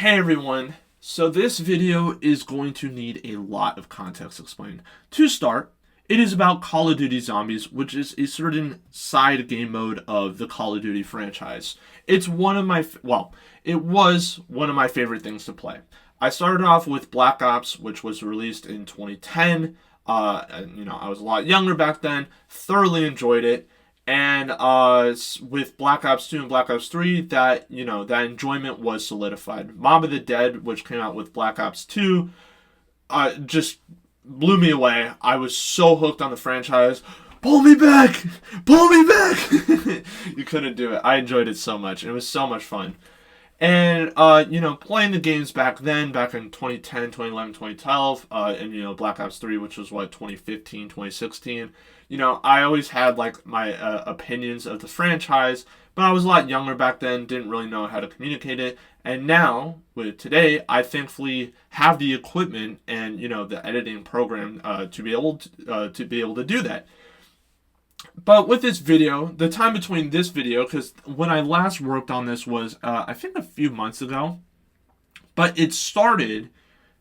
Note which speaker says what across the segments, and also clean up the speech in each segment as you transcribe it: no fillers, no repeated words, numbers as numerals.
Speaker 1: Hey everyone, so this video is going to need a lot of context explained. To start, it is about Call of Duty Zombies, which is a certain side game mode of the Call of Duty franchise. It's one of my, it was one of my favorite things to play. I started off with Black Ops, which was released in 2010. I was a lot younger back then, thoroughly enjoyed it. And with Black Ops 2 and Black Ops 3, that enjoyment was solidified. Mob of the Dead, which came out with Black Ops 2, just blew me away. I was so hooked on the franchise. Pull me back! Pull me back! You couldn't do it. I enjoyed it so much. It was so much fun. And, playing the games back then, back in 2010, 2011, 2012, and, Black Ops 3, which was, 2015, 2016, I always had, my opinions of the franchise, but I was a lot younger back then, didn't really know how to communicate it. And now, with today, I thankfully have the equipment and, the editing program to be able to do that. But with this video, the time between this video, because when I last worked on this was, I think a few months ago, but it started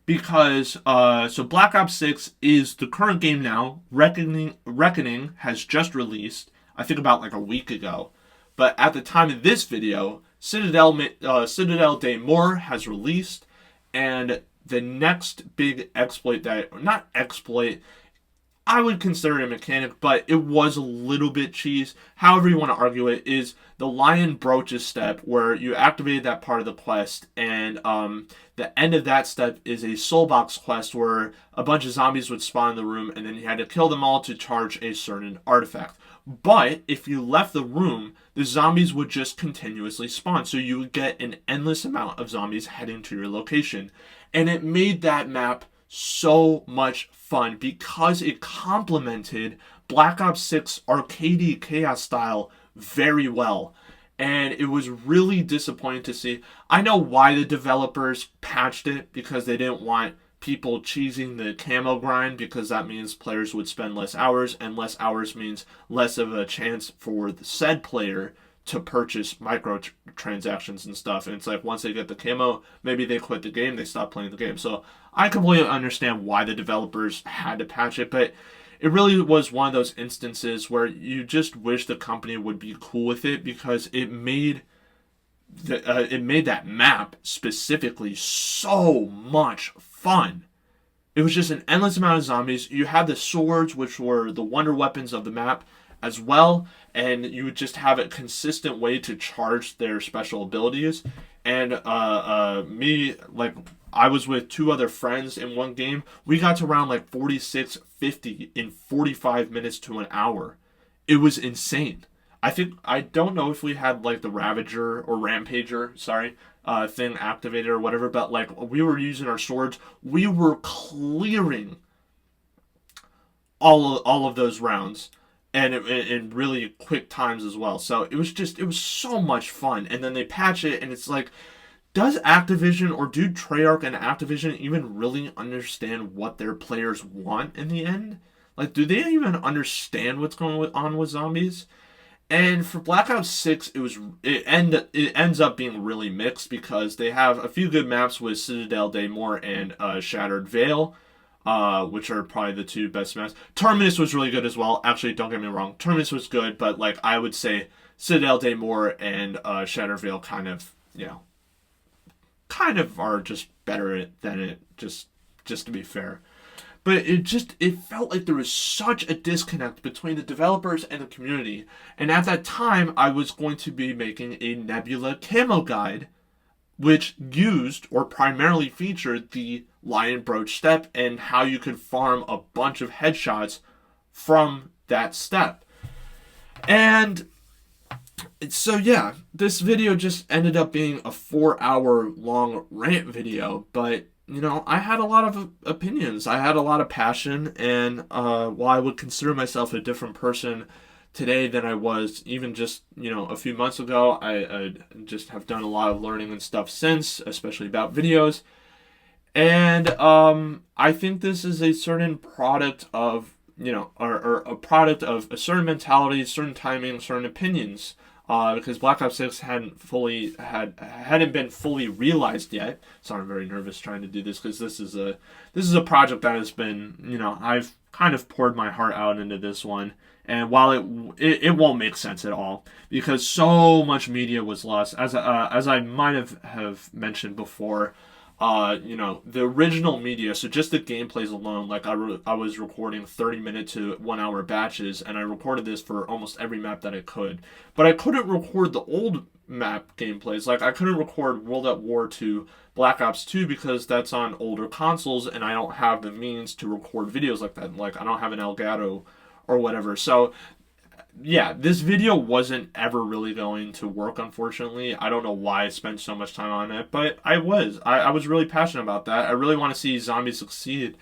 Speaker 1: because, so Black Ops 6 is the current game now. Reckoning has just released, I think about like a week ago. But at the time of this video, Citadel Day More has released, and the next big exploit not exploit, I would consider it a mechanic, but it was a little bit cheese. However you want to argue it, is the Lion Brooches step, where you activated that part of the quest, and the end of that step is a soul box quest where a bunch of zombies would spawn in the room, and then you had to kill them all to charge a certain artifact. But if you left the room, the zombies would just continuously spawn, so you would get an endless amount of zombies heading to your location. And it made that map so much fun because it complemented Black Ops 6 arcadey chaos style very well. And it was really disappointing to see. I know why the developers patched it, because they didn't want people cheesing the camo grind, because that means players would spend less hours, and less hours means less of a chance for the said player to purchase microtransactions and stuff. And it's like, once they get the camo, maybe they quit the game, they stop playing the game. So I completely understand why the developers had to patch it, but it really was one of those instances where you just wish the company would be cool with it, because it made that map specifically so much fun. It was just an endless amount of zombies. You had the swords, which were the wonder weapons of the map as well, and you would just have a consistent way to charge their special abilities. And I was with two other friends in one game. We got to around 46, 50 in 45 minutes to an hour. It was insane. I don't know if we had the Ravager or Rampager, thing activated or whatever, but we were using our swords. We were clearing all of those rounds, and in really quick times as well. So it was so much fun. And then they patch it, and it's like, does Activision, or do Treyarch and Activision even really understand what their players want in the end? Do they even understand what's going on with zombies? And for Black Ops 6, it ends up being really mixed, because they have a few good maps with Citadel Day More and Shattered Veil, which are probably the two best maps. Terminus was really good as well. Actually, don't get me wrong, Terminus was good, but I would say Citadel Day More and Shattered Veil kind of are just better than it, just to be fair. But it felt like there was such a disconnect between the developers and the community. And at that time, I was going to be making a Nebula camo guide, which used or primarily featured the Lion Brooch step and how you could farm a bunch of headshots from that step. And so yeah, this video just ended up being a 4-hour long rant video, but I had a lot of opinions. I had a lot of passion, and while I would consider myself a different person today than I was even just, a few months ago, I just have done a lot of learning and stuff since, especially about videos. And I think this is a certain product of, or a product of a certain mentality, certain timing, certain opinions. because Black Ops 6 hadn't been fully realized yet. So I'm very nervous trying to do this because this is a project that has been, I've kind of poured my heart out into this one. And while it won't make sense at all because so much media was lost, as I might have mentioned before, the original media, so just the gameplays alone, like I was recording 30-minute to 1 hour batches, and I recorded this for almost every map that I could. But I couldn't record the old map gameplays. Like, I couldn't record World at War 2 Black Ops 2 because that's on older consoles, and I don't have the means to record videos like that. Like, I don't have an Elgato or whatever. So yeah, this video wasn't ever really going to work, unfortunately. I don't know why I spent so much time on it, but I was really passionate about that. I really want to see zombies succeed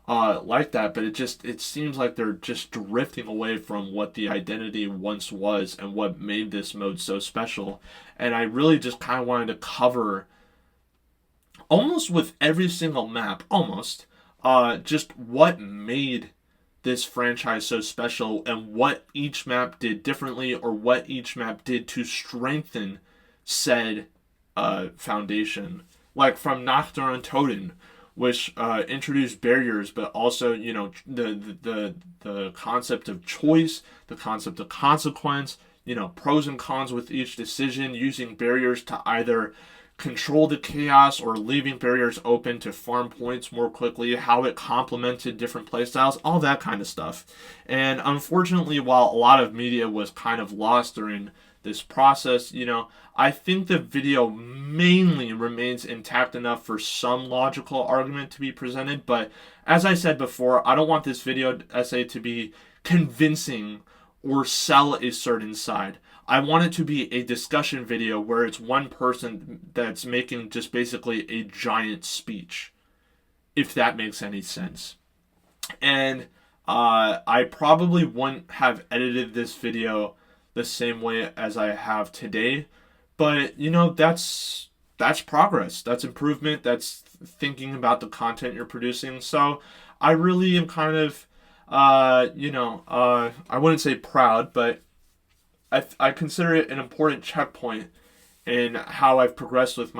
Speaker 1: like that, but it seems like they're just drifting away from what the identity once was and what made this mode so special. And I really just kind of wanted to cover almost with every single map, just what made this franchise so special and what each map did differently or what each map did to strengthen said foundation. Like from Nacht der Untoten, which introduced barriers, but also the concept of choice, the concept of consequence, pros and cons with each decision, using barriers to either control the chaos or leaving barriers open to farm points more quickly, how it complemented different playstyles, all that kind of stuff. And unfortunately, while a lot of media was kind of lost during this process, I think the video mainly remains intact enough for some logical argument to be presented. But as I said before, I don't want this video essay to be convincing or sell a certain side. I want it to be a discussion video where it's one person that's making just basically a giant speech, if that makes any sense. And I probably wouldn't have edited this video the same way as I have today, but that's progress, that's improvement, that's thinking about the content you're producing. So I really am kind of, I wouldn't say proud, but I consider it an important checkpoint in how I've progressed with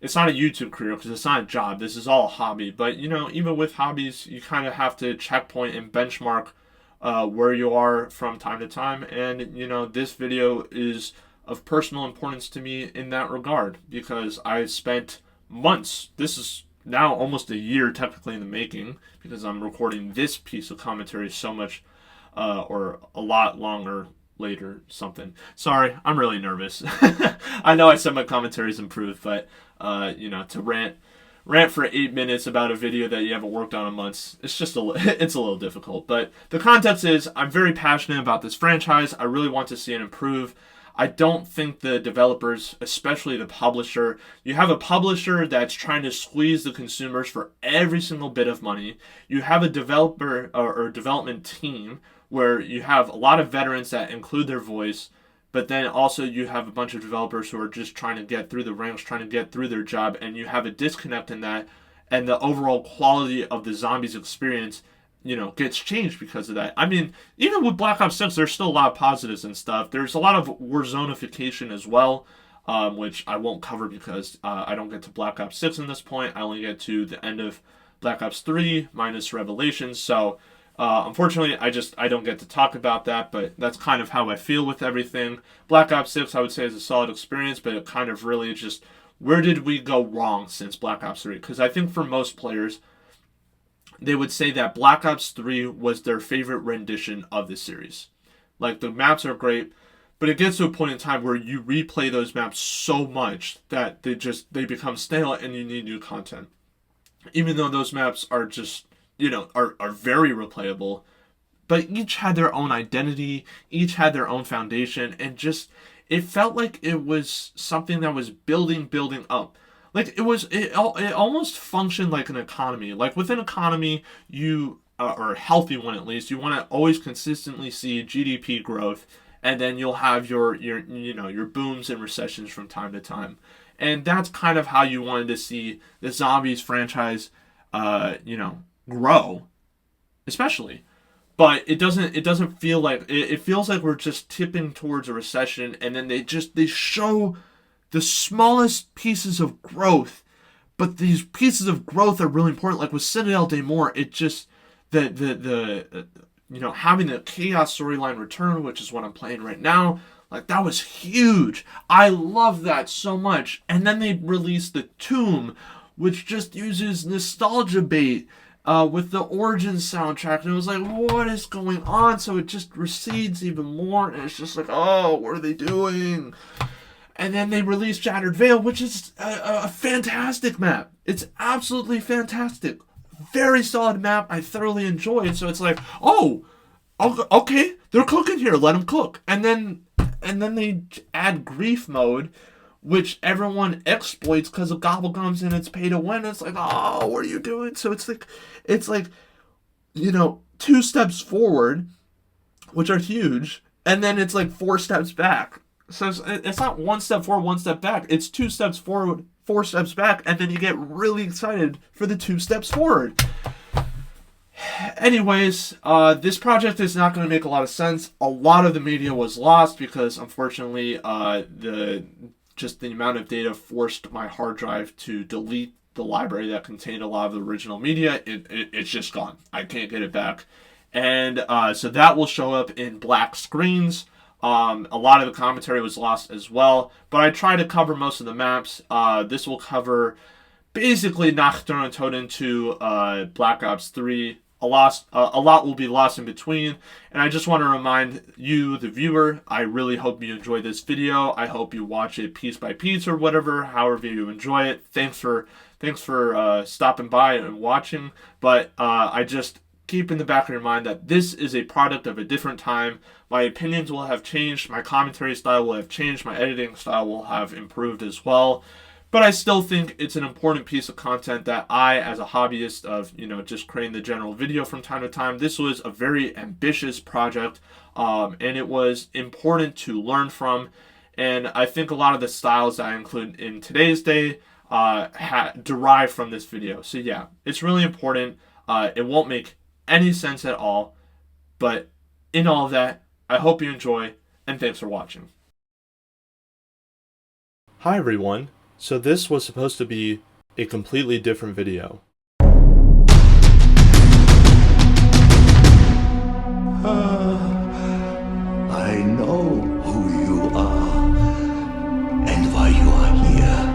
Speaker 1: it's not a YouTube career because it's not a job. This is all a hobby. But, even with hobbies, you kind of have to checkpoint and benchmark where you are from time to time. And, this video is of personal importance to me in that regard because I spent months. This is now almost a year technically in the making because I'm recording this piece of commentary so much or a lot longer later something. Sorry, I'm really nervous. I know I said my commentary's improved, but to rant for 8 minutes about a video that you haven't worked on in months, it's a little difficult. But the context is I'm very passionate about this franchise. I really want to see it improve. I don't think the developers, especially the publisher, you have a publisher that's trying to squeeze the consumers for every single bit of money. You have a developer or development team where you have a lot of veterans that include their voice, but then also you have a bunch of developers who are just trying to get through the ranks, trying to get through their job, and you have a disconnect in that, and the overall quality of the zombies experience, gets changed because of that. I mean, even with Black Ops 6, there's still a lot of positives and stuff. There's a lot of Warzone-ification as well, which I won't cover because I don't get to Black Ops 6 in this point. I only get to the end of Black Ops 3 minus Revelations, so unfortunately, I don't get to talk about that, but that's kind of how I feel with everything. Black Ops 6, I would say, is a solid experience, but it kind of really just, where did we go wrong since Black Ops 3? Because I think for most players, they would say that Black Ops 3 was their favorite rendition of the series. Like, the maps are great, but it gets to a point in time where you replay those maps so much that they become stale and you need new content. Even though those maps are just are very replayable, but each had their own identity, each had their own foundation, and just, it felt like it was something that was building up. Like, it almost functioned like an economy. Like, with an economy, or a healthy one at least, you want to always consistently see GDP growth, and then you'll have your booms and recessions from time to time. And that's kind of how you wanted to see the Zombies franchise, grow, especially. but it doesn't feel like it feels like we're just tipping towards a recession, and then they show the smallest pieces of growth, but these pieces of growth are really important. Like with Citadel Daymore, it just the having the Chaos storyline return, which is what I'm playing right now, like that was huge. I love that so much. And then they released the Tomb, which just uses nostalgia bait with the Origins soundtrack, and it was like, what is going on? So it just recedes even more, and it's just like, oh, what are they doing? And then they released Shattered Veil, which is a fantastic map. It's absolutely fantastic. Very solid map. I thoroughly enjoyed. So it's like, oh, okay, they're cooking here. Let them cook. And then they add Grief mode, which everyone exploits because of Gobblegums and it's pay to win. It's like, oh, what are you doing? So it's like, 2 steps forward, which are huge, and then it's like 4 steps back. So it's not 1 step forward, 1 step back. It's 2 steps forward, 4 steps back, and then you get really excited for the 2 steps forward. Anyways, this project is not going to make a lot of sense. A lot of the media was lost because, unfortunately, the amount of data forced my hard drive to delete the library that contained a lot of the original media. It's just gone. I can't get it back. And so that will show up in black screens. A lot of the commentary was lost as well, but I tried to cover most of the maps. This will cover basically Nocturne and Toten 2, Black Ops 3. A lot will be lost in between, and I just want to remind you, the viewer, I really hope you enjoy this video. I hope you watch it piece by piece or whatever, however you enjoy it. Thanks for stopping by and watching, but I just keep in the back of your mind that this is a product of a different time. My opinions will have changed, my commentary style will have changed, my editing style will have improved as well. But I still think it's an important piece of content that I, as a hobbyist of, just creating the general video from time to time, this was a very ambitious project, and it was important to learn from. And I think a lot of the styles that I include in today's day derive from this video. So yeah, it's really important. It won't make any sense at all. But in all of that, I hope you enjoy, and thanks for watching. Hi everyone. So this was supposed to be a completely different video.
Speaker 2: I know who you are and why you are here.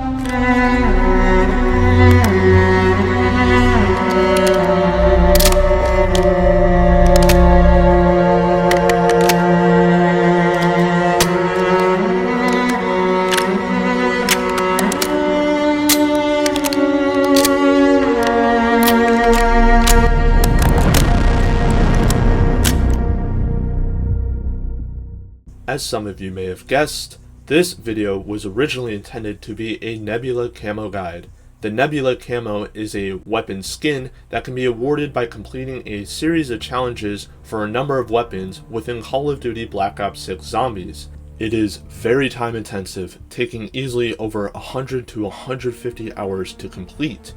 Speaker 1: As some of you may have guessed, this video was originally intended to be a Nebula camo guide. The Nebula camo is a weapon skin that can be awarded by completing a series of challenges for a number of weapons within Call of Duty Black Ops 6 Zombies. It is very time intensive, taking easily over 100 to 150 hours to complete.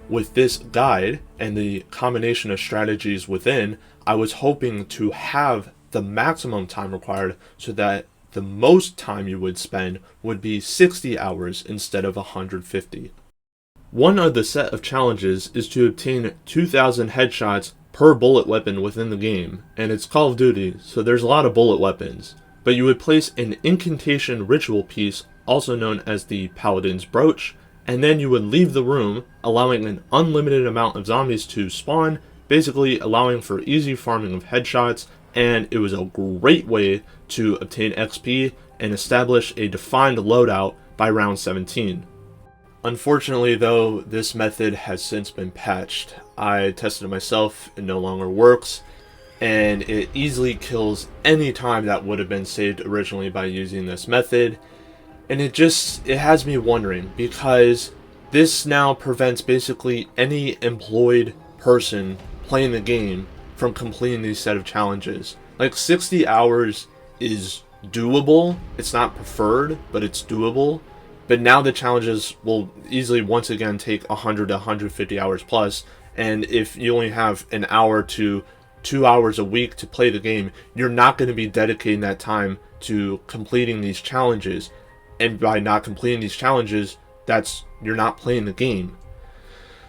Speaker 1: With this guide and the combination of strategies within, I was hoping to have the maximum time required so that the most time you would spend would be 60 hours instead of 150. One of the set of challenges is to obtain 2,000 headshots per bullet weapon within the game, and it's Call of Duty, so there's a lot of bullet weapons. But you would place an incantation ritual piece, also known as the Paladin's Brooch, and then you would leave the room, allowing an unlimited amount of zombies to spawn, basically allowing for easy farming of headshots, and it was a great way to obtain XP and establish a defined loadout by round 17. Unfortunately though, this method has since been patched. I tested it myself, it no longer works, and it easily kills any time that would have been saved originally by using this method. And it has me wondering, because this now prevents basically any employed person playing the game from completing these set of challenges. Like 60 hours is doable. It's not preferred, but it's doable. But now the challenges will easily once again take 100 to 150 hours plus. And if you only have an hour to 2 hours a week to play the game, you're not going to be dedicating that time to completing these challenges. And by not completing these challenges, you're not playing the game.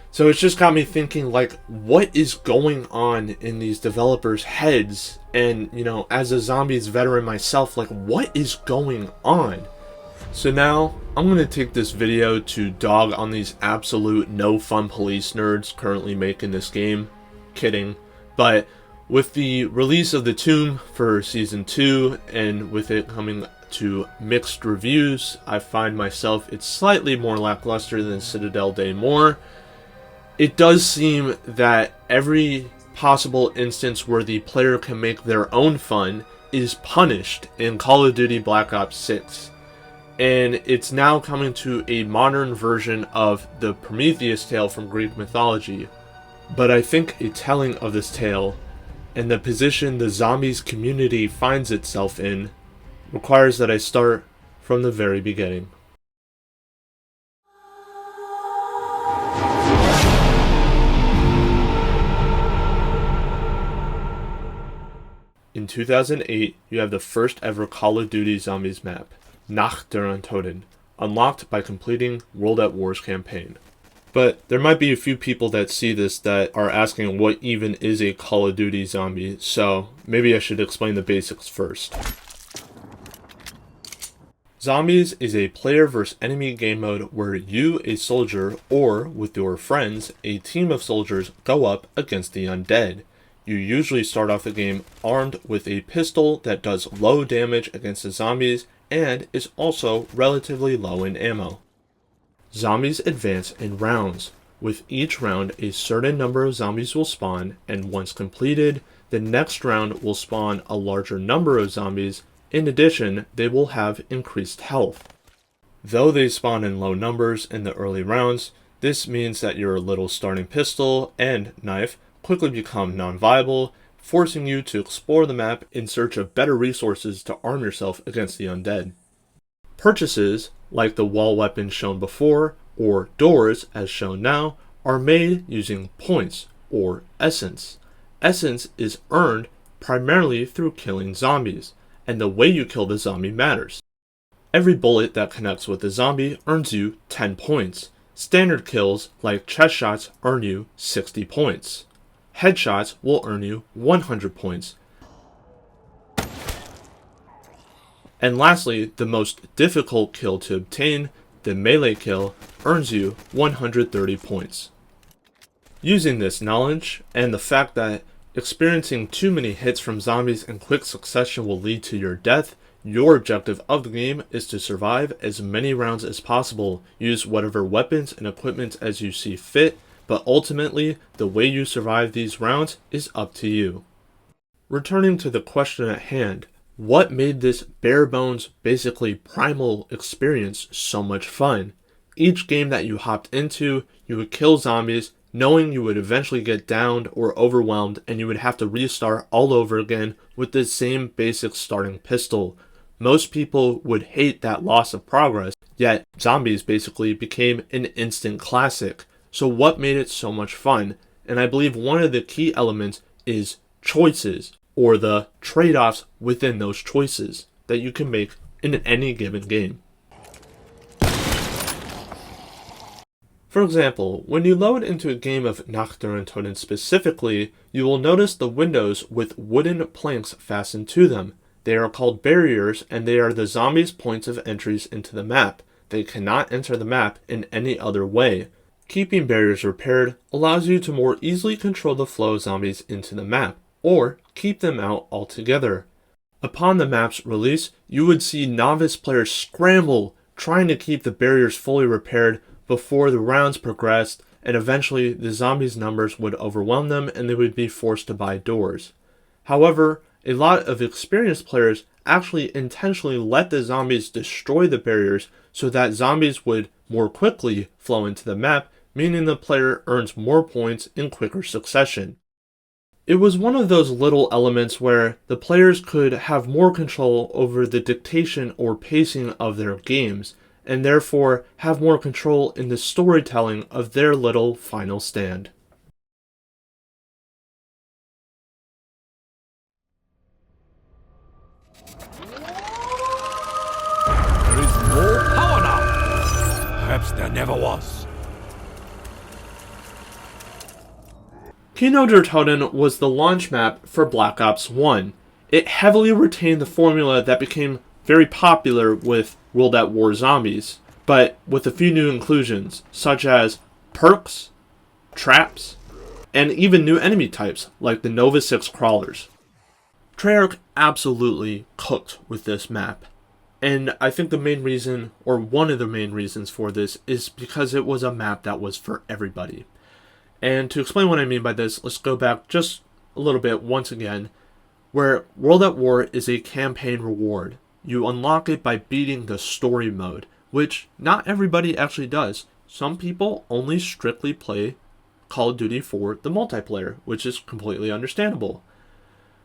Speaker 1: So it's just got me thinking, like, what is going on in these developers' heads? And, as a zombies veteran myself, like, what is going on? So now, I'm going to take this video to dog on these absolute no fun police nerds currently making this game. Kidding. But with the release of The Tomb for Season 2, and with it coming to mixed reviews, I find myself it's slightly more lackluster than Citadel Daymore. It does seem that every possible instance where the player can make their own fun is punished in Call of Duty Black Ops 6. And it's now coming to a modern version of the Prometheus tale from Greek mythology. But I think a telling of this tale, and the position the zombies community finds itself in, requires that I start from the very beginning. In 2008, you have the first ever Call of Duty Zombies map, Nacht der Untoten, unlocked by completing World at War's campaign. But there might be a few people that see this that are asking what even is a Call of Duty zombie, so maybe I should explain the basics first. Zombies is a player versus enemy game mode where you, a soldier, or with your friends, a team of soldiers, go up against the undead. You usually start off the game armed with a pistol that does low damage against the zombies and is also relatively low in ammo. Zombies advance in rounds. With each round, a certain number of zombies will spawn, and once completed, the next round will spawn a larger number of zombies. In addition, they will have increased health. Though they spawn in low numbers in the early rounds, this means that your little starting pistol and knife quickly become non-viable, forcing you to explore the map in search of better resources to arm yourself against the undead. Purchases, like the wall weapons shown before, or doors as shown now, are made using points, or essence. Essence is earned primarily through killing zombies, and the way you kill the zombie matters. Every bullet that connects with the zombie earns you 10 points. Standard kills, like chest shots, earn you 60 points. Headshots will earn you 100 points. And lastly, the most difficult kill to obtain, the melee kill, earns you 130 points. Using this knowledge, and the fact that experiencing too many hits from zombies in quick succession will lead to your death, your objective of the game is to survive as many rounds as possible. Use whatever weapons and equipment as you see fit, but ultimately, the way you survive these rounds is up to you. Returning to the question at hand, what made this bare bones, basically primal experience so much fun? Each game that you hopped into, you would kill zombies, knowing you would eventually get downed or overwhelmed and you would have to restart all over again with the same basic starting pistol. Most people would hate that loss of progress, yet zombies basically became an instant classic. So what made it so much fun? And I believe one of the key elements is choices, or the trade-offs within those choices that you can make in any given game. For example, when you load into a game of Nacht der Untoten specifically, you will notice the windows with wooden planks fastened to them. They are called barriers, and they are the zombies' points of entries into the map. They cannot enter the map in any other way. Keeping barriers repaired allows you to more easily control the flow of zombies into the map, or keep them out altogether. Upon the map's release, you would see novice players scramble, trying to keep the barriers fully repaired before the rounds progressed, and eventually the zombies' numbers would overwhelm them and they would be forced to buy doors. However, a lot of experienced players actually intentionally let the zombies destroy the barriers so that zombies would more quickly flow into the map, meaning the player earns more points in quicker succession. It was one of those little elements where the players could have more control over the dictation or pacing of their games, and therefore have more control in the storytelling of their little final stand.
Speaker 3: as there never was.
Speaker 1: Kino der Toten was the launch map for Black Ops 1. It heavily retained the formula that became very popular with World at War Zombies, but with a few new inclusions, such as perks, traps, and even new enemy types like the Nova 6 crawlers. Treyarch absolutely cooked with this map, and I think the main reason, or one of the main reasons for this, is because it was a map that was for everybody. And to explain what I mean by this, let's go back just a little bit once again, where World at War is a campaign reward. You unlock it by beating the story mode, which not everybody actually does. Some people only strictly play Call of Duty for the multiplayer, which is completely understandable.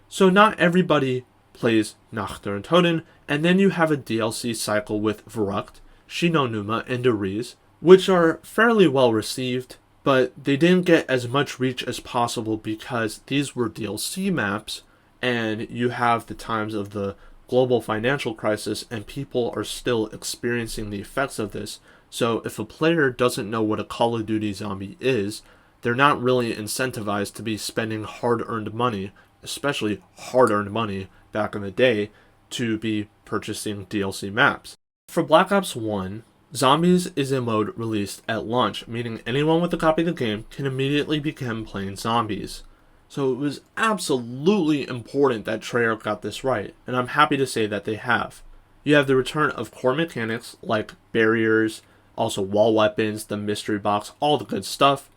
Speaker 1: So not everybody plays Nacht der Toten, and then you have a DLC cycle with Verrückt, Shi No Numa, and Der Riese, which are fairly well received, but they didn't get as much reach as possible because these were DLC maps, and you have the times of the global financial crisis, and people are still experiencing the effects of this. So if a player doesn't know what a Call of Duty zombie is, they're not really incentivized to be spending hard-earned money, especially hard-earned money back in the day, to be purchasing DLC maps. For Black Ops 1, Zombies is a mode released at launch, meaning anyone with a copy of the game can immediately begin playing Zombies. So it was absolutely important that Treyarch got this right, and I'm happy to say that they have. You have the return of core mechanics like barriers, also wall weapons, the mystery box, all the good stuff.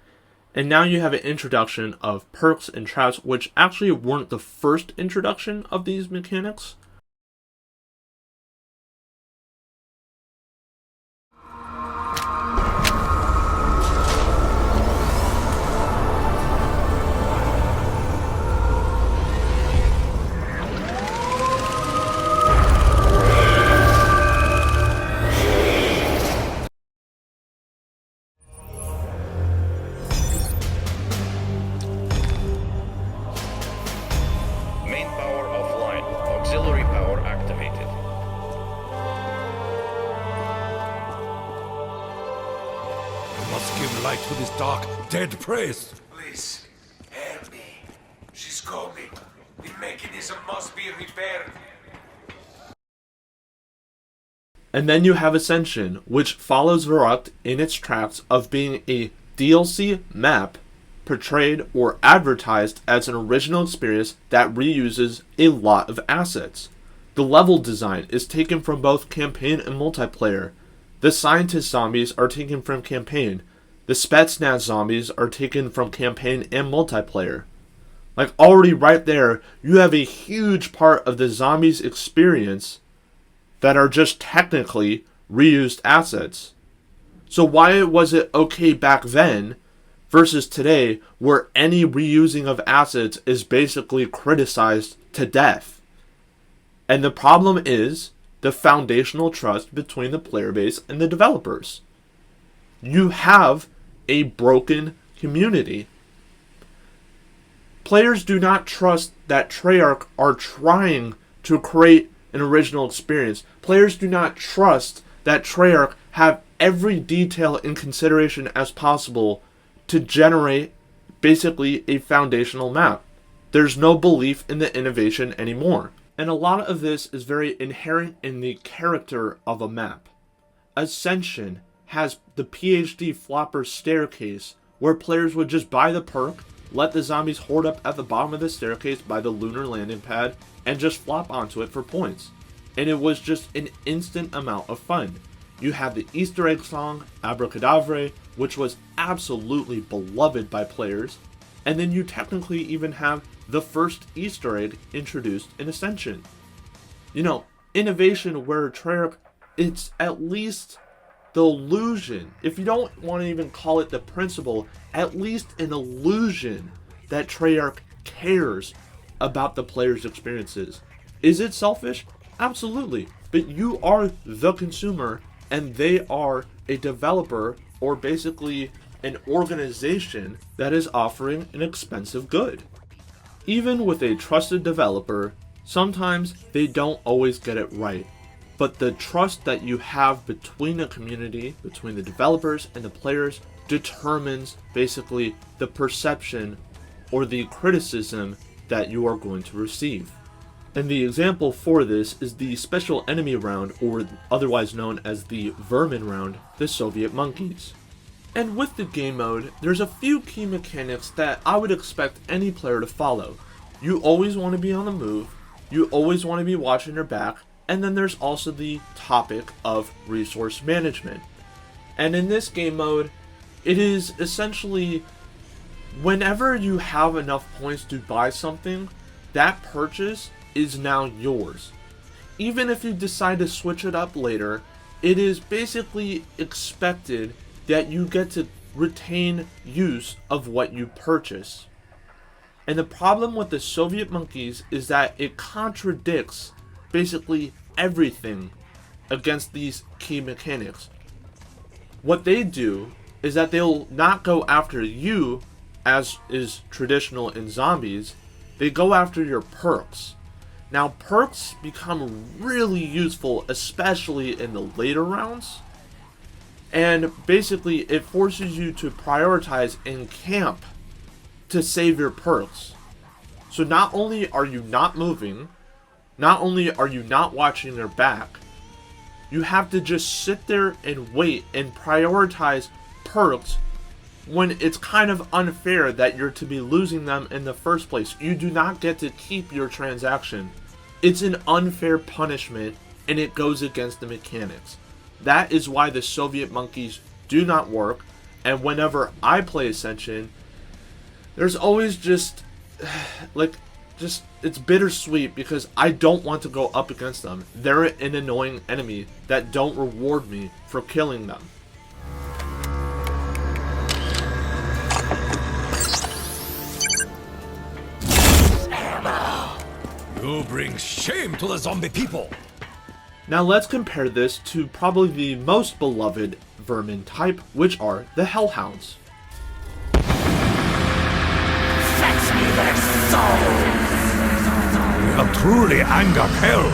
Speaker 1: And now you have an introduction of perks and traps, which actually weren't the first introduction of these mechanics.
Speaker 4: Main power offline. Auxiliary power activated.
Speaker 3: Must give light to this dark, dead place.
Speaker 5: Please, help me. She's coming. The mechanism must be repaired.
Speaker 1: And then you have Ascension, which follows Verrückt in its tracks of being a DLC map portrayed or advertised as an original experience that reuses a lot of assets. The level design is taken from both campaign and multiplayer. The scientist zombies are taken from campaign. The Spetsnaz zombies are taken from campaign and multiplayer. Like already right there, you have a huge part of the zombies experience that are just technically reused assets. So why was it okay back then versus today, where any reusing of assets is basically criticized to death? And the problem is the foundational trust between the player base and the developers. You have a broken community. Players do not trust that Treyarch are trying to create an original experience. Players do not trust that Treyarch have every detail in consideration as possible to generate basically a foundational map. There's no belief in the innovation anymore. And a lot of this is very inherent in the character of a map. Ascension has the PhD flopper staircase, where players would just buy the perk, let the zombies hoard up at the bottom of the staircase by the lunar landing pad, and just flop onto it for points. And it was just an instant amount of fun. You have the Easter egg song, Abracadabra, which was absolutely beloved by players. And then you technically even have the first Easter egg introduced in Ascension. You know, innovation where Treyarch, it's at least the illusion, if you don't want to even call it the principle, at least an illusion that Treyarch cares about the player's experiences. Is it selfish? Absolutely. But you are the consumer, and they are a developer, or basically an organization that is offering an expensive good. Even with a trusted developer, sometimes they don't always get it right. but the trust that you have between the community, between the developers and the players, determines basically the perception or the criticism that you are going to receive. And the example for this is the special enemy round, or otherwise known as the Vermin round, the Soviet Monkeys. And with the game mode, there's a few key mechanics that I would expect any player to follow. You always want to be on the move, you always want to be watching your back, and then there's also the topic of resource management. And in this game mode, it is essentially whenever you have enough points to buy something, that purchase is now yours. Even if you decide to switch it up later, it is basically expected that you get to retain use of what you purchase. And the problem with the Soviet Monkeys is that it contradicts basically everything against these key mechanics. What they do is that they'll not go after you, as is traditional in zombies. They go after your perks. Now, perks become really useful, especially in the later rounds. And basically, it forces you to prioritize in camp to save your perks. So not only are you not moving, not only are you not watching your back, you have to just sit there and wait and prioritize perks when it's kind of unfair that you're to be losing them in the first place. You do not get to keep your transaction. It's an unfair punishment, and it goes against the mechanics. That is why the Soviet Monkeys do not work, and whenever I play Ascension, there's always just it's bittersweet because I don't want to go up against them. They're an annoying enemy that don't reward me for killing them.
Speaker 3: You bring shame to the zombie people.
Speaker 1: Now let's compare this to probably the most beloved vermin type, which are the Hellhounds.
Speaker 5: Fetch me their souls!
Speaker 3: You have truly angered hell.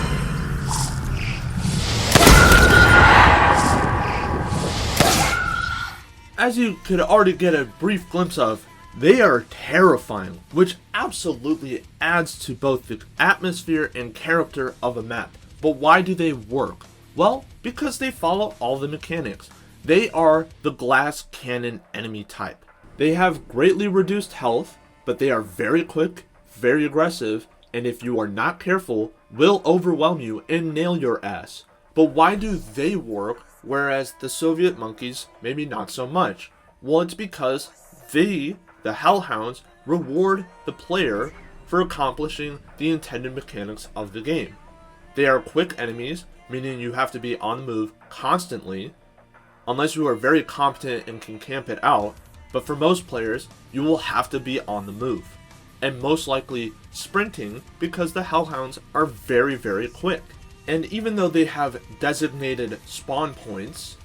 Speaker 1: As you could already get a brief glimpse of, they are terrifying, which absolutely adds to both the atmosphere and character of a map. But why do they work? Well, because they follow all the mechanics. They are the glass cannon enemy type. They have greatly reduced health, but they are very quick, very aggressive, and if you are not careful, will overwhelm you and nail your ass. But why do they work, whereas the Soviet Monkeys maybe not so much? Well, it's because the Hellhounds, reward the player for accomplishing the intended mechanics of the game. They are quick enemies, meaning you have to be on the move constantly, unless you are very competent and can camp it out, but for most players, you will have to be on the move, and most likely sprinting because the Hellhounds are very, very quick. And even though they have designated spawn points,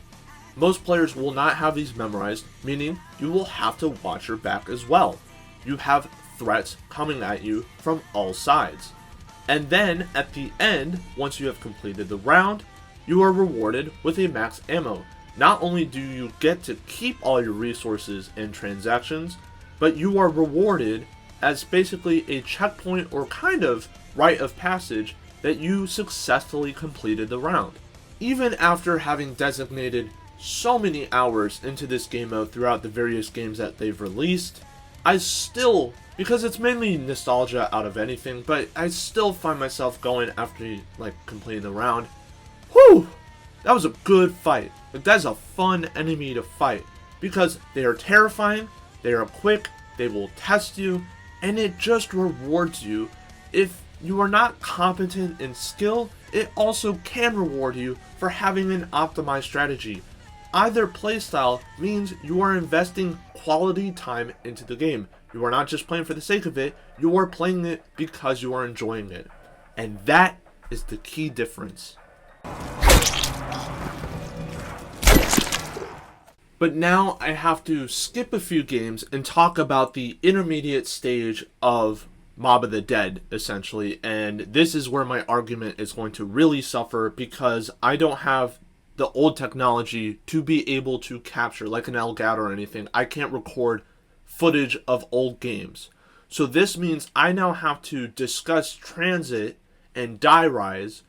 Speaker 1: most players will not have these memorized, meaning you will have to watch your back as well. You have threats coming at you from all sides. And then, at the end, once you have completed the round, you are rewarded with a max ammo. Not only do you get to keep all your resources and transactions, but you are rewarded as basically a checkpoint or kind of rite of passage that you successfully completed the round. Even after having designated so many hours into this game mode throughout the various games that they've released, I still, because it's mainly nostalgia out of anything, but I still find myself going after completing the round. Whew! That was a good fight. That's a fun enemy to fight because they are terrifying, they are quick, they will test you, and it just rewards you. If you are not competent in skill, it also can reward you for having an optimized strategy. Either playstyle means you are investing quality time into the game. You are not just playing for the sake of it, you are playing it because you are enjoying it. And that is the key difference. But now I have to skip a few games and talk about the intermediate stage of Mob of the Dead, essentially. And this is where my argument is going to really suffer, because I don't have the old technology to be able to capture, like an Elgato or anything. I can't record footage of old games. So this means I now have to discuss Transit and Die Rise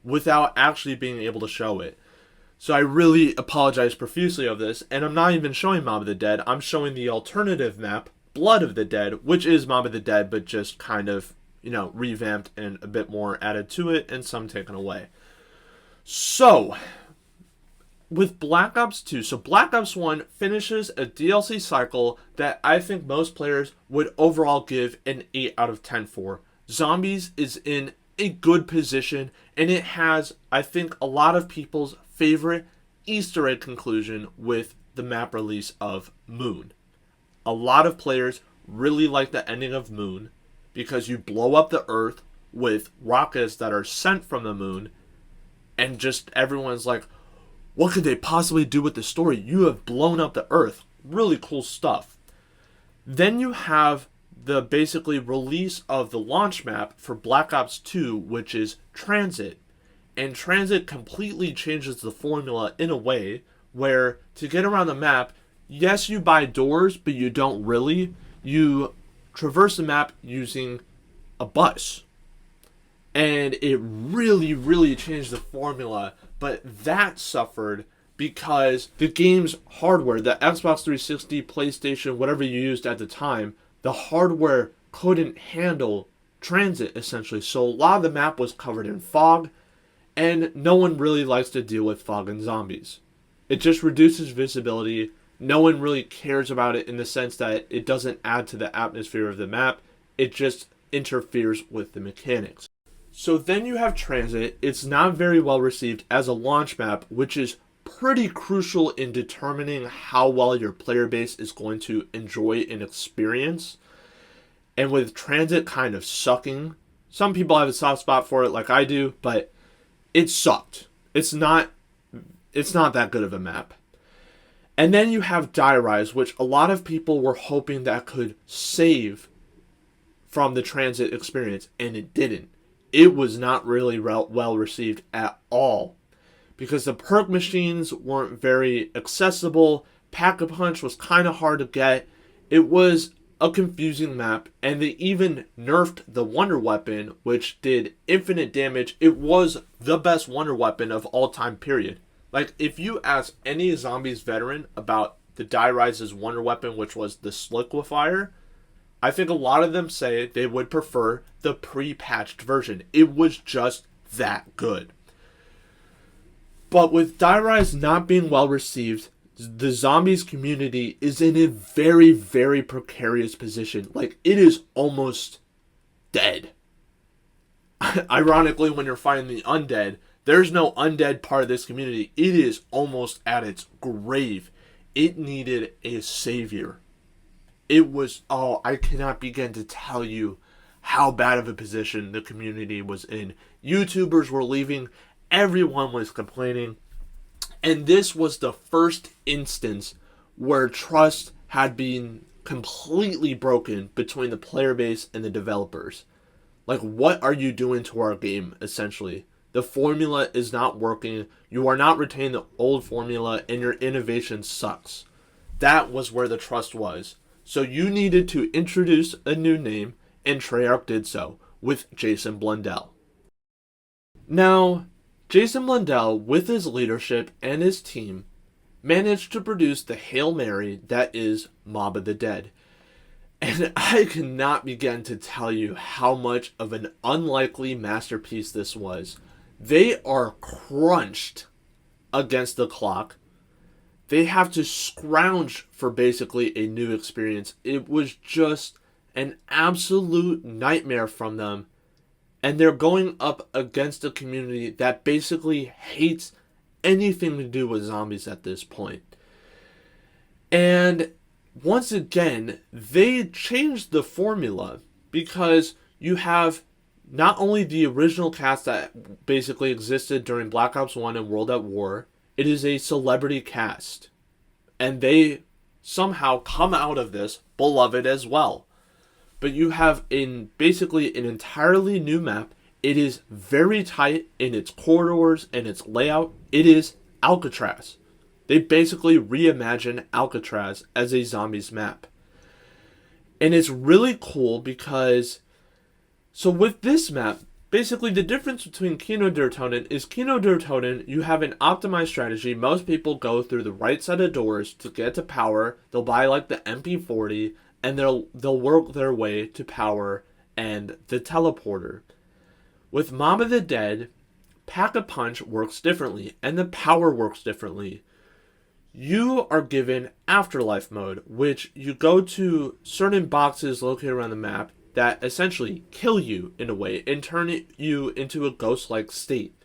Speaker 1: without actually being able to show it. So I really apologize profusely of this, and I'm not even showing Mob of the Dead. I'm showing the alternative map, Blood of the Dead, which is Mob of the Dead, but just kind of, revamped and a bit more added to it and some taken away. So, with Black Ops 2, so Black Ops 1 finishes a DLC cycle that I think most players would overall give an 8 out of 10 for. Zombies is in a good position, and it has, I think, a lot of people's favorite Easter egg conclusion with the map release of Moon. A lot of players really like the ending of Moon because you blow up the Earth with rockets that are sent from the Moon, and just everyone's like, what could they possibly do with the story? You have blown up the Earth. Really cool stuff. Then you have the basically release of the launch map for Black Ops 2, which is Transit. And Transit completely changes the formula in a way where to get around the map, yes, you buy doors, but you don't really. You traverse the map using a bus. And it really, really changed the formula. But that suffered because the game's hardware, the Xbox 360, PlayStation, whatever you used at the time, the hardware couldn't handle Transit, essentially. So a lot of the map was covered in fog, and no one really likes to deal with fog and zombies. It just reduces visibility. No one really cares about it in the sense that it doesn't add to the atmosphere of the map. It just interferes with the mechanics. So then you have Transit. It's not very well received as a launch map, which is pretty crucial in determining how well your player base is going to enjoy an experience. And with Transit kind of sucking, some people have a soft spot for it like I do, but it sucked. It's not that good of a map. And then you have Die Rise, which a lot of people were hoping that could save from the Transit experience, and it didn't. It was not really well received at all because the perk machines weren't very accessible. Pack-a-Punch was kind of hard to get. It was a confusing map, and they even nerfed the Wonder Weapon, which did infinite damage. It was the best Wonder Weapon of all time, period. Like, if you ask any Zombies veteran about the Die Rise's Wonder Weapon, which was the Sliquifier, I think a lot of them say they would prefer the pre-patched version. It was just that good. But with Die Rise not being well received, the Zombies community is in a very, very precarious position. Like, it is almost dead. Ironically, when you're fighting the undead, there's no undead part of this community. It is almost at its grave. It needed a savior. It was, I cannot begin to tell you how bad of a position the community was in. YouTubers were leaving. Everyone was complaining. And this was the first instance where trust had been completely broken between the player base and the developers. Like, what are you doing to our game, essentially? The formula is not working. You are not retaining the old formula, and your innovation sucks. That was where the trust was. So you needed to introduce a new name, and Treyarch did so with Jason Blundell. Now, Jason Blundell, with his leadership and his team, managed to produce the Hail Mary that is Mob of the Dead. And I cannot begin to tell you how much of an unlikely masterpiece this was. They are crunched against the clock. They have to scrounge for basically a new experience. It was just an absolute nightmare from them. And they're going up against a community that basically hates anything to do with zombies at this point. And once again, they changed the formula because you have not only the original cast that basically existed during Black Ops 1 and World at War, it is a celebrity cast. And they somehow come out of this beloved as well. but you have basically an entirely new map. It is very tight in its corridors and its layout. It is Alcatraz. They basically reimagine Alcatraz as a zombies map. And it's really cool because, so with this map, basically the difference between Kino der Toten is Kino der Toten, you have an optimized strategy. Most people go through the right side of doors to get to power. They'll buy like the MP40 and they'll work their way to power and the teleporter. With Mob of the Dead, Pack-a-Punch works differently and the power works differently. You are given Afterlife mode, which you go to certain boxes located around the map that essentially kill you in a way and turn you into a ghost-like state.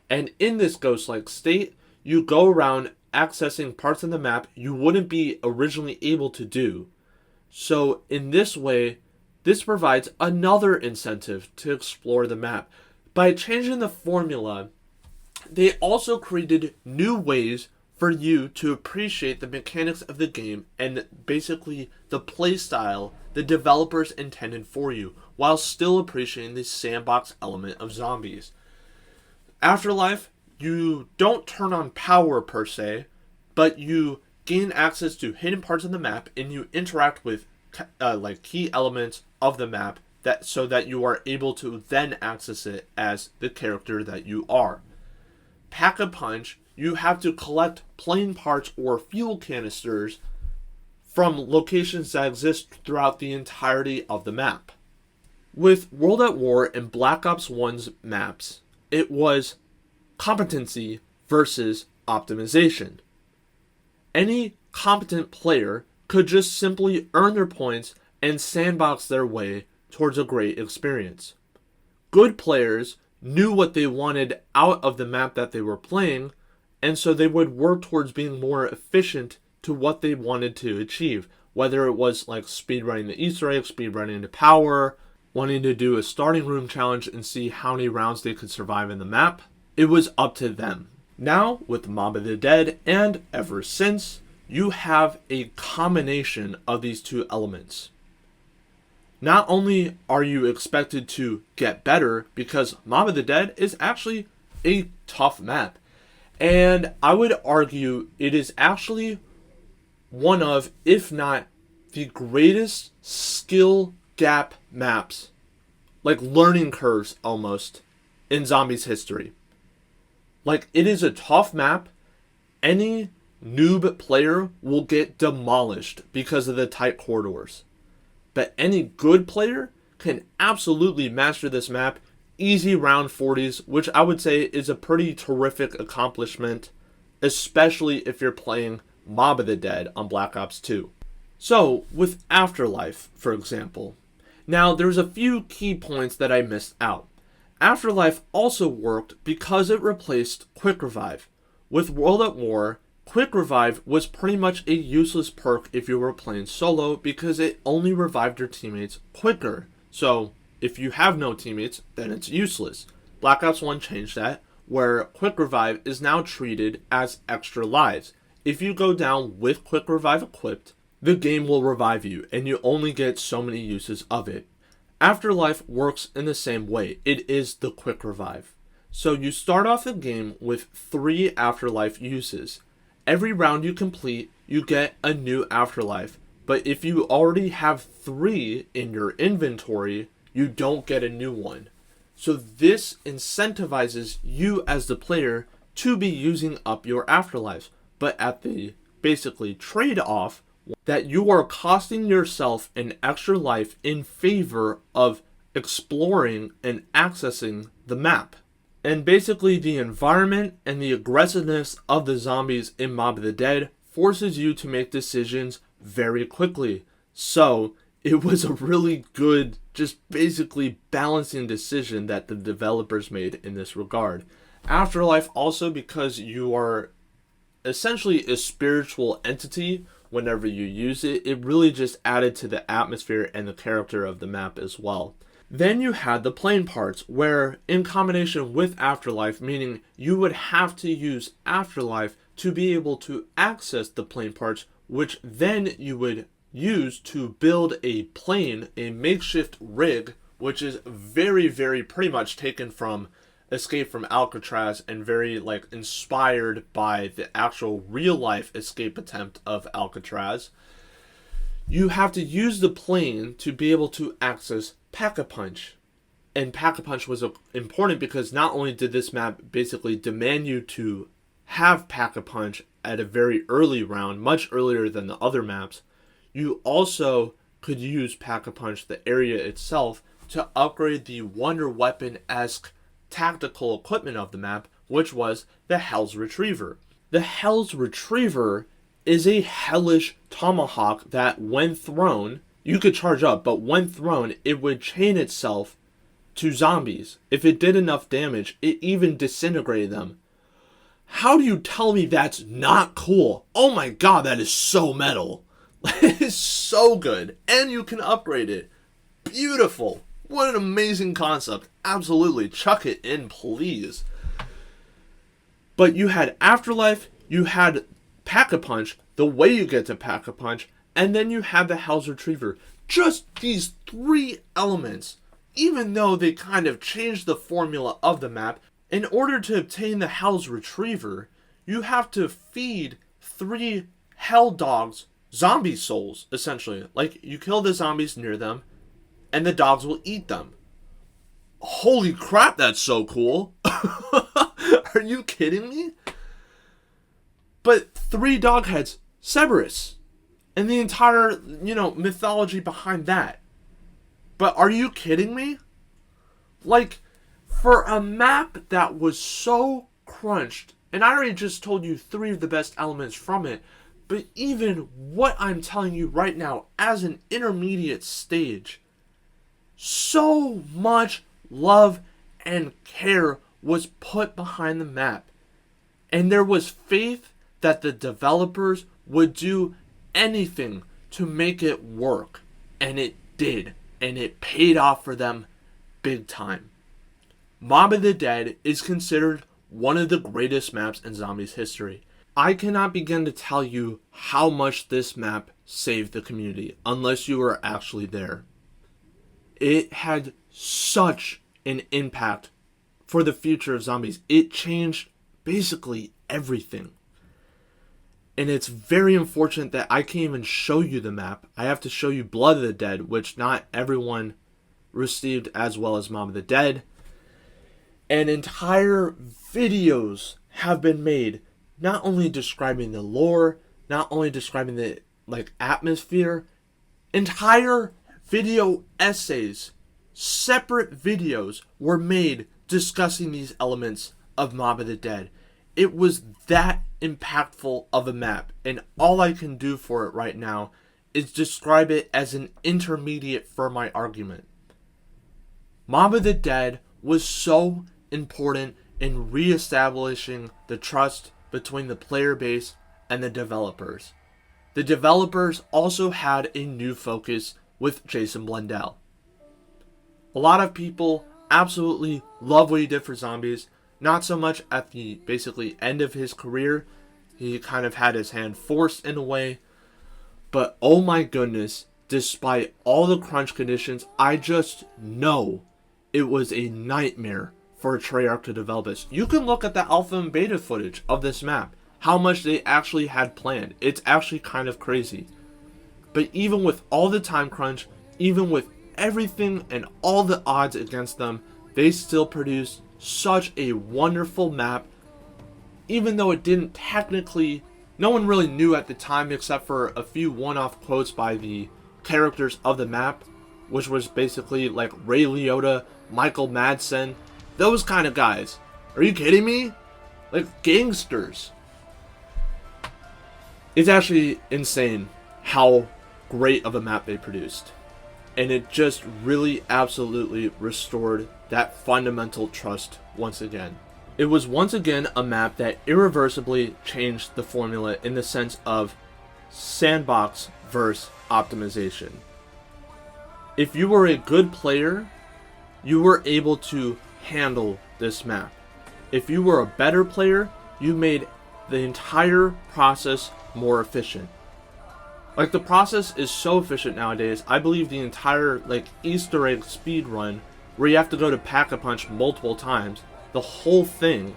Speaker 1: And in this ghost-like state, you go around accessing parts of the map you wouldn't be originally able to do. So in this way, this provides another incentive to explore the map. By changing the formula, they also created new ways for you to appreciate the mechanics of the game and basically the play style the developers intended for you, while still appreciating the sandbox element of zombies. Afterlife, you don't turn on power per se, but you gain access to hidden parts of the map and you interact with like key elements of the map so that you are able to then access it as the character that you are. Pack-a-Punch, you have to collect plane parts or fuel canisters from locations that exist throughout the entirety of the map. With World at War and Black Ops 1's maps, it was competency versus optimization. Any competent player could just simply earn their points and sandbox their way towards a great experience. Good players knew what they wanted out of the map that they were playing, and so they would work towards being more efficient to what they wanted to achieve. Whether it was like speedrunning the Easter egg, speedrunning the power, wanting to do a starting room challenge and see how many rounds they could survive in the map, it was up to them. Now, with Mob of the Dead and ever since, you have a combination of these two elements. Not only are you expected to get better, because Mob of the Dead is actually a tough map. And I would argue it is actually one of, if not the greatest skill gap maps, like learning curves almost, in Zombies history. Like, it is a tough map. Any noob player will get demolished because of the tight corridors. But any good player can absolutely master this map. Easy round 40s, which I would say is a pretty terrific accomplishment, especially if you're playing Mob of the Dead on Black Ops 2. So, with Afterlife, for example. Now, there's a few key points that I missed out. Afterlife also worked because it replaced Quick Revive. With World at War, Quick Revive was pretty much a useless perk if you were playing solo because it only revived your teammates quicker. So, if you have no teammates, then it's useless. Black Ops 1 changed that, where Quick Revive is now treated as extra lives. If you go down with Quick Revive equipped, the game will revive you, and you only get so many uses of it. Afterlife works in the same way. It is the Quick Revive. So you start off the game with 3 Afterlife uses. Every round you complete, you get a new Afterlife. But if you already have 3 in your inventory, you don't get a new one. So this incentivizes you as the player to be using up your Afterlives. But at the basically trade-off, that you are costing yourself an extra life in favor of exploring and accessing the map. And basically the environment and the aggressiveness of the zombies in Mob of the Dead forces you to make decisions very quickly. So it was a really good, just basically balancing decision that the developers made in this regard. Afterlife also, because you are essentially a spiritual entity whenever you use it, it really just added to the atmosphere and the character of the map as well. Then you had the plane parts, where in combination with Afterlife, meaning you would have to use Afterlife to be able to access the plane parts, which then you would used to build a plane, a makeshift rig, which is very, very pretty much taken from Escape from Alcatraz and very like inspired by the actual real life escape attempt of Alcatraz. You have to use the plane to be able to access Pack-a-Punch. And Pack-a-Punch was important because not only did this map basically demand you to have Pack-a-Punch at a very early round, much earlier than the other maps, you also could use Pack-a-Punch, the area itself, to upgrade the Wonder Weapon-esque tactical equipment of the map, which was the Hell's Retriever. The Hell's Retriever is a hellish tomahawk that, when thrown, you could charge up, but when thrown, it would chain itself to zombies. If it did enough damage, it even disintegrated them. How do you tell me that's not cool? Oh my god, that is so metal. It is so good. And you can upgrade it. Beautiful. What an amazing concept. Absolutely. Chuck it in, please. But you had Afterlife, you had Pack-a-Punch, the way you get to Pack-a-Punch, and then you had the Hell's Retriever. Just these three elements, even though they kind of changed the formula of the map, in order to obtain the Hell's Retriever, you have to feed 3 Hell Dogs zombie souls, essentially. Like, you kill the zombies near them, and the dogs will eat them. Holy crap, that's so cool. Are you kidding me? But 3 dog heads, Cerberus, and the entire, mythology behind that. But are you kidding me? Like, for a map that was so crunched, and I already just told you 3 of the best elements from it, but even what I'm telling you right now as an intermediate stage, so much love and care was put behind the map. And there was faith that the developers would do anything to make it work. And it did. And it paid off for them big time. Mob of the Dead is considered one of the greatest maps in Zombies history. I cannot begin to tell you how much this map saved the community unless you were actually there. It had such an impact for the future of zombies. It changed basically everything. And it's very unfortunate that I can't even show you the map. I have to show you Blood of the Dead, which not everyone received as well as Mob of the Dead. And entire videos have been made not only describing the lore, not only describing the atmosphere, entire video essays, separate videos were made discussing these elements of Mob of the Dead. It was that impactful of a map, and all I can do for it right now is describe it as an intermediate for my argument. Mob of the Dead was so important in reestablishing the trust between the player base and the developers. The developers also had a new focus with Jason Blundell. A lot of people absolutely love what he did for zombies. Not so much at the basically end of his career. He kind of had his hand forced in a way. But oh my goodness, despite all the crunch conditions, I just know it was a nightmare for Treyarch to develop this. You can look at the alpha and beta footage of this map. How much they actually had planned. It's actually kind of crazy. But even with all the time crunch, even with everything and all the odds against them, they still produced such a wonderful map. Even though it didn't technically, no one really knew at the time except for a few one-off quotes by the characters of the map, which was basically like Ray Liotta, Michael Madsen, those kind of guys. Are you kidding me? Like gangsters. It's actually insane how great of a map they produced. And it just really absolutely restored that fundamental trust once again. It was once again a map that irreversibly changed the formula in the sense of sandbox versus optimization. If you were a good player, you were able to handle this map. If you were a better player, you made the entire process more efficient. Like, the process is so efficient nowadays. I believe the entire, like, Easter egg speed run, where you have to go to Pack-a-Punch multiple times, the whole thing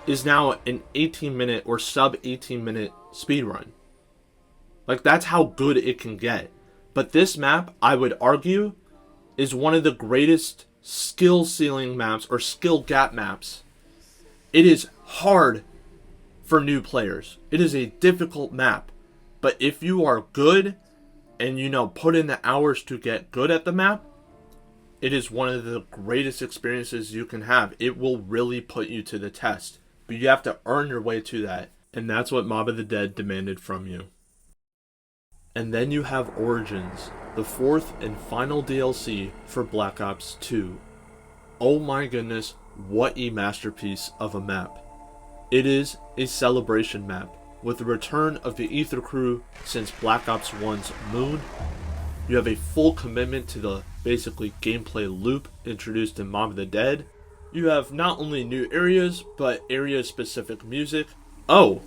Speaker 1: is now an 18-minute or sub 18-minute speed run. Like, that's how good it can get. But this map, I would argue, is one of the greatest skill ceiling maps or skill gap maps. It is hard for new players. It is a difficult map. But if you are good and, you know, put in the hours to get good at the map, it is one of the greatest experiences you can have. It will really put you to the test. But you have to earn your way to that. And that's what Mob of the Dead demanded from you. And then you have Origins, the fourth and final DLC for Black Ops 2. Oh my goodness, what a masterpiece of a map. It is a celebration map, with the return of the Ether crew since Black Ops 1's Moon. You have a full commitment to the basically gameplay loop introduced in Mob of the Dead. You have not only new areas, but area-specific music. Oh,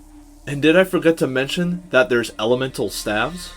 Speaker 1: and did I forget to mention that there's elemental staves?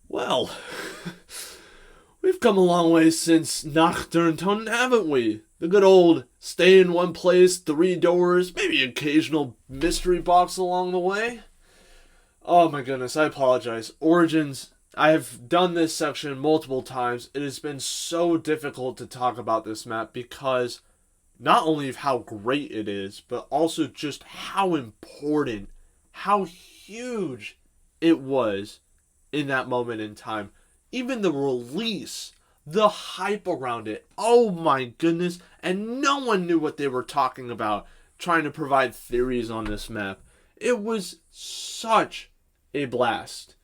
Speaker 1: Well, we've come a long way since Nocturne, haven't we? The good old stay in one place, 3 doors, maybe occasional mystery box along the way. Oh my goodness, I apologize. Origins, I have done this section multiple times. It has been so difficult to talk about this map because not only of how great it is, but also just how important, how huge it was in that moment in time. Even the release, the hype around it, oh my goodness, and no one knew what they were talking about trying to provide theories on this map. It was such a blast.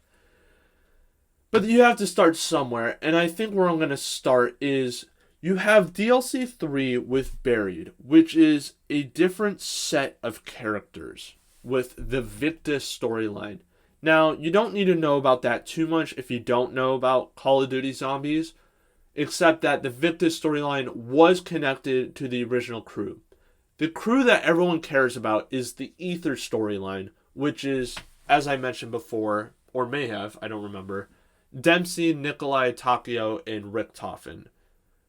Speaker 1: But you have to start somewhere, and I think where I'm going to start is you have DLC 3 with Buried, which is a different set of characters with the Victus storyline. Now, you don't need to know about that too much if you don't know about Call of Duty Zombies, except that the Victus storyline was connected to the original crew. The crew that everyone cares about is the Ether storyline, which is, as I mentioned before, or may have, I don't remember, Dempsey, Nikolai, Takeo, and Richtofen.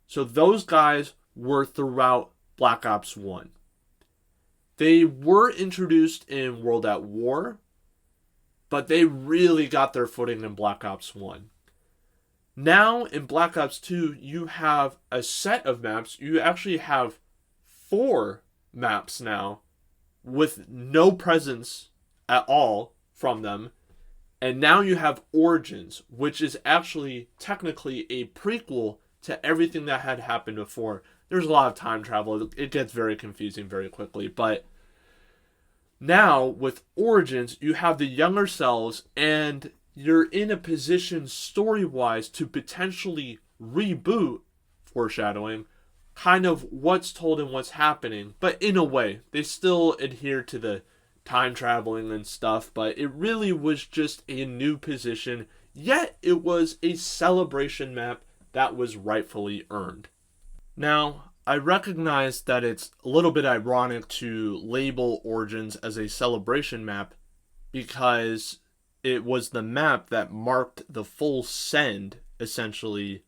Speaker 1: So those guys were throughout Black Ops 1. They were introduced in World at War, but they really got their footing in Black Ops 1. Now, in Black Ops 2, you have a set of maps. You actually have 4 maps now with no presence at all from them. And now you have Origins, which is actually technically a prequel to everything that had happened before. There's a lot of time travel. It gets very confusing very quickly, but now, with Origins, you have the younger selves, and you're in a position, story-wise, to potentially reboot, foreshadowing, kind of what's told and what's happening. But in a way, they still adhere to the time traveling and stuff, but it really was just a new position, yet it was a celebration map that was rightfully earned. Now, I recognize that it's a little bit ironic to label Origins as a celebration map because it was the map that marked the full send, essentially,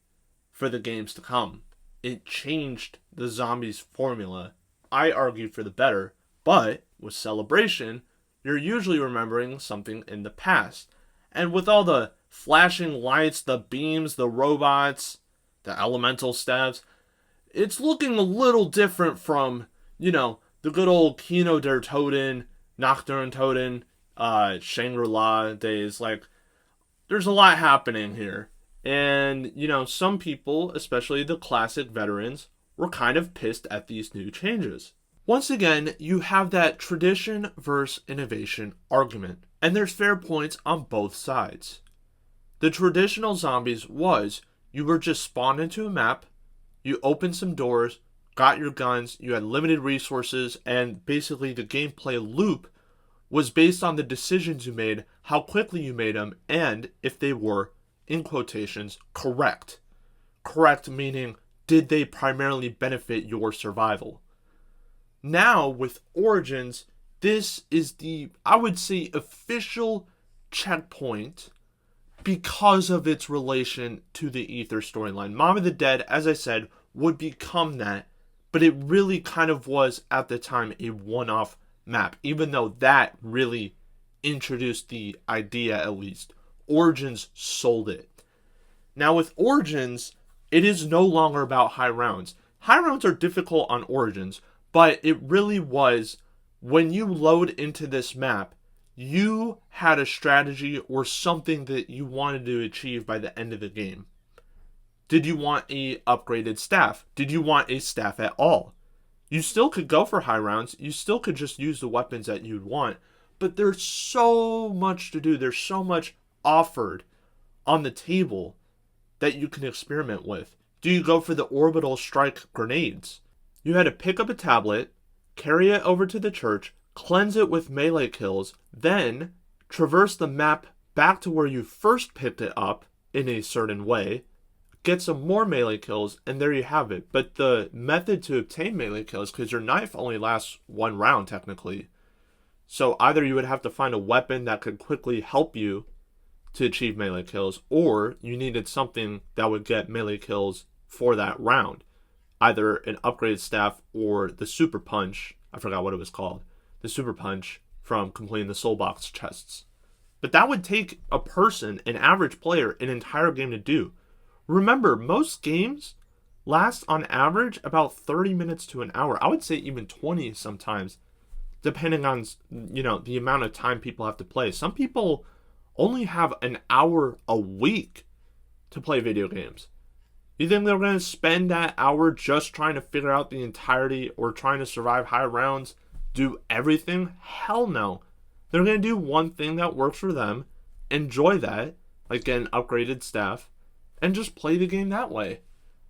Speaker 1: for the games to come. It changed the Zombies formula. I argued for the better, but with Celebration, you're usually remembering something in the past. And with all the flashing lights, the beams, the robots, the elemental staves, it's looking a little different from, the good old Kino der Toten, Nacht der Toten, Shangri-La days. Like, there's a lot happening here. And, some people, especially the classic veterans, were kind of pissed at these new changes. Once again, you have that tradition versus innovation argument, and there's fair points on both sides. The traditional zombies was, you were just spawned into a map, you opened some doors, got your guns, you had limited resources, and basically the gameplay loop was based on the decisions you made, how quickly you made them, and if they were, in quotations, correct. Correct meaning, did they primarily benefit your survival? Now, with Origins, this is the, I would say, official checkpoint because of its relation to the Ether storyline. Mom of the Dead, as I said, would become that, but it really kind of was, at the time, a one-off map, even though that really introduced the idea, at least. Origins sold it. Now, with Origins, it is no longer about high rounds. High rounds are difficult on Origins, but it really was, when you load into this map, you had a strategy or something that you wanted to achieve by the end of the game. Did you want a upgraded staff? Did you want a staff at all? You still could go for high rounds. You still could just use the weapons that you'd want. But there's so much to do. There's so much offered on the table that you can experiment with. Do you go for the orbital strike grenades? You had to pick up a tablet, carry it over to the church, cleanse it with melee kills, then traverse the map back to where you first picked it up in a certain way, get some more melee kills, and there you have it. But the method to obtain melee kills, because your knife only lasts one round technically, so either you would have to find a weapon that could quickly help you to achieve melee kills, or you needed something that would get melee kills for that round. Either an upgraded staff or the super punch, I forgot what it was called, the super punch from completing the soul box chests. But that would take a person, an average player, an entire game to do. Remember, most games last on average about 30 minutes to an hour. I would say even 20 sometimes, depending on, the amount of time people have to play. Some people only have an hour a week to play video games. You think they're going to spend that hour just trying to figure out the entirety or trying to survive high rounds, do everything? Hell no. They're going to do one thing that works for them, enjoy that, like get an upgraded staff, and just play the game that way.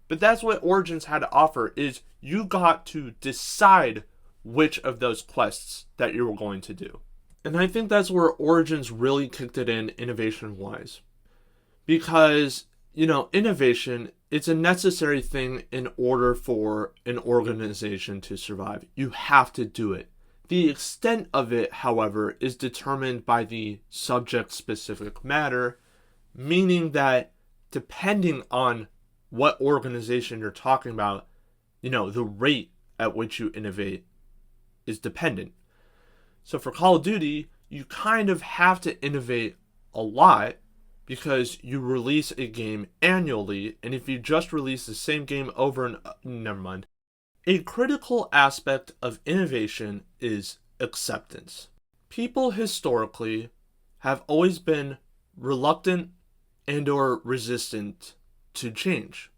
Speaker 1: But that's what Origins had to offer, is you got to decide which of those quests that you were going to do. And I think that's where Origins really kicked it in innovation-wise. Because, innovation, it's a necessary thing in order for an organization to survive. You have to do it. The extent of it, however, is determined by the subject-specific matter, meaning that depending on what organization you're talking about, the rate at which you innovate is dependent. So for Call of Duty, you kind of have to innovate a lot because you release a game annually, and if you just release the same game over and never mind. A critical aspect of innovation is acceptance. People historically have always been reluctant and or resistant to change,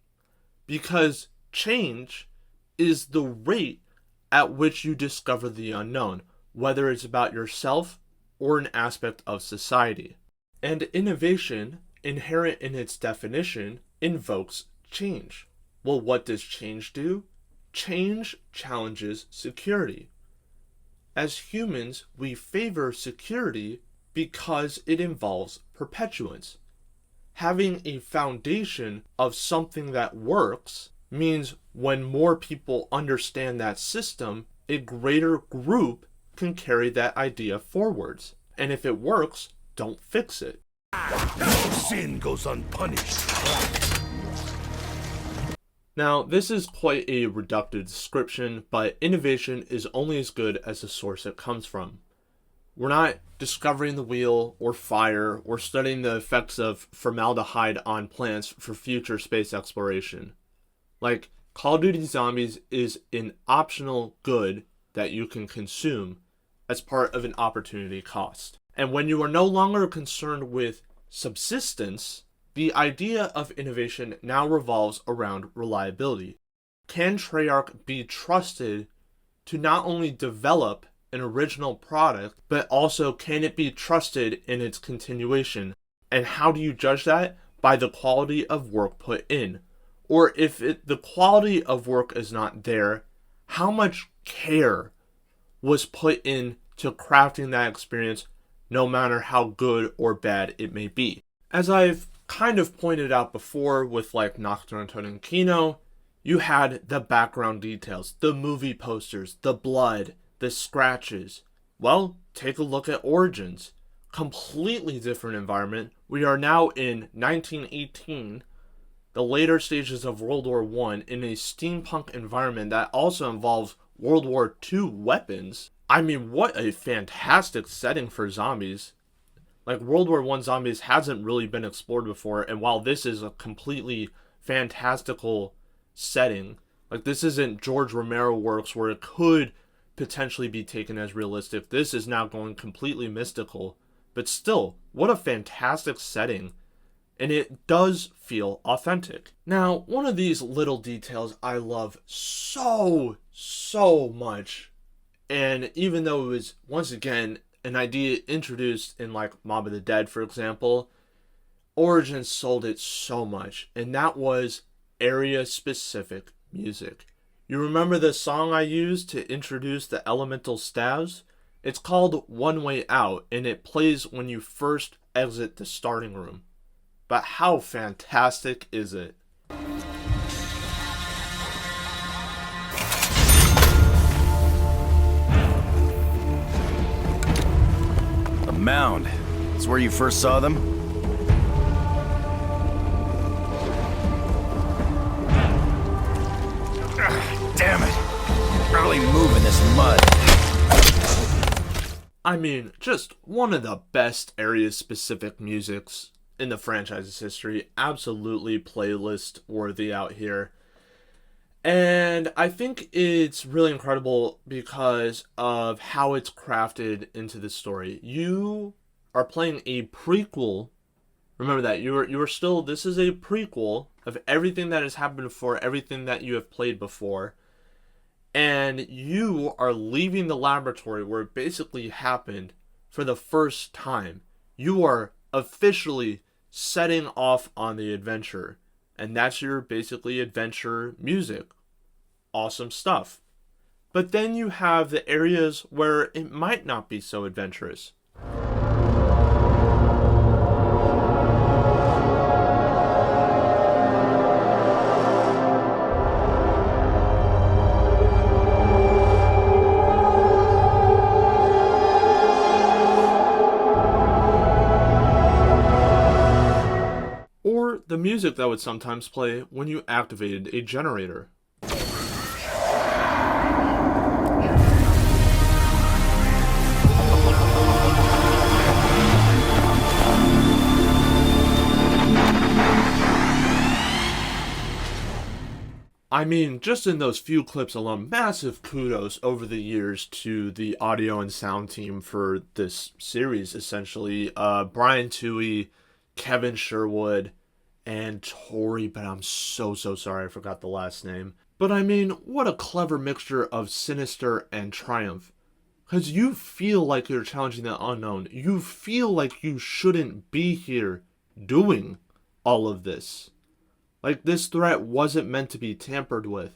Speaker 1: because change is the rate at which you discover the unknown, whether it's about yourself or an aspect of society. And innovation, inherent in its definition, invokes change. Well, what does change do? Change challenges security. As humans, we favor security because it involves perpetuance. Having a foundation of something that works means when more people understand that system, a greater group can carry that idea forwards. And if it works, don't fix it.
Speaker 3: No sin goes unpunished.
Speaker 1: Now, this is quite a reductive description, but innovation is only as good as the source it comes from. We're not discovering the wheel or fire or studying the effects of formaldehyde on plants for future space exploration. Like, Call of Duty Zombies is an optional good that you can consume as part of an opportunity cost. And when you are no longer concerned with subsistence, the idea of innovation now revolves around reliability. Can Treyarch be trusted to not only develop an original product, but also can it be trusted in its continuation? And how do you judge that? By the quality of work put in. Or if the quality of work is not there, how much care was put into crafting that experience, no matter how good or bad it may be? As I've kind of pointed out before with like Nocturne and Kino, you had the background details, the movie posters, the blood, the scratches. Well, take a look at Origins. Completely different environment. We are now in 1918, the later stages of World War I, in a steampunk environment that also involves World War II weapons. I mean, what a fantastic setting for zombies. Like, World War I zombies hasn't really been explored before, and while this is a completely fantastical setting, like, this isn't George Romero works where it could potentially be taken as realistic. This is now going completely mystical. But still, what a fantastic setting. And it does feel authentic. Now, one of these little details I love so much. And even though it was, once again, an idea introduced in like Mob of the Dead, for example, Origins sold it so much. And that was area-specific music. You remember the song I used to introduce the elemental stabs? It's called One Way Out, and it plays when you first exit the starting room. But how fantastic is it?
Speaker 6: A mound. It's where you first saw them? Damn it! Really moving this mud.
Speaker 1: I mean, just one of the best area-specific musics in the franchise's history. Absolutely playlist worthy out here. And I think it's really incredible because of how it's crafted into the story. You are playing a prequel. Remember that you are still, this is a prequel of everything that has happened before, everything that you have played before. And you are leaving the laboratory where it basically happened for the first time. You are officially setting off on the adventure. And that's your basically adventure music. Awesome stuff. But then you have the areas where it might not be so adventurous. The music that would sometimes play when you activated a generator. I mean, just in those few clips alone, massive kudos over the years to the audio and sound team for this series, essentially. Brian Toohey, Kevin Sherwood, and Tori, but I'm so sorry I forgot the last name. But I mean, what a clever mixture of sinister and triumph. Because you feel like you're challenging the unknown. You feel like you shouldn't be here doing all of this. Like, this threat wasn't meant to be tampered with.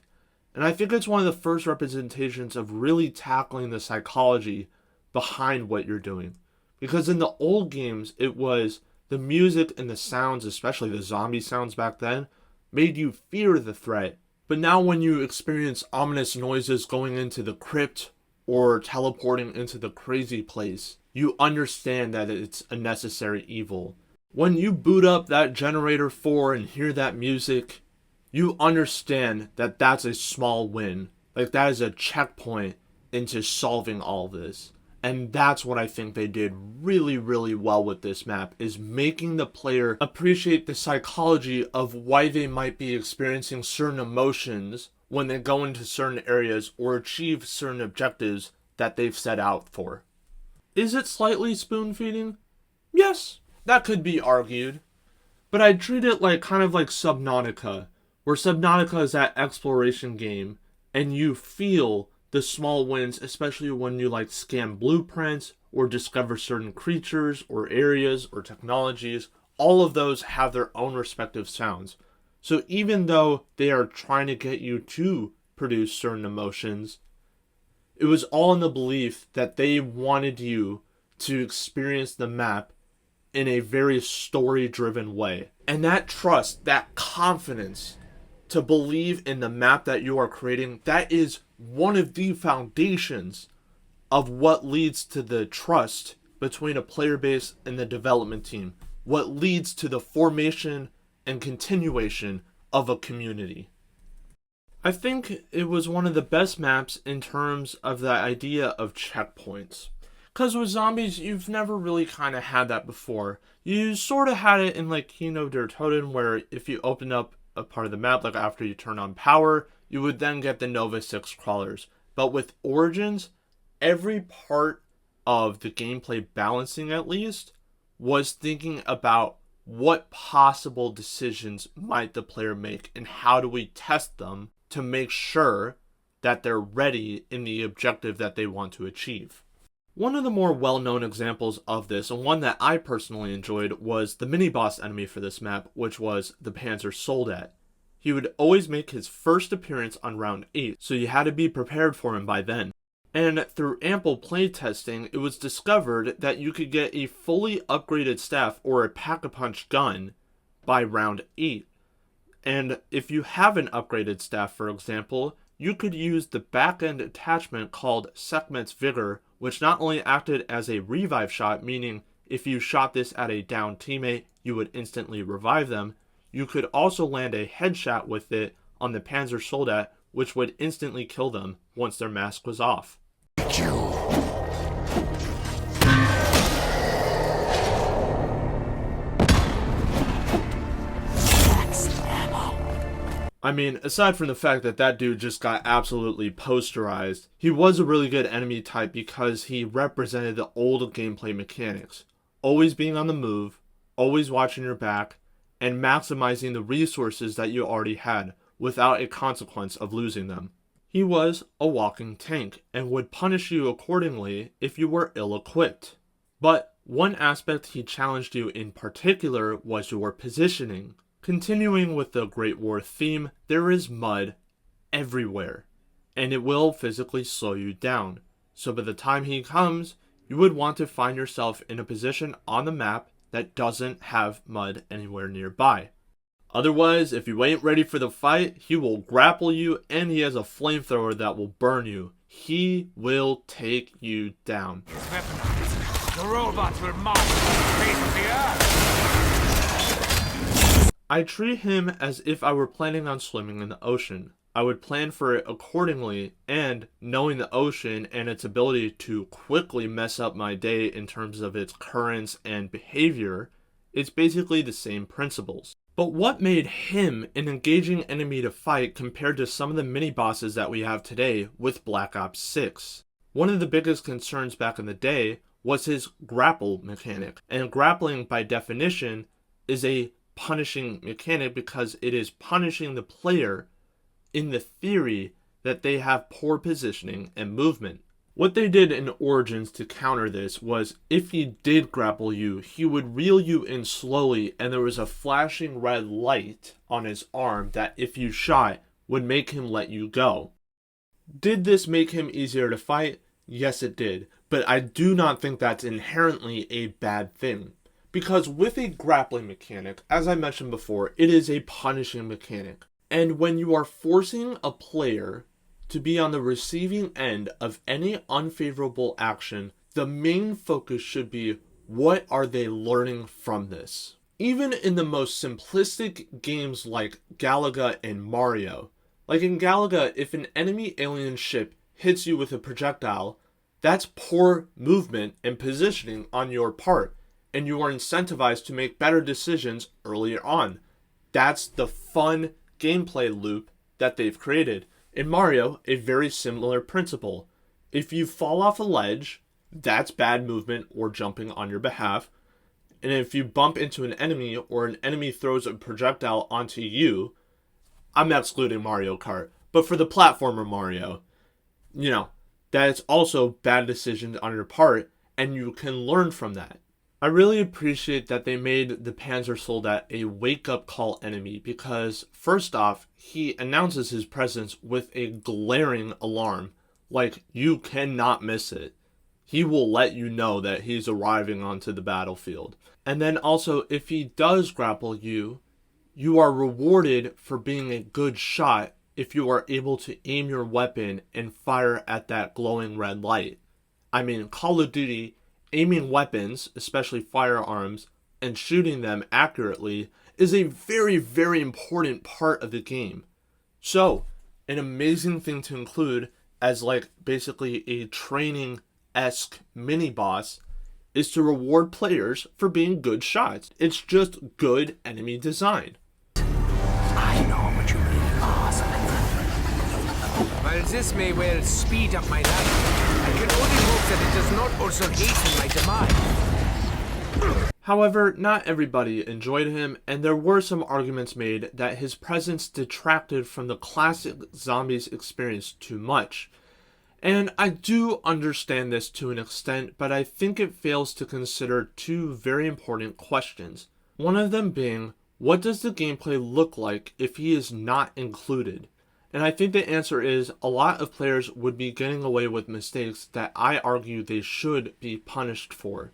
Speaker 1: And I think it's one of the first representations of really tackling the psychology behind what you're doing. Because in the old games, it was the music and the sounds, especially the zombie sounds back then, made you fear the threat. But now when you experience ominous noises going into the crypt or teleporting into the crazy place, you understand that it's a necessary evil. When you boot up that Generator 4 and hear that music, you understand that that's a small win. Like, that is a checkpoint into solving all this. And that's what I think they did really, really well with this map, is making the player appreciate the psychology of why they might be experiencing certain emotions when they go into certain areas or achieve certain objectives that they've set out for. Is it slightly spoon-feeding? Yes, that could be argued. But I treat it like kind of like Subnautica, where Subnautica is that exploration game, and you feel the small wins, especially when you like scan blueprints or discover certain creatures or areas or technologies. All of those have their own respective sounds. So even though they are trying to get you to produce certain emotions, it was all in the belief that they wanted you to experience the map in a very story-driven way. And that trust, that confidence to believe in the map that you are creating, that is one of the foundations of what leads to the trust between a player base and the development team, what leads to the formation and continuation of a community. I think it was one of the best maps in terms of the idea of checkpoints. Because with zombies, you've never really kind of had that before. You sort of had it in like Kino der Toten, where if you open up a part of the map, like after you turn on power, you would then get the Nova 6 crawlers. But with Origins, every part of the gameplay balancing, at least, was thinking about what possible decisions might the player make and how do we test them to make sure that they're ready in the objective that they want to achieve. One of the more well-known examples of this, and one that I personally enjoyed, was the mini-boss enemy for this map, which was the Panzer Soldat. He would always make his first appearance on round 8, so you had to be prepared for him by then. And through ample playtesting, it was discovered that you could get a fully upgraded staff or a pack-a-punch gun by round 8. And if you have an upgraded staff, for example, you could use the back-end attachment called Sekhmet's Vigor, which not only acted as a revive shot, meaning if you shot this at a down teammate, you would instantly revive them. You could also land a headshot with it on the Panzer Soldat, which would instantly kill them once their mask was off. I mean, aside from the fact that that dude just got absolutely posterized, he was a really good enemy type because he represented the old gameplay mechanics. Always being on the move, always watching your back, and maximizing the resources that you already had without a consequence of losing them. He was a walking tank and would punish you accordingly if you were ill-equipped. But one aspect he challenged you in particular was your positioning. Continuing with the Great War theme, there is mud everywhere, and it will physically slow you down. So by the time he comes, you would want to find yourself in a position on the map that doesn't have mud anywhere nearby. Otherwise, if you ain't ready for the fight, he will grapple you, and he has a flamethrower that will burn you. He will take you down.
Speaker 3: The robots will march the face of the earth.
Speaker 1: I treat him as if I were planning on swimming in the ocean. I would plan for it accordingly, and knowing the ocean and its ability to quickly mess up my day in terms of its currents and behavior, it's basically the same principles. But what made him an engaging enemy to fight compared to some of the mini-bosses that we have today with Black Ops 6? One of the biggest concerns back in the day was his grapple mechanic, and grappling by definition is a punishing mechanic because it is punishing the player in the theory that they have poor positioning and movement. What they did in Origins to counter this was if he did grapple you, he would reel you in slowly, and there was a flashing red light on his arm that if you shot would make him let you go. Did this make him easier to fight? Yes, it did, but I do not think that's inherently a bad thing. Because with a grappling mechanic, as I mentioned before, it is a punishing mechanic. And when you are forcing a player to be on the receiving end of any unfavorable action, the main focus should be what are they learning from this? Even in the most simplistic games like Galaga and Mario, like in Galaga, if an enemy alien ship hits you with a projectile, That's poor movement and positioning on your part, and you are incentivized to make better decisions earlier on. That's the fun gameplay loop that they've created. In Mario, a very similar principle. If you fall off a ledge, that's bad movement or jumping on your behalf. And if you bump into an enemy or an enemy throws a projectile onto you, I'm excluding Mario Kart, but for the platformer Mario, that is also bad decisions on your part, and you can learn from that. I really appreciate that they made the Panzer Soldat a wake-up call enemy because, first off, he announces his presence with a glaring alarm. Like, you cannot miss it. He will let you know that he's arriving onto the battlefield. And then also, if he does grapple you, you are rewarded for being a good shot if you are able to aim your weapon and fire at that glowing red light. I mean, Call of Duty, aiming weapons, especially firearms, and shooting them accurately is a very, very important part of the game. So, an amazing thing to include as basically a training-esque mini-boss is to reward players for being good shots. It's just good enemy design.
Speaker 6: I know what you mean, awesome.
Speaker 7: While this may well speed up my life, I can only hope that it does not also hasten my demise.
Speaker 1: However, not everybody enjoyed him, and there were some arguments made that his presence detracted from the classic Zombies experience too much. And I do understand this to an extent, but I think it fails to consider two very important questions. One of them being, what does the gameplay look like if he is not included? And I think the answer is a lot of players would be getting away with mistakes that I argue they should be punished for.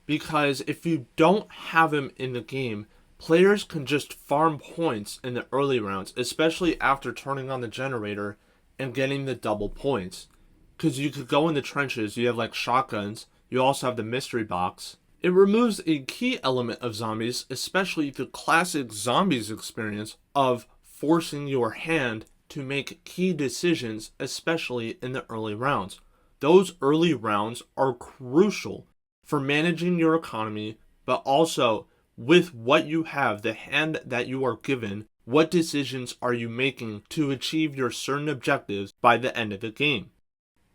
Speaker 1: Because if you don't have him in the game, players can just farm points in the early rounds, especially after turning on the generator and getting the double points. Because you could go in the trenches, you have shotguns, you also have the mystery box. It removes a key element of Zombies, especially the classic Zombies experience of forcing your hand to make key decisions, especially in the early rounds. Those early rounds are crucial for managing your economy, but also with what you have, the hand that you are given, what decisions are you making to achieve your certain objectives by the end of the game.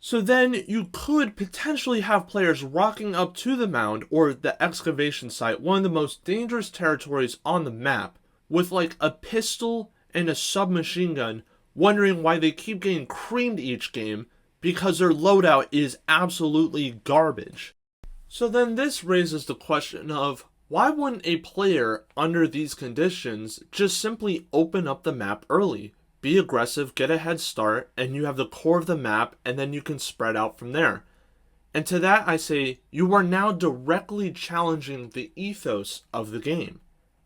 Speaker 1: So then you could potentially have players rocking up to the mound or the excavation site, one of the most dangerous territories on the map, with a pistol and a submachine gun, wondering why they keep getting creamed each game because their loadout is absolutely garbage. So then this raises the question of, why wouldn't a player under these conditions just simply open up the map early? Be aggressive, get a head start, and you have the core of the map, and then you can spread out from there. And to that I say, you are now directly challenging the ethos of the game,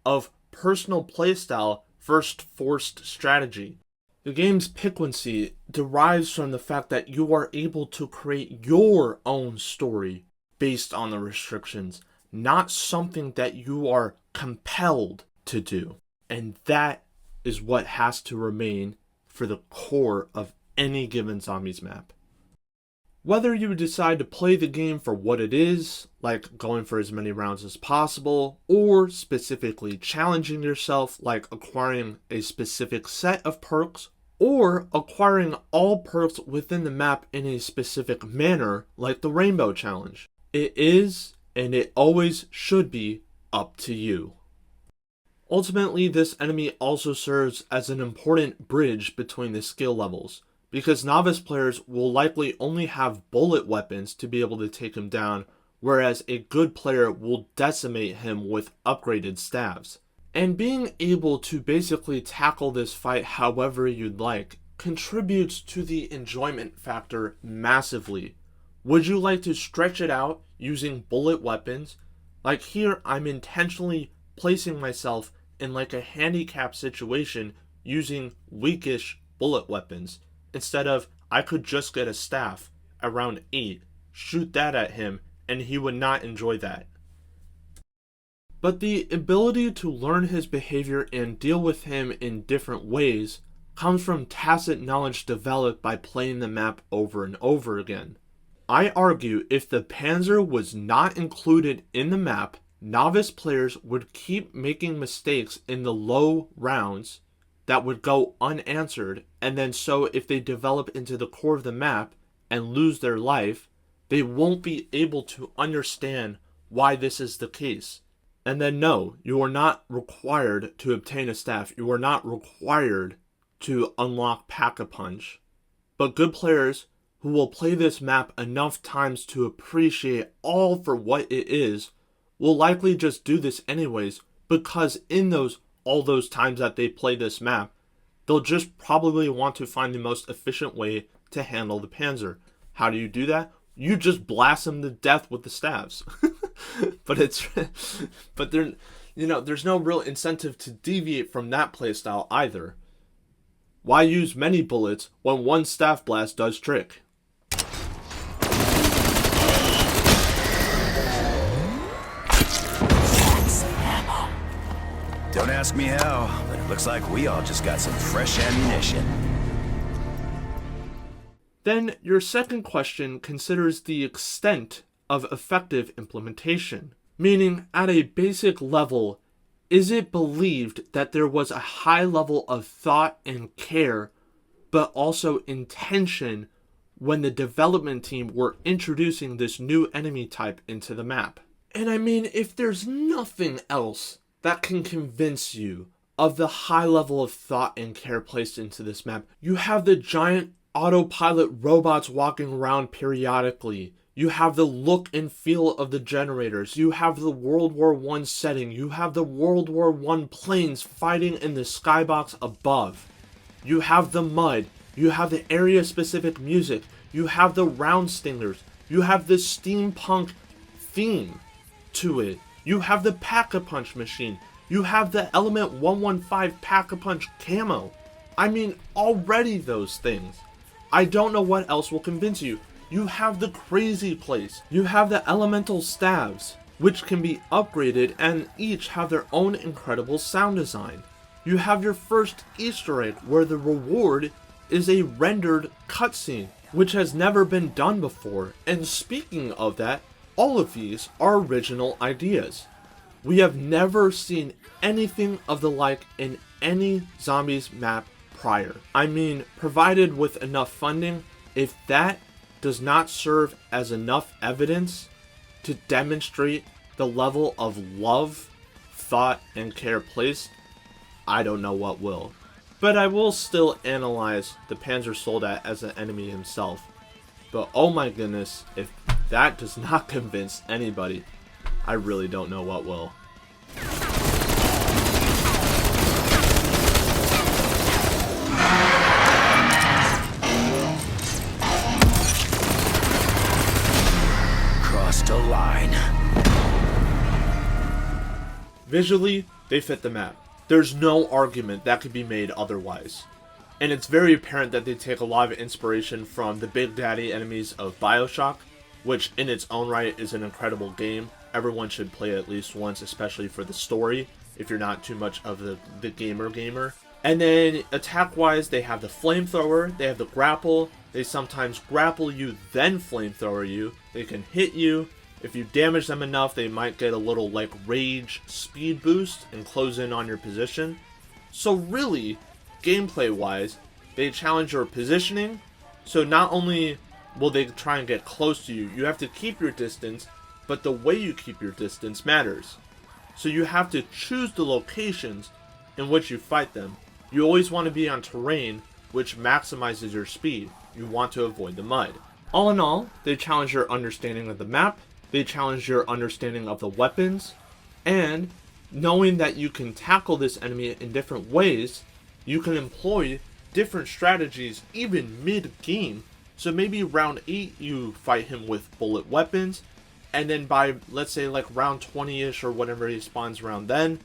Speaker 1: of personal playstyle versus forced strategy. The game's piquancy derives from the fact that you are able to create your own story based on the restrictions, not something that you are compelled to do. And that is what has to remain for the core of any given Zombies map. Whether you decide to play the game for what it is, like going for as many rounds as possible, or specifically challenging yourself, like acquiring a specific set of perks, or acquiring all perks within the map in a specific manner, like the Rainbow Challenge. It is, and it always should be, up to you. Ultimately, this enemy also serves as an important bridge between the skill levels, because novice players will likely only have bullet weapons to be able to take him down, whereas a good player will decimate him with upgraded staves. And being able to basically tackle this fight however you'd like contributes to the enjoyment factor massively. Would you like to stretch it out using bullet weapons? Like here, I'm intentionally placing myself in a handicap situation using weakish bullet weapons. Instead of, I could just get a staff around 8, shoot that at him, and he would not enjoy that. But the ability to learn his behavior and deal with him in different ways comes from tacit knowledge developed by playing the map over and over again. I argue if the Panzer was not included in the map, novice players would keep making mistakes in the low rounds that would go unanswered, and then so if they develop into the core of the map and lose their life, they won't be able to understand why this is the case. And then no, you are not required to obtain a staff. You are not required to unlock Pack-a-Punch. But good players who will play this map enough times to appreciate all for what it is will likely just do this anyways, because in all those times that they play this map, they'll just probably want to find the most efficient way to handle the Panzer. How do you do that? You just blast them to death with the staves. but there's no real incentive to deviate from that playstyle either. Why use many bullets when one staff blast does trick?
Speaker 6: Don't ask me how, but it looks like we all just got some fresh ammunition.
Speaker 1: Then your second question considers the extent of effective implementation, meaning at a basic level, is it believed that there was a high level of thought and care, but also intention when the development team were introducing this new enemy type into the map? And I mean, if there's nothing else that can convince you of the high level of thought and care placed into this map, you have the giant autopilot robots walking around periodically. You have the look and feel of the generators. You have the World War I setting. You have the World War I planes fighting in the skybox above. You have the mud. You have the area-specific music. You have the round stingers. You have the steampunk theme to it. You have the Pack-a-Punch machine. You have the Element 115 Pack-a-Punch camo. I mean, already those things. I don't know what else will convince you. You have the Crazy Place. You have the Elemental Staves, which can be upgraded and each have their own incredible sound design. You have your first Easter egg where the reward is a rendered cutscene, which has never been done before. And speaking of that, all of these are original ideas. We have never seen anything of the like in any Zombies map prior. I mean, provided with enough funding, if that does not serve as enough evidence to demonstrate the level of love, thought, and care placed, I don't know what will. But I will still analyze the Panzer Soldat as an enemy himself. But oh my goodness, if that does not convince anybody, I really don't know what will.
Speaker 6: Crossed a line.
Speaker 1: Visually, they fit the map. There's no argument that could be made otherwise. And it's very apparent that they take a lot of inspiration from the Big Daddy enemies of BioShock, which in its own right is an incredible game. Everyone should play it at least once, especially for the story, if you're not too much of the gamer. And then attack-wise, they have the flamethrower, they have the grapple, they sometimes grapple you, then flamethrower you, they can hit you. If you damage them enough, they might get a little like rage speed boost and close in on your position. So really, gameplay-wise, they challenge your positioning, so not only will they try and get close to you, you have to keep your distance, but the way you keep your distance matters. So you have to choose the locations in which you fight them. You always want to be on terrain which maximizes your speed. You want to avoid the mud. All in all, they challenge your understanding of the map, they challenge your understanding of the weapons, and knowing that you can tackle this enemy in different ways, you can employ different strategies even mid-game. So maybe round 8 you fight him with bullet weapons, and then by, let's say, like round 20-ish or whatever he spawns around then,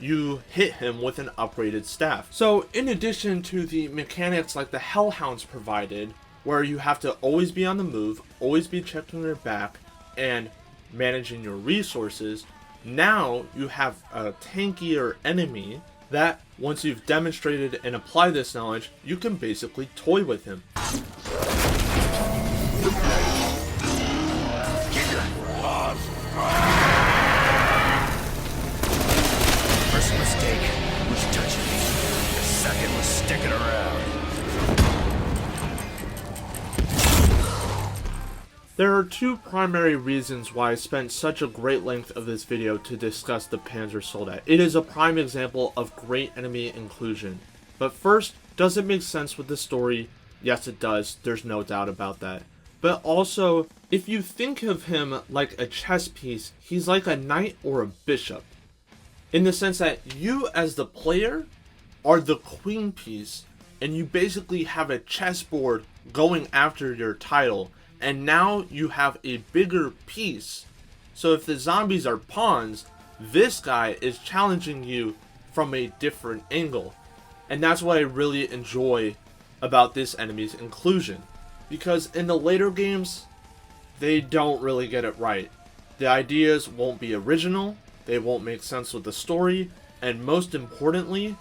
Speaker 1: you hit him with an upgraded staff. So in addition to the mechanics like the Hellhounds provided, where you have to always be on the move, always be checking your back, and managing your resources, now you have a tankier enemy that, once you've demonstrated and applied this knowledge, you can basically toy with him. There are two primary reasons why I spent such a great length of this video to discuss the Panzer Soldat. It is a prime example of great enemy inclusion. But first, does it make sense with the story? Yes, it does. There's no doubt about that. But also, if you think of him like a chess piece, he's like a knight or a bishop. In the sense that you, as the player, are the queen piece, and you basically have a chessboard going after your title. And now you have a bigger piece. So if the zombies are pawns, this guy is challenging you from a different angle. And that's what I really enjoy about this enemy's inclusion. Because in the later games, they don't really get it right. The ideas won't be original, they won't make sense with the story, and most importantly,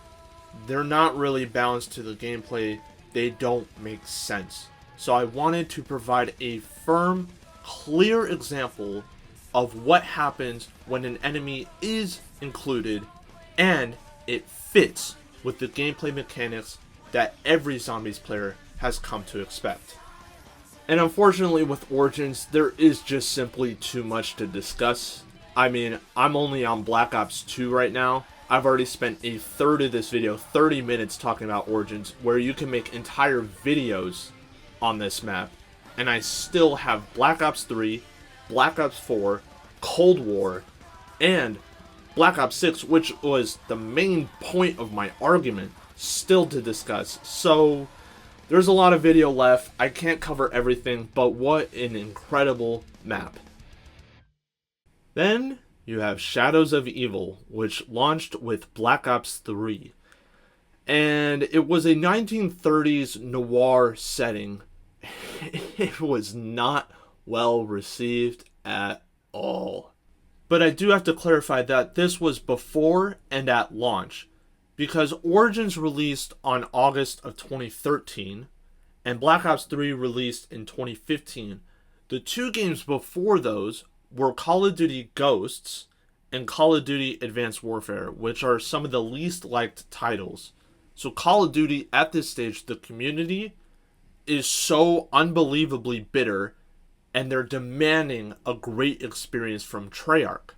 Speaker 1: they're not really balanced to the gameplay. They don't make sense. So I wanted to provide a firm, clear example of what happens when an enemy is included and it fits with the gameplay mechanics that every Zombies player has come to expect. And unfortunately with Origins, there is just simply too much to discuss. I mean, I'm only on Black Ops 2 right now. I've already spent a third of this video, 30 minutes, talking about Origins, where you can make entire videos on this map, and I still have Black Ops 3, Black Ops 4, Cold War, and Black Ops 6, which was the main point of my argument, still to discuss. So there's a lot of video left. I can't cover everything, but what an incredible map. Then you have Shadows of Evil, which launched with Black Ops 3. And it was a 1930s noir setting. It was not well received at all. But I do have to clarify that this was before and at launch, because Origins released on August of 2013 and Black Ops 3 released in 2015. The two games before those were Call of Duty Ghosts and Call of Duty Advanced Warfare, which are some of the least liked titles. So Call of Duty, at this stage, the community is so unbelievably bitter, and they're demanding a great experience from Treyarch.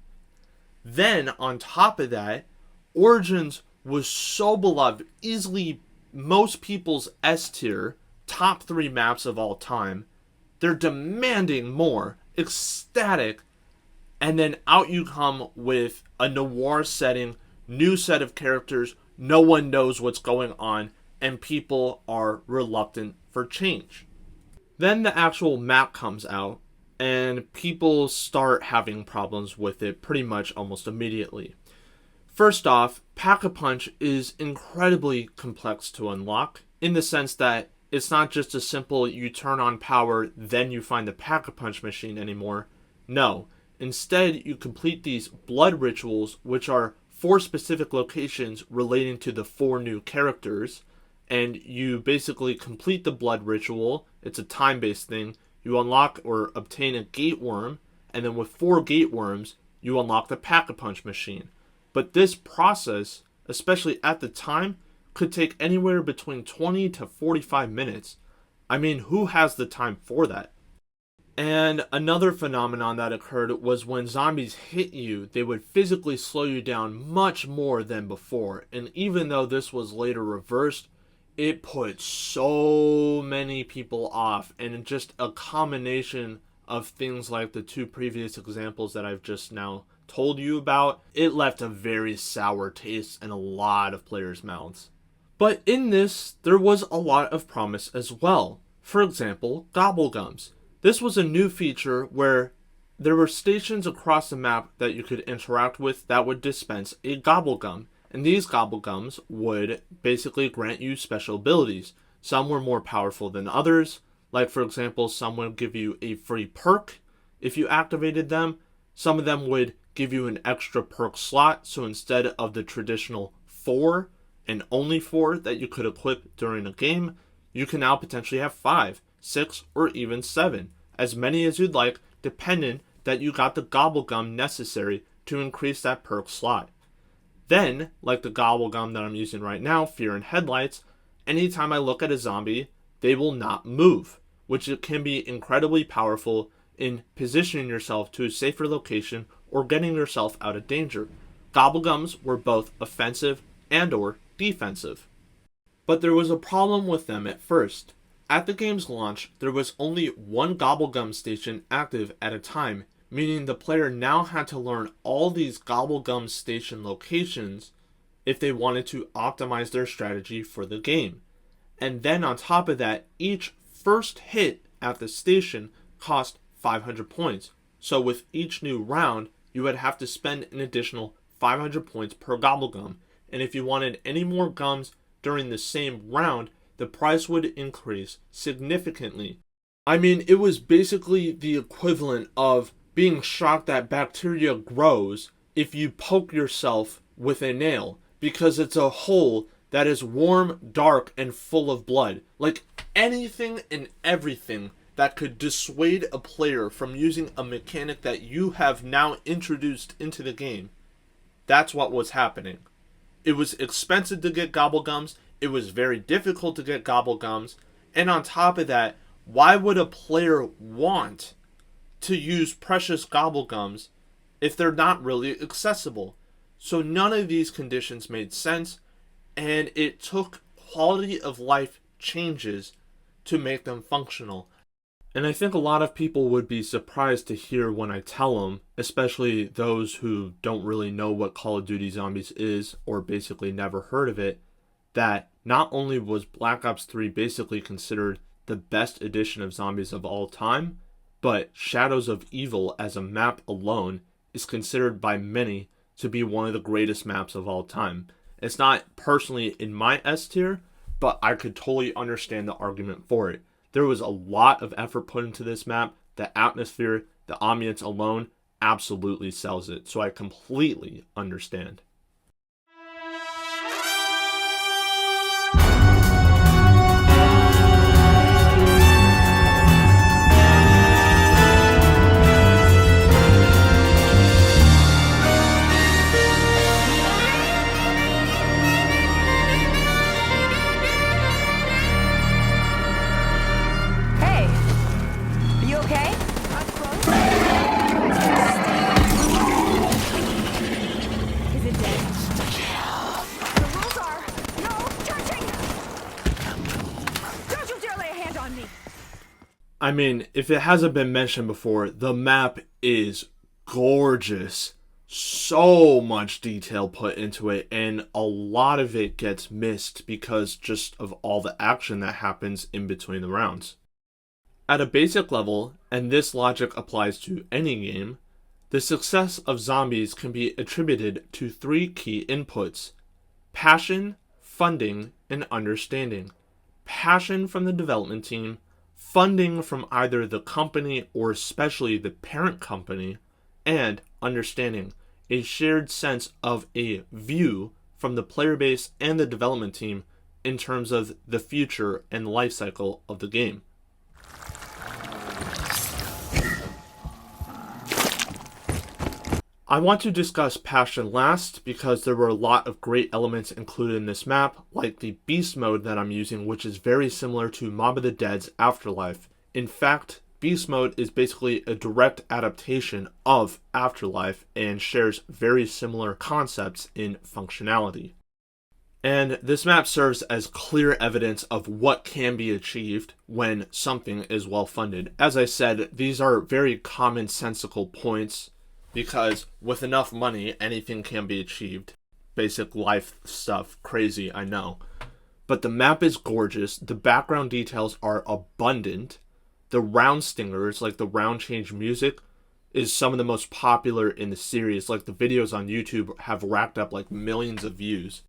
Speaker 1: Then, on top of that, Origins was so beloved, easily most people's S tier, top 3 maps of all time. They're demanding more, ecstatic, and then out you come with a noir setting, new set of characters, no one knows what's going on, and people are reluctant for change. Then the actual map comes out, and people start having problems with it pretty much almost immediately. First off, Pack-a-Punch is incredibly complex to unlock, in the sense that it's not just a simple you turn on power, then you find the Pack-a-Punch machine anymore. No, instead you complete these blood rituals, which are 4 specific locations relating to the 4 new characters, and you basically complete the blood ritual. It's a time-based thing. You unlock or obtain a gate worm, and then with 4 gate worms, you unlock the Pack-a-Punch machine. But this process, especially at the time, could take anywhere between 20 to 45 minutes. I mean, who has the time for that? And another phenomenon that occurred was when zombies hit you, they would physically slow you down much more than before. And even though this was later reversed, it put so many people off. And just a combination of things like the 2 previous examples that I've just now told you about, it left a very sour taste in a lot of players' mouths. But in this, there was a lot of promise as well. For example, Gobblegums. This was a new feature where there were stations across the map that you could interact with that would dispense a Gobblegum. And these Gobblegums would basically grant you special abilities. Some were more powerful than others. Like, for example, some would give you a free perk if you activated them. Some of them would give you an extra perk slot. So instead of the traditional 4 and only 4 that you could equip during a game, you can now potentially have 5, 6, or even 7. As many as you'd like, dependent that you got the Gobblegum necessary to increase that perk slot. Then, like the Gobblegum that I'm using right now, Fear and Headlights, anytime I look at a zombie, they will not move, which can be incredibly powerful in positioning yourself to a safer location or getting yourself out of danger. Gobblegums were both offensive and or defensive. But there was a problem with them at first. At the game's launch, there was only one Gobblegum station active at a time, meaning the player now had to learn all these Gobblegum station locations if they wanted to optimize their strategy for the game. And then on top of that, each first hit at the station cost 500 points. So with each new round, you would have to spend an additional 500 points per Gobblegum. And if you wanted any more gums during the same round, the price would increase significantly. I mean, it was basically the equivalent of being shocked that bacteria grows if you poke yourself with a nail, because it's a hole that is warm, dark, and full of blood. Like anything and everything that could dissuade a player from using a mechanic that you have now introduced into the game. That's what was happening. It was expensive to get Gobblegums, it was very difficult to get Gobblegums, and on top of that, why would a player want to use precious Gobblegums if they're not really accessible? So none of these conditions made sense, and it took quality of life changes to make them functional. And I think a lot of people would be surprised to hear when I tell them, especially those who don't really know what Call of Duty Zombies is or basically never heard of it, that not only was Black Ops 3 basically considered the best edition of Zombies of all time, but Shadows of Evil as a map alone is considered by many to be one of the greatest maps of all time. It's not personally in my S tier, but I could totally understand the argument for it. There was a lot of effort put into this map. The atmosphere, the ambience alone absolutely sells it. So I completely understand. I mean, if it hasn't been mentioned before, the map is gorgeous. So much detail put into it, and a lot of it gets missed because just of all the action that happens in between the rounds. At a basic level, and this logic applies to any game, the success of Zombies can be attributed to three key inputs: passion, funding, and understanding. Passion from the development team, funding from either the company or especially the parent company, and understanding, a shared sense of a view from the player base and the development team in terms of the future and life cycle of the game. I want to discuss passion last because there were a lot of great elements included in this map, like the beast mode that I'm using, which is very similar to Mob of the Dead's Afterlife. In fact, beast mode is basically a direct adaptation of Afterlife and shares very similar concepts in functionality. And this map serves as clear evidence of what can be achieved when something is well funded. As I said, these are very commonsensical points, because with enough money, anything can be achieved. Basic life stuff, crazy, I know. But the map is gorgeous, the background details are abundant, the round stingers, like the round change music, is some of the most popular in the series. Like the videos on YouTube have racked up like millions of views.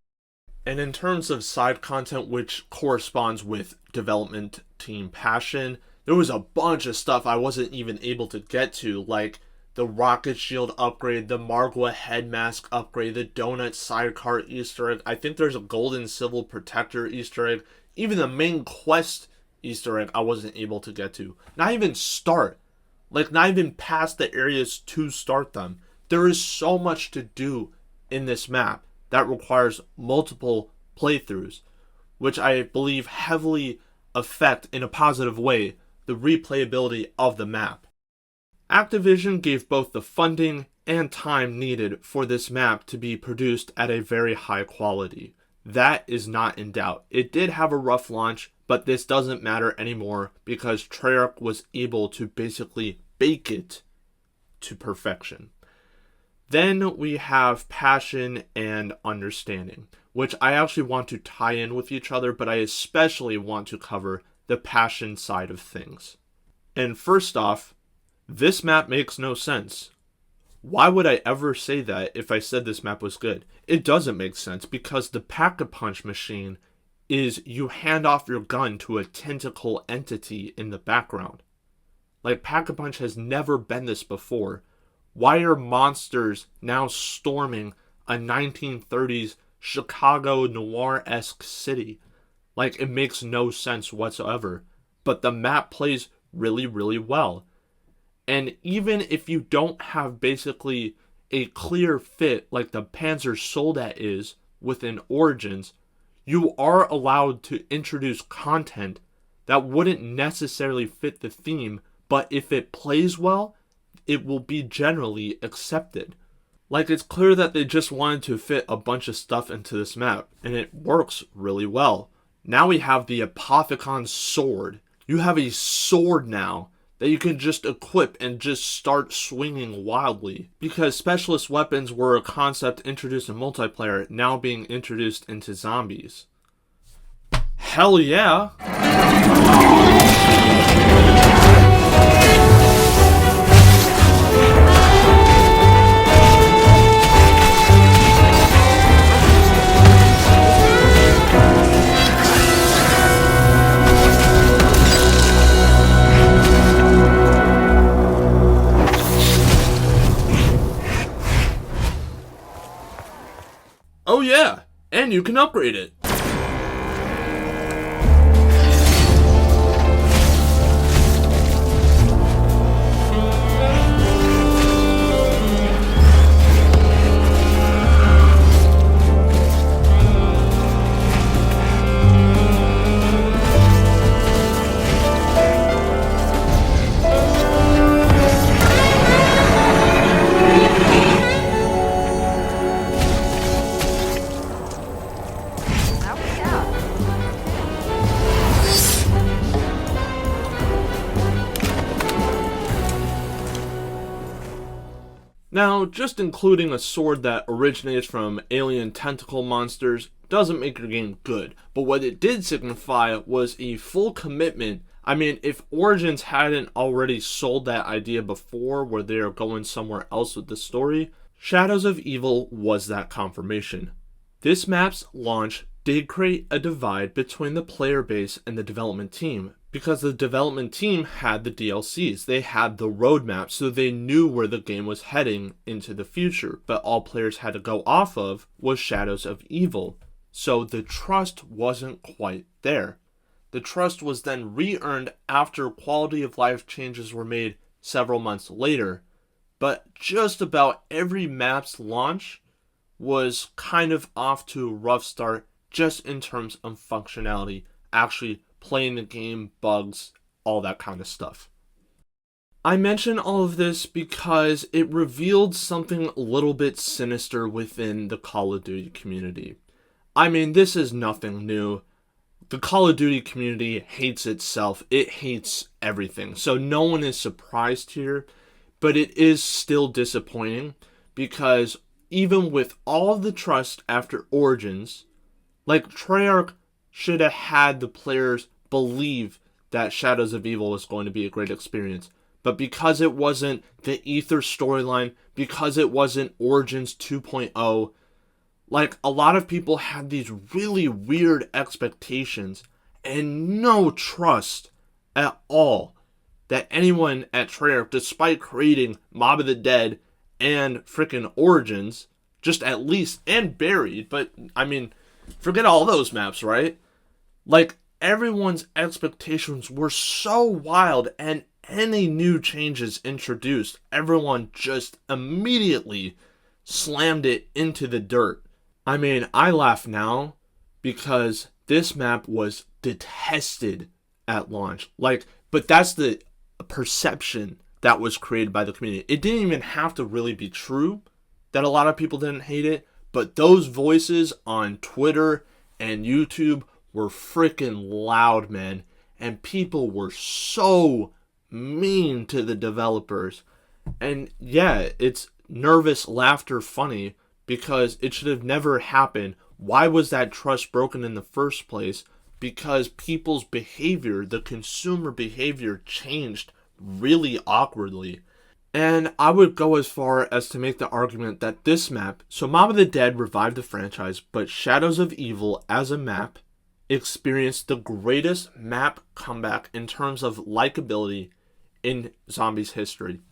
Speaker 1: And in terms of side content, which corresponds with development team passion, there was a bunch of stuff I wasn't even able to get to, like the rocket shield upgrade, the Margwa head mask upgrade, the donut sidecar Easter egg. I think there's a golden civil protector Easter egg. Even the main quest Easter egg I wasn't able to get to. Not even start. Like not even past the areas to start them. There is so much to do in this map that requires multiple playthroughs, which I believe heavily affect in a positive way the replayability of the map. Activision gave both the funding and time needed for this map to be produced at a very high quality. That is not in doubt. It did have a rough launch, but this doesn't matter anymore because Treyarch was able to basically bake it to perfection. Then we have passion and understanding, which I actually want to tie in with each other, but I especially want to cover the passion side of things. And first off, this map makes no sense. Why would I ever say that if I said this map was good? It doesn't make sense because the Pack-a-Punch machine is you hand off your gun to a tentacle entity in the background. Like, Pack-a-Punch has never been this before. Why are monsters now storming a 1930s Chicago noir-esque city? Like, it makes no sense whatsoever. But the map plays really, really well. And even if you don't have basically a clear fit like the Panzer Soldat is within Origins, you are allowed to introduce content that wouldn't necessarily fit the theme, but if it plays well, it will be generally accepted. Like, it's clear that they just wanted to fit a bunch of stuff into this map, and it works really well. Now we have the Apothicon sword. You have a sword now that you can just equip and just start swinging wildly. Because specialist weapons were a concept introduced in multiplayer, now being introduced into zombies. Hell yeah! Oh yeah, and you can upgrade it. Now, just including a sword that originates from alien tentacle monsters doesn't make your game good, but what it did signify was a full commitment. I mean, if Origins hadn't already sold that idea before where they're going somewhere else with the story, Shadows of Evil was that confirmation. This map's launch did create a divide between the player base and the development team, because the development team had the DLCs, they had the roadmap, so they knew where the game was heading into the future, but all players had to go off of was Shadows of Evil, so the trust wasn't quite there. The trust was then re-earned after quality of life changes were made several months later, but just about every map's launch was kind of off to a rough start just in terms of functionality, actually playing the game, bugs, all that kind of stuff. I mention all of this because it revealed something a little bit sinister within the Call of Duty community. I mean, this is nothing new. The Call of Duty community hates itself. It hates everything. So no one is surprised here, but it is still disappointing because even with all of the trust after Origins, like, Treyarch should have had the players believe that Shadows of Evil was going to be a great experience. But because it wasn't the Ether storyline, because it wasn't Origins 2.0, like, a lot of people had these really weird expectations and no trust at all that anyone at Treyarch, despite creating Mob of the Dead and frickin' Origins, just at least, and Buried, but, I mean, forget all those maps, right? Like, everyone's expectations were so wild, and any new changes introduced, everyone just immediately slammed it into the dirt. I mean, I laugh now because this map was detested at launch. Like, but that's the perception that was created by the community. It didn't even have to really be true that a lot of people didn't hate it, but those voices on Twitter and YouTube were freaking loud, man. And people were so mean to the developers. And yeah, it's nervous laughter funny because it should have never happened. Why was that trust broken in the first place? Because people's behavior, the consumer behavior, changed really awkwardly. And I would go as far as to make the argument that this map, so Mob of the Dead revived the franchise, but Shadows of Evil as a map experienced the greatest map comeback in terms of likability in Zombies history.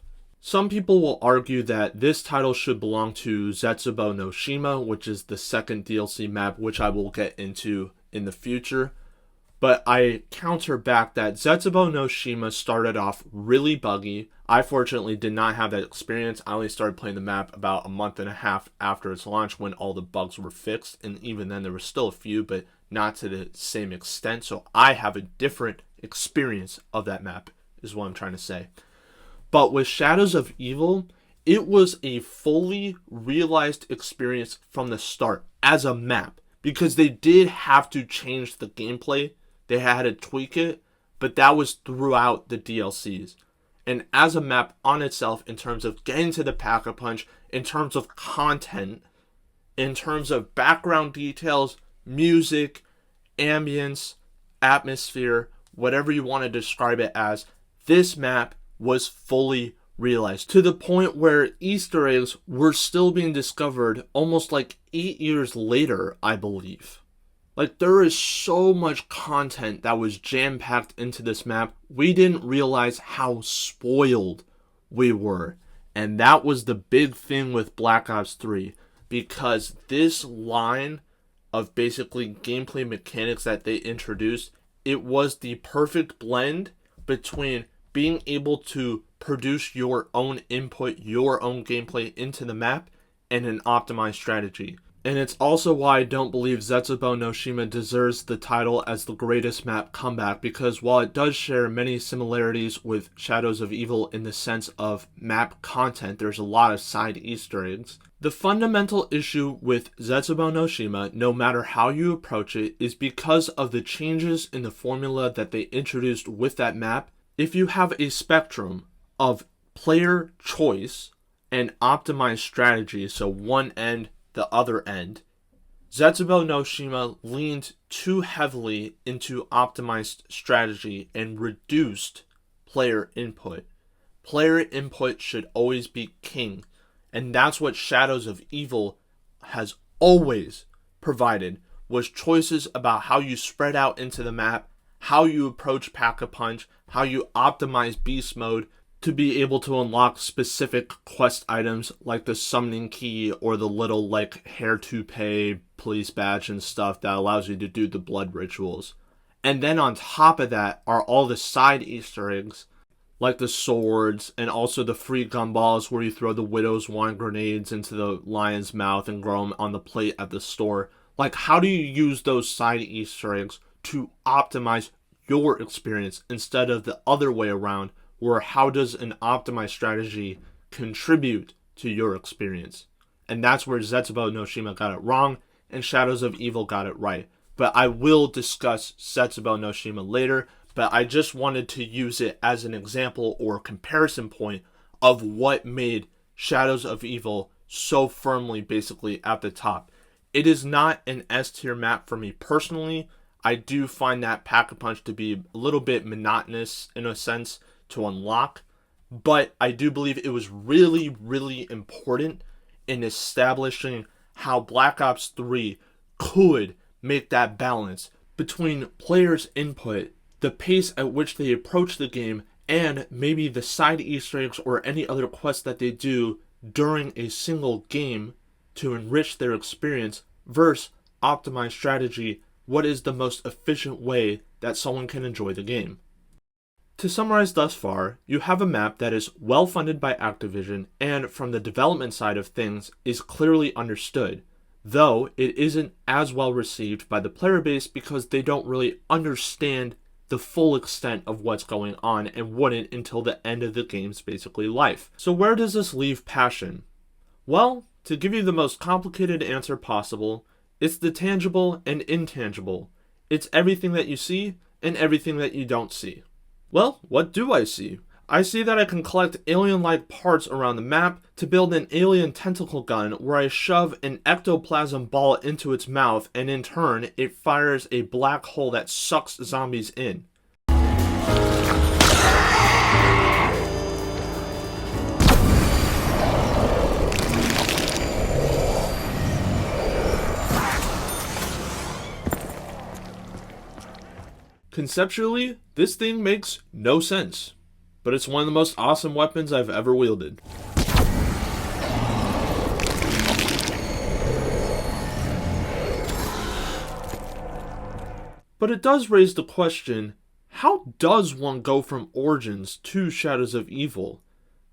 Speaker 1: Some people will argue that this title should belong to Zetsubo no Shima, which is the second DLC map, which I will get into in the future. But I counter back that Zetsubo no Shima started off really buggy. I fortunately did not have that experience. I only started playing the map about a month and a half after its launch when all the bugs were fixed. And even then there were still a few, but not to the same extent. So I have a different experience of that map, is what I'm trying to say. But with Shadows of Evil, it was a fully realized experience from the start as a map. Because they did have to change the gameplay. They had to tweak it. But that was throughout the DLCs. And as a map on itself, in terms of getting to the Pack-a-Punch, in terms of content, in terms of background details, music, ambience, atmosphere, whatever you want to describe it as, this map was fully realized to the point where Easter eggs were still being discovered almost like 8 years later, I believe. Like, there is so much content that was jam-packed into this map, we didn't realize how spoiled we were. And that was the big thing with Black Ops 3, because this line of basically gameplay mechanics that they introduced, it was the perfect blend between being able to produce your own input, your own gameplay into the map, and an optimized strategy. And it's also why I don't believe Zetsubo no Shima deserves the title as the greatest map comeback, because while it does share many similarities with Shadows of Evil in the sense of map content, there's a lot of side Easter eggs. The fundamental issue with Zetsubo no Shima, no matter how you approach it, is because of the changes in the formula that they introduced with that map. If you have a spectrum of player choice and optimized strategy, so one end, the other end, Zetsubo no Shima leaned too heavily into optimized strategy and reduced player input. Player input should always be king, and that's what Shadows of Evil has always provided, was choices about how you spread out into the map, how you approach Pack-a-Punch, how you optimize beast mode to be able to unlock specific quest items like the summoning key or the little like hair toupee police badge and stuff that allows you to do the blood rituals. And then on top of that are all the side Easter eggs like the swords and also the free gumballs where you throw the Widow's Wand grenades into the lion's mouth and grow them on the plate at the store. Like, how do you use those side Easter eggs to optimize your experience instead of the other way around, where how does an optimized strategy contribute to your experience? And that's where Zetsubo no Shima got it wrong and Shadows of Evil got it right. But I will discuss Zetsubo no Shima later, but I just wanted to use it as an example or comparison point of what made Shadows of Evil so firmly basically at the top. It is not an S tier map for me personally. I do find that Pack-a-Punch to be a little bit monotonous in a sense to unlock, but I do believe it was really, really important in establishing how Black Ops 3 could make that balance between players' input, the pace at which they approach the game, and maybe the side Easter eggs or any other quests that they do during a single game to enrich their experience versus optimized strategy. What is the most efficient way that someone can enjoy the game? To summarize thus far, you have a map that is well funded by Activision and from the development side of things is clearly understood, though it isn't as well received by the player base because they don't really understand the the full extent of what's going on and wouldn't until the end of the game's basically life. So where does this leave passion? Well, to give you the most complicated answer possible, it's the tangible and intangible. It's everything that you see and everything that you don't see. Well, what do I see? I see that I can collect alien-like parts around the map to build an alien tentacle gun where I shove an ectoplasm ball into its mouth and in turn it fires a black hole that sucks zombies in. Conceptually, this thing makes no sense, but it's one of the most awesome weapons I've ever wielded. But it does raise the question, how does one go from Origins to Shadows of Evil?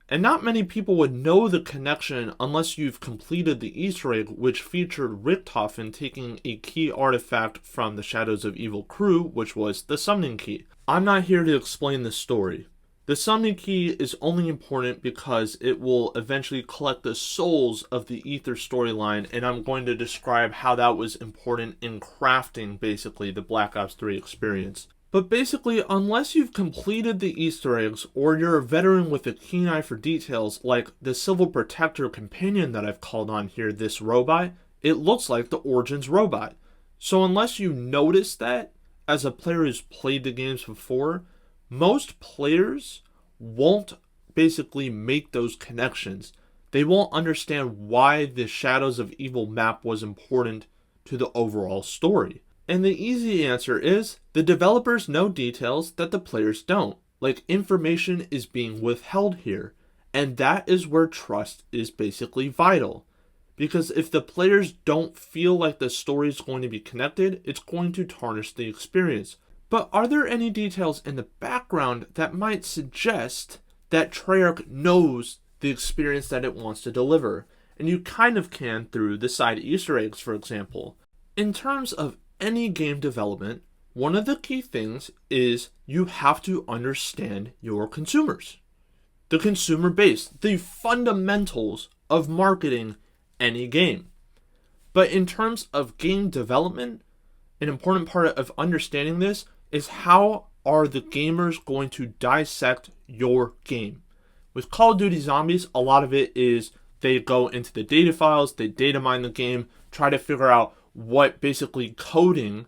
Speaker 1: And not many people would know the connection unless you've completed the Easter egg, which featured Richtofen taking a key artifact from the Shadows of Evil crew, which was the Summoning Key. I'm not here to explain the story. The Summoning Key is only important because it will eventually collect the souls of the Aether storyline, and I'm going to describe how that was important in crafting, basically, the Black Ops 3 experience. But basically, unless you've completed the Easter eggs, or you're a veteran with a keen eye for details, like the Civil Protector companion that I've called on here, this robot, it looks like the Origins robot. So unless you notice that, as a player who's played the games before, most players won't basically make those connections. They won't understand why the Shadows of Evil map was important to the overall story. And the easy answer is, the developers know details that the players don't. Like, information is being withheld here. And that is where trust is basically vital. Because if the players don't feel like the story is going to be connected, it's going to tarnish the experience. But are there any details in the background that might suggest that Treyarch knows the experience that it wants to deliver? And you kind of can through the side Easter eggs, for example. In terms of any game development, one of the key things is you have to understand your consumers. The consumer base, the fundamentals of marketing any game. But in terms of game development, an important part of understanding this is how are the gamers going to dissect your game. With Call of Duty Zombies, a lot of it is they go into the data files, they data mine the game, try to figure out what basically coding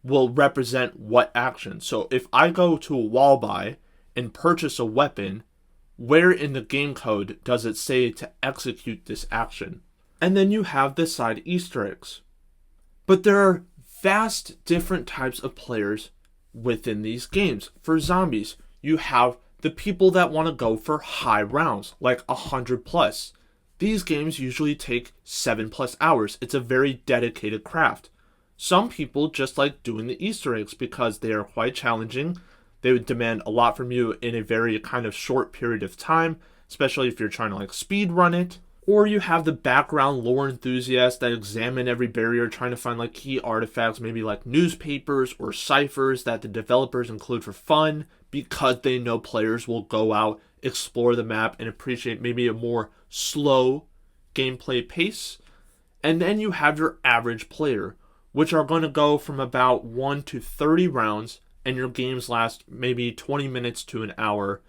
Speaker 1: will represent what action. So if I go to a wall buy and purchase a weapon, where in the game code does it say to execute this action? And then you have the side Easter eggs. But there are vast different types of players within these games. For Zombies, you have the people that want to go for high rounds, like 100 plus. These games usually take 7+ hours. It's a very dedicated craft. Some people just like doing the Easter eggs because they are quite challenging. They would demand a lot from you in a very kind of short period of time, especially if you're trying to like speed run it. Or you have the background lore enthusiasts that examine every barrier, trying to find like key artifacts, maybe like newspapers or ciphers that the developers include for fun because they know players will go out, explore the map, and appreciate maybe a more slow gameplay pace. And then you have your average player, which are going to go from about 1 to 30 rounds, and your games last maybe 20 minutes to an hour,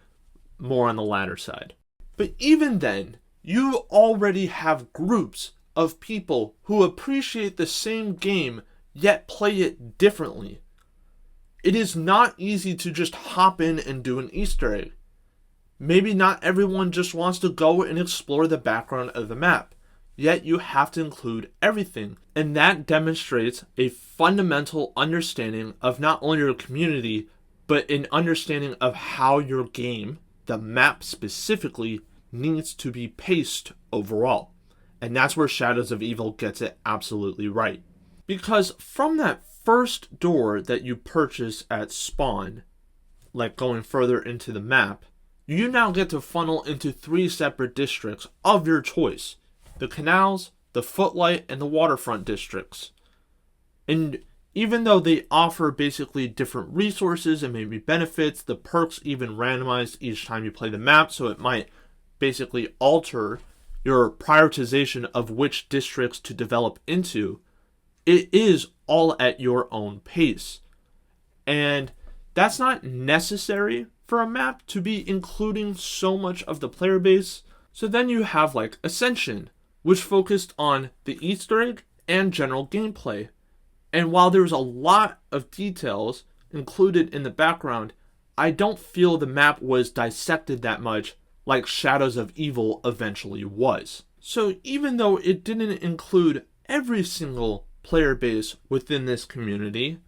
Speaker 1: more on the latter side. But even then, you already have groups of people who appreciate the same game, yet play it differently. It is not easy to just hop in and do an Easter egg. Maybe not everyone just wants to go and explore the background of the map, yet you have to include everything. And that demonstrates a fundamental understanding of not only your community, but an understanding of how your game, the map specifically, needs to be paced overall. And that's where Shadows of Evil gets it absolutely right. Because from that first door that you purchase at spawn, like going further into the map, you now get to funnel into 3 separate districts of your choice. The canals, the footlight, and the waterfront districts. And Even though they offer basically different resources and maybe benefits, the perks even randomized each time you play the map, so it might basically alter your prioritization of which districts to develop into. It is all at your own pace. And that's not necessary for a map to be including so much of the player base. So then you have like Ascension, which focused on the Easter egg and general gameplay. And while there's a lot of details included in the background, I don't feel the map was dissected that much like Shadows of Evil eventually was. So even though it didn't include every single player base within this community,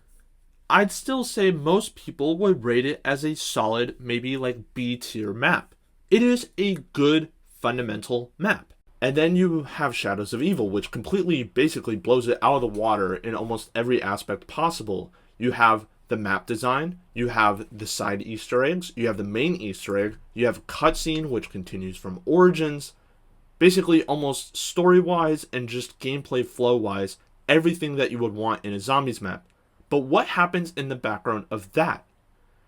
Speaker 1: I'd still say most people would rate it as a solid, maybe like B tier map. It is a good fundamental map. And then you have Shadows of Evil, which completely basically blows it out of the water in almost every aspect possible. You have the map design, you have the side Easter eggs, you have the main Easter egg, you have cutscene, which continues from Origins. Basically, almost story-wise and just gameplay flow-wise, everything that you would want in a zombies map. But what happens in the background of that?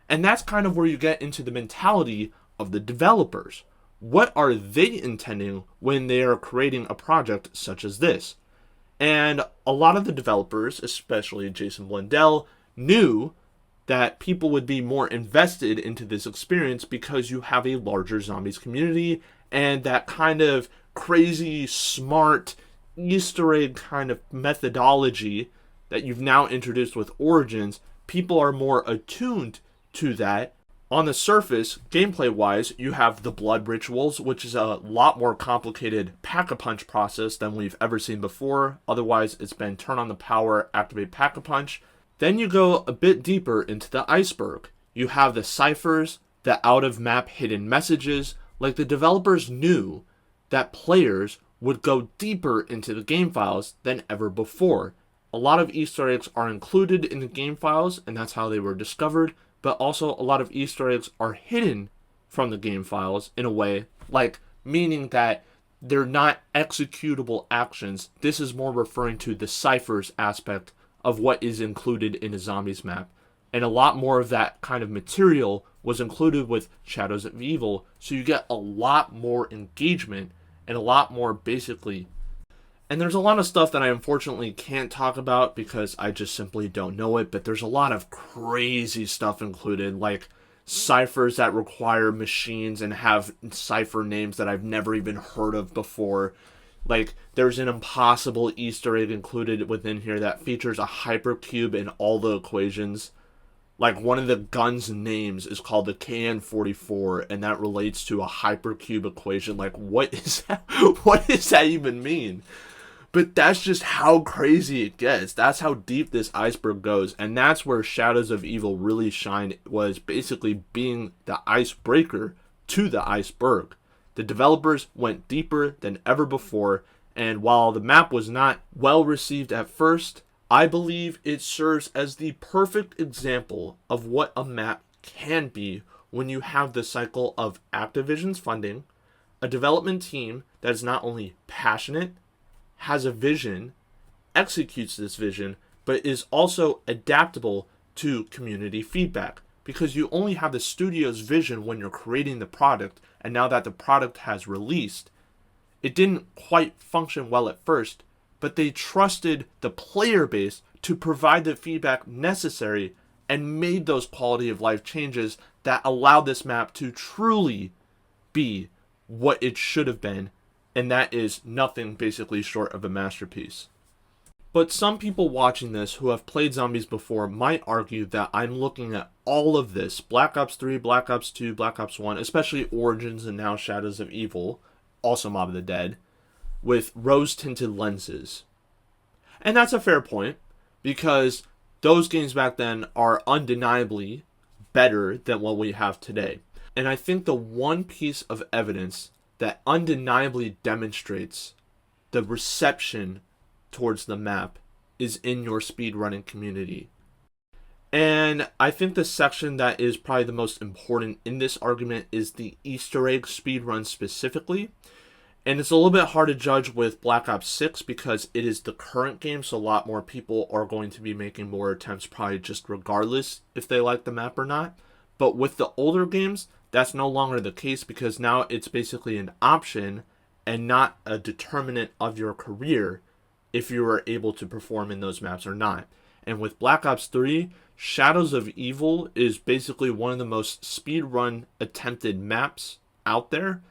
Speaker 1: And that's kind of where you get into the mentality of the developers. What are they intending when they are creating a project such as this? And a lot of the developers, especially Jason Blundell, knew that people would be more invested into this experience because you have a larger zombies community and that kind of crazy, smart Easter egg kind of methodology that you've now introduced with Origins. People are more attuned to that. On the surface, gameplay-wise, you have the blood rituals, which is a lot more complicated pack-a-punch process than we've ever seen before. Otherwise, it's been turn on the power, activate pack-a-punch. Then you go a bit deeper into the iceberg. You have the ciphers, the out-of-map hidden messages. Like, the developers knew that players would go deeper into the game files than ever before. A lot of Easter eggs are included in the game files, and that's how they were discovered. But also a lot of Easter eggs are hidden from the game files in a way, like meaning that they're not executable actions. This is more referring to the ciphers aspect of what is included in a zombies map. And a lot more of that kind of material was included with Shadows of Evil, so you get a lot more engagement and a lot more basically. And there's a lot of stuff that I unfortunately can't talk about because I just simply don't know it, but there's a lot of crazy stuff included, like ciphers that require machines and have cipher names that I've never even heard of before. Like, there's an impossible Easter egg included within here that features a hypercube in all the equations. Like, one of the gun's names is called the KN-44, and that relates to a hypercube equation. Like, what is that? What does that even mean? But that's just how crazy it gets. That's how deep this iceberg goes. And that's where Shadows of Evil really shined, was basically being the icebreaker to the iceberg. The developers went deeper than ever before. And while the map was not well received at first, I believe it serves as the perfect example of what a map can be when you have the cycle of Activision's funding, a development team that is not only passionate, has a vision, executes this vision, but is also adaptable to community feedback. Because you only have the studio's vision when you're creating the product, and now that the product has released, it didn't quite function well at first, but they trusted the player base to provide the feedback necessary and made those quality of life changes that allowed this map to truly be what it should have been. And that is nothing basically short of a masterpiece. But some people watching this who have played zombies before might argue that I'm looking at all of this, Black Ops 3, Black Ops 2, Black Ops 1, especially Origins and now Shadows of Evil, also Mob of the Dead, with rose-tinted lenses. And that's a fair point, because those games back then are undeniably better than what we have today. And I think the one piece of evidence that undeniably demonstrates the reception towards the map is in your speedrunning community. And I think the section that is probably the most important in this argument is the Easter egg speedrun specifically. And it's a little bit hard to judge with Black Ops 6 because it is the current game, so a lot more people are going to be making more attempts probably just regardless if they like the map or not. But with the older games, that's no longer the case because now it's basically an option and not a determinant of your career if you are able to perform in those maps or not. And with Black Ops 3, Shadows of Evil is basically one of the most speedrun attempted maps out there,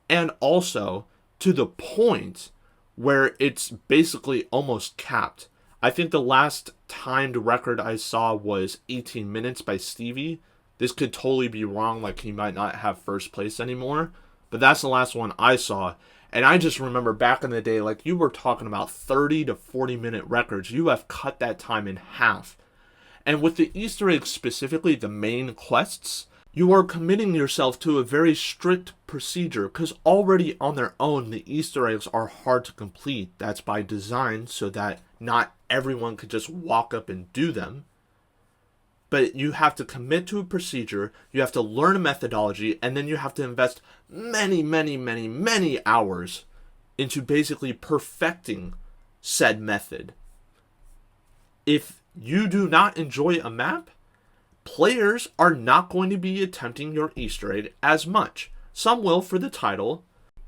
Speaker 1: and also to the point where it's basically almost capped. I think the last timed record I saw was 18 minutes by Stevie. This could totally be wrong, like he might not have first place anymore, but that's the last one I saw. And I just remember back in the day, like you were talking about 30 to 40 minute records. You have cut that time in half. And with the Easter eggs specifically, the main quests, you are committing yourself to a very strict procedure because already on their own, the Easter eggs are hard to complete. That's by design so that not everyone could just walk up and do them. But you have to commit to a procedure, you have to learn a methodology, and then you have to invest many hours into basically perfecting said method. If you do not enjoy a map, players are not going to be attempting your Easter egg as much. Some will for the title,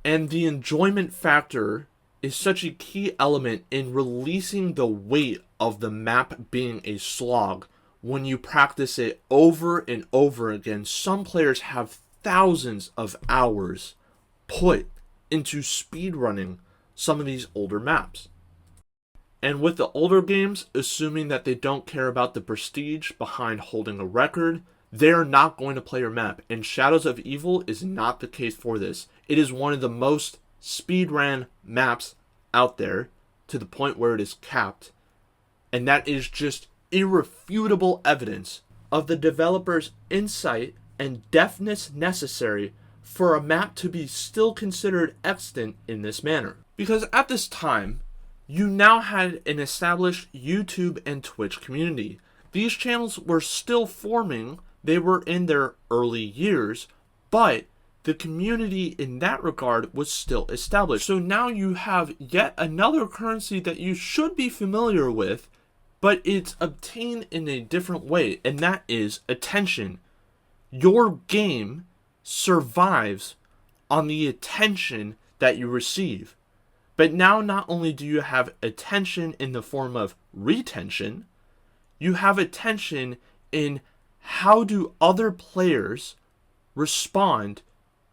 Speaker 1: and the enjoyment factor is such a key element in releasing the weight of the map being a slog. When you practice it over and over again, some players have thousands of hours put into speedrunning some of these older maps. And with the older games, assuming that they don't care about the prestige behind holding a record, they're not going to play your map. And Shadows of Evil is not the case for this. It is one of the most speedrun maps out there to the point where it is capped. And that is just irrefutable evidence of the developer's insight and deftness necessary for a map to be still considered extant in this manner. Because at this time, you now had an established YouTube and Twitch community. These channels were still forming, they were in their early years, but the community in that regard was still established. So now you have yet another currency that you should be familiar with, but it's obtained in a different way, and that is attention. Your game survives on the attention that you receive. But now not only do you have attention in the form of retention, you have attention in how do other players respond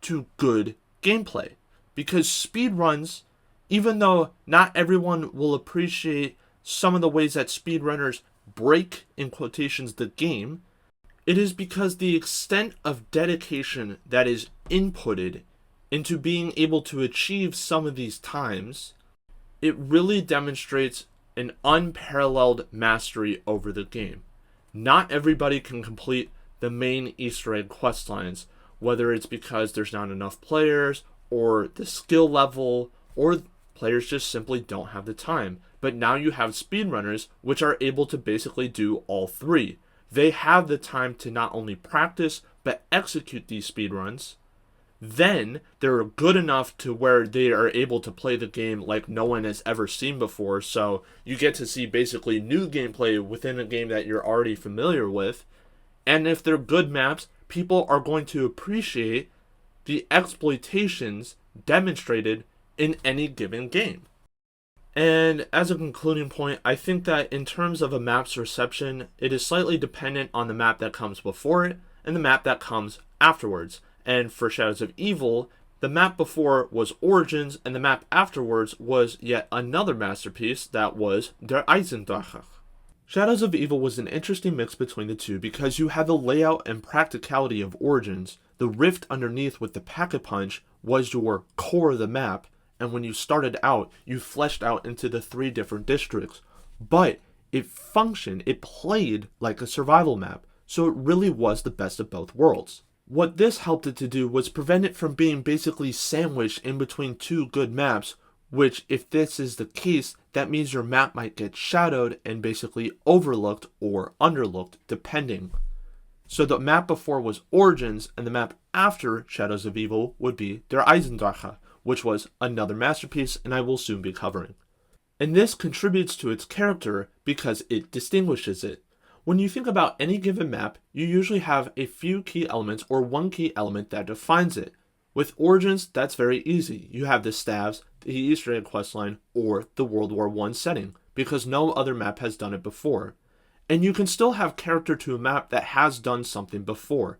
Speaker 1: to good gameplay. Because speedruns, even though not everyone will appreciate some of the ways that speedrunners break, in quotations, the game, it is because the extent of dedication that is inputted into being able to achieve some of these times, it really demonstrates an unparalleled mastery over the game. Not everybody can complete the main Easter egg quest lines, whether it's because there's not enough players, or the skill level, or players just simply don't have the time. But now you have speedrunners which are able to basically do all three. They have the time to not only practice, but execute these speedruns. Then they're good enough to where they are able to play the game like no one has ever seen before. So you get to see basically new gameplay within a game that you're already familiar with. And if they're good maps, people are going to appreciate the exploitations demonstrated in any given game. And as a concluding point, I think that in terms of a map's reception, it is slightly dependent on the map that comes before it and the map that comes afterwards. And for Shadows of Evil, the map before was Origins, and the map afterwards was yet another masterpiece that was Der Eisendrache. Shadows of Evil was an interesting mix between the two because you had the layout and practicality of Origins. The rift underneath with the Pack-a-Punch was your core of the map, and when you started out, you fleshed out into the 3 different districts. But it functioned, it played like a survival map, so it really was the best of both worlds. What this helped it to do was prevent it from being basically sandwiched in between 2 good maps, which if this is the case, that means your map might get shadowed and basically overlooked or underlooked, depending. So the map before was Origins, and the map after Shadows of Evil would be Der Eisendrache, which was another masterpiece and I will soon be covering. And this contributes to its character because it distinguishes it. When you think about any given map, you usually have a few key elements or one key element that defines it. With Origins, that's very easy. You have the staves, the Easter egg questline, or the World War I setting, because no other map has done it before. And you can still have character to a map that has done something before,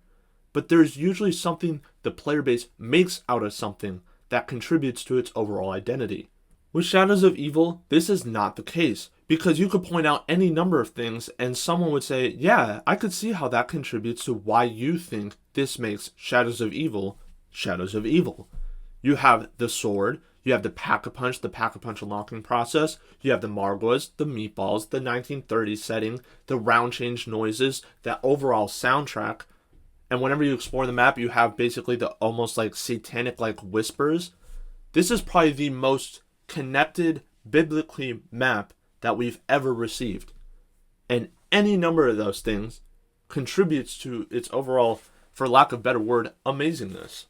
Speaker 1: but there's usually something the player base makes out of something that contributes to its overall identity. With Shadows of Evil, this is not the case, because you could point out any number of things and someone would say, yeah, I could see how that contributes to why you think this makes Shadows of Evil Shadows of Evil. You have the sword, you have the Pack-a-Punch unlocking process, you have the Margwas, the meatballs, the 1930s setting, the round change noises, that overall soundtrack, and whenever you explore the map, you have basically the almost like satanic like whispers. This is probably the most connected biblically map that we've ever received. And any number of those things contributes to its overall, for lack of a better word, amazingness.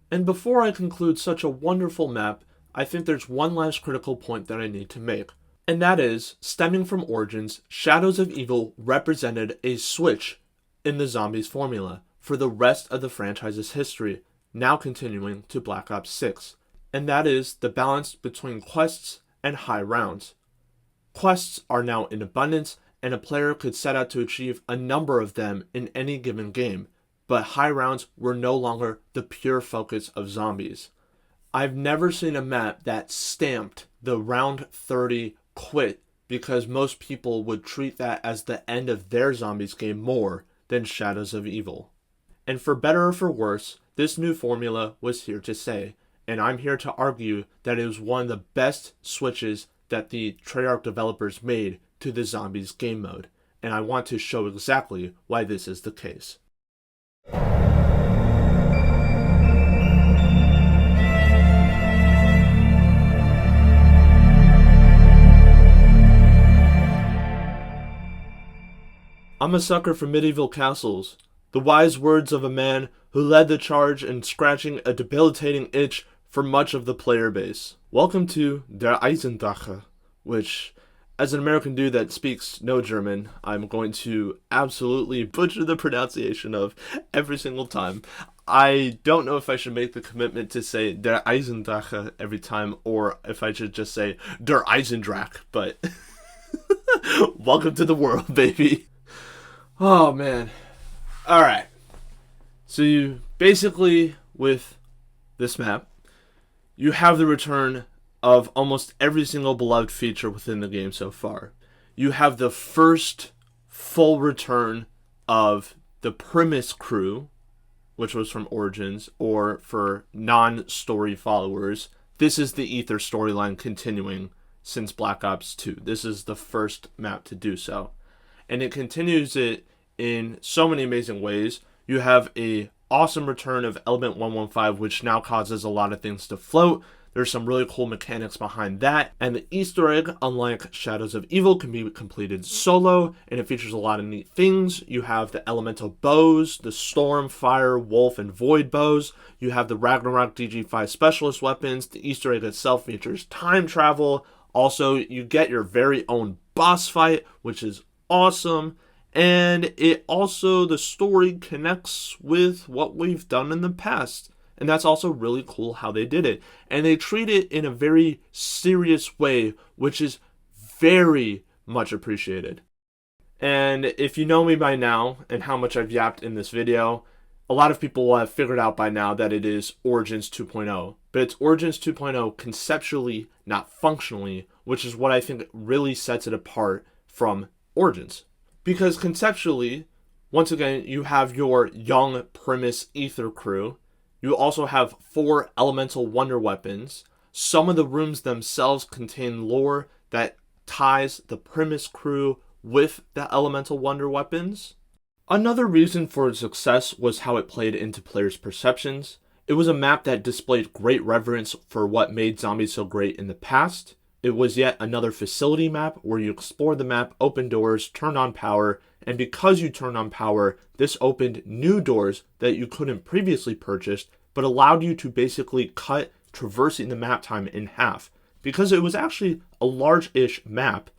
Speaker 1: And before I conclude such a wonderful map, I think there's one last critical point that I need to make. And that is, stemming from Origins, Shadows of Evil represented a switch in the zombies formula for the rest of the franchise's history, now continuing to Black Ops 6. And that is the balance between quests and high rounds. Quests are now in abundance, and a player could set out to achieve a number of them in any given game, but high rounds were no longer the pure focus of zombies. I've never seen a map that stamped the round 30 quit because most people would treat that as the end of their zombies game more than Shadows of Evil. And for better or for worse, this new formula was here to stay, and I'm here to argue that it was one of the best switches that the Treyarch developers made to the zombies game mode, and I want to show exactly why this is the case. I'm a sucker for medieval castles. The wise words of a man who led the charge in scratching a debilitating itch for much of the player base. Welcome to Der Eisendrache, which, as an American dude that speaks no German, I'm going to absolutely butcher the pronunciation of every single time. I don't know if I should make the commitment to say Der Eisendrache every time, or if I should just say Der Eisendrache, but welcome to the world, baby. Oh, man. Alright. So you basically, with this map, you have the return of almost every single beloved feature within the game so far. You have the first full return of the Primus crew, which was from Origins, or for non-story followers, this is the Ether storyline continuing since Black Ops 2. This is the first map to do so. And it continues it in so many amazing ways. You have a awesome return of Element 115, which now causes a lot of things to float. There's some really cool mechanics behind that. And the Easter egg, unlike Shadows of Evil, can be completed solo, and it features a lot of neat things. You have the elemental bows, the Storm, Fire, Wolf, and Void bows. You have the Ragnarok DG5 specialist weapons. The Easter egg itself features time travel. Also, you get your very own boss fight, which is awesome. And it also, the story connects with what we've done in the past. And that's also really cool how they did it. And they treat it in a very serious way, which is very much appreciated. And if you know me by now, and how much I've yapped in this video, a lot of people will have figured out by now that it is Origins 2.0. But it's Origins 2.0 conceptually, not functionally, which is what I think really sets it apart from Origins. Because conceptually, once again, you have your young Primus Ether crew. You also have 4 elemental wonder weapons. Some of the rooms themselves contain lore that ties the Primus crew with the elemental wonder weapons. Another reason for its success was how it played into players' perceptions. It was a map that displayed great reverence for what made zombies so great in the past. It was yet another facility map where you explore the map, open doors, turn on power, and because you turn on power, this opened new doors that you couldn't previously purchase, but allowed you to basically cut traversing the map time in half, because it was actually a large-ish map,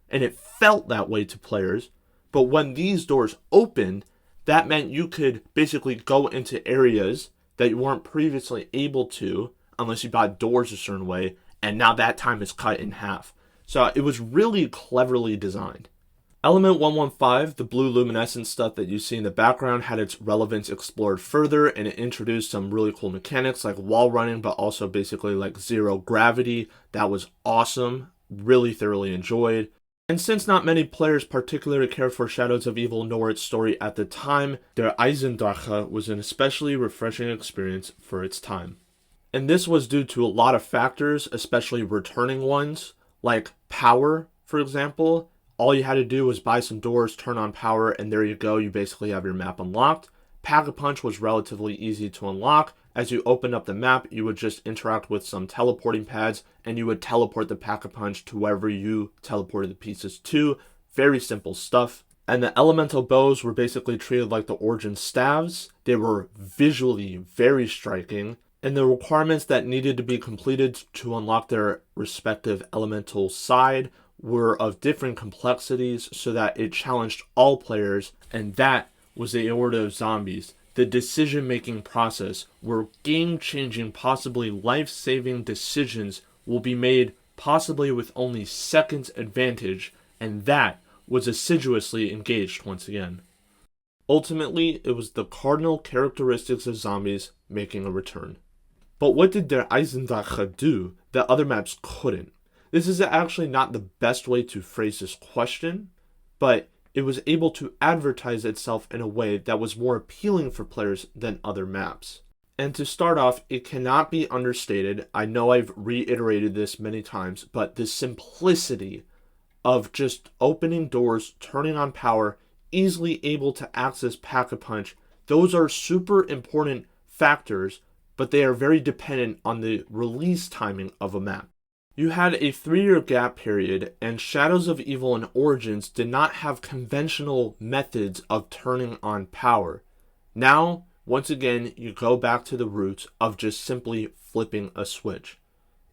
Speaker 1: and it felt that way to players. But when these doors opened, that meant you could basically go into areas that you weren't previously able to unless you bought doors a certain way, and now that time is cut in half. So it was really cleverly designed. Element 115, the blue luminescent stuff that you see in the background, had its relevance explored further, and it introduced some really cool mechanics like wall running, but also basically like zero gravity. That was awesome. Really thoroughly enjoyed. And since not many players particularly cared for Shadows of Evil nor its story at the time, Der Eisendrache was an especially refreshing experience for its time. And this was due to a lot of factors, especially returning ones, like power, for example. All you had to do was buy some doors, turn on power, and there you go, you basically have your map unlocked. Pack-a-Punch was relatively easy to unlock. As you opened up the map, you would just interact with some teleporting pads, and you would teleport the Pack-a-Punch to wherever you teleported the pieces to. Very simple stuff. And the elemental bows were basically treated like the Origin staves. They were visually very striking, and the requirements that needed to be completed to unlock their respective elemental side were of different complexities so that it challenged all players, and that was the Aorta of Zombies. The decision-making process, where game-changing, possibly life-saving decisions will be made possibly with only seconds advantage, and that was assiduously engaged once again. Ultimately, it was the cardinal characteristics of Zombies making a return. But what did Der Eisendrache do that other maps couldn't? This is actually not the best way to phrase this question, but it was able to advertise itself in a way that was more appealing for players than other maps. And to start off, it cannot be understated, I know I've reiterated this many times, but the simplicity of just opening doors, turning on power, easily able to access Pack-a-Punch, those are super important factors, but they are very dependent on the release timing of a map. You had a 3-year gap period, and Shadows of Evil and Origins did not have conventional methods of turning on power. Now, once again, you go back to the roots of just simply flipping a switch.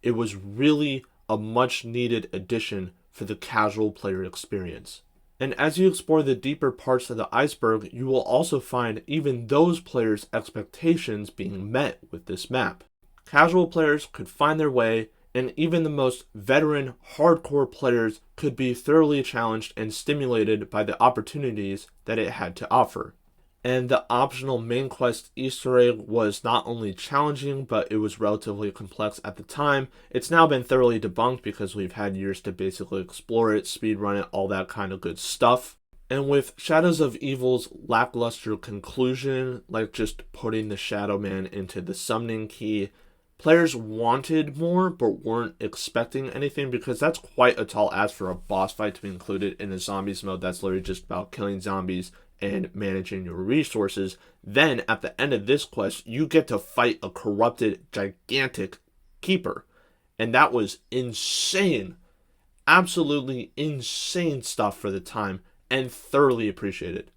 Speaker 1: It was really a much needed addition for the casual player experience. And as you explore the deeper parts of the iceberg, you will also find even those players' expectations being met with this map. Casual players could find their way, and even the most veteran, hardcore players could be thoroughly challenged and stimulated by the opportunities that it had to offer. And the optional main quest Easter egg was not only challenging, but it was relatively complex at the time. It's now been thoroughly debunked because we've had years to basically explore it, speedrun it, all that kind of good stuff. And with Shadows of Evil's lackluster conclusion, like just putting the Shadow Man into the summoning key, players wanted more but weren't expecting anything, because that's quite a tall ask for a boss fight to be included in a zombies mode that's literally just about killing zombies and managing your resources. Then at the end of this quest, you get to fight a corrupted, gigantic keeper. And that was insane. Absolutely insane stuff for the time, and thoroughly appreciated.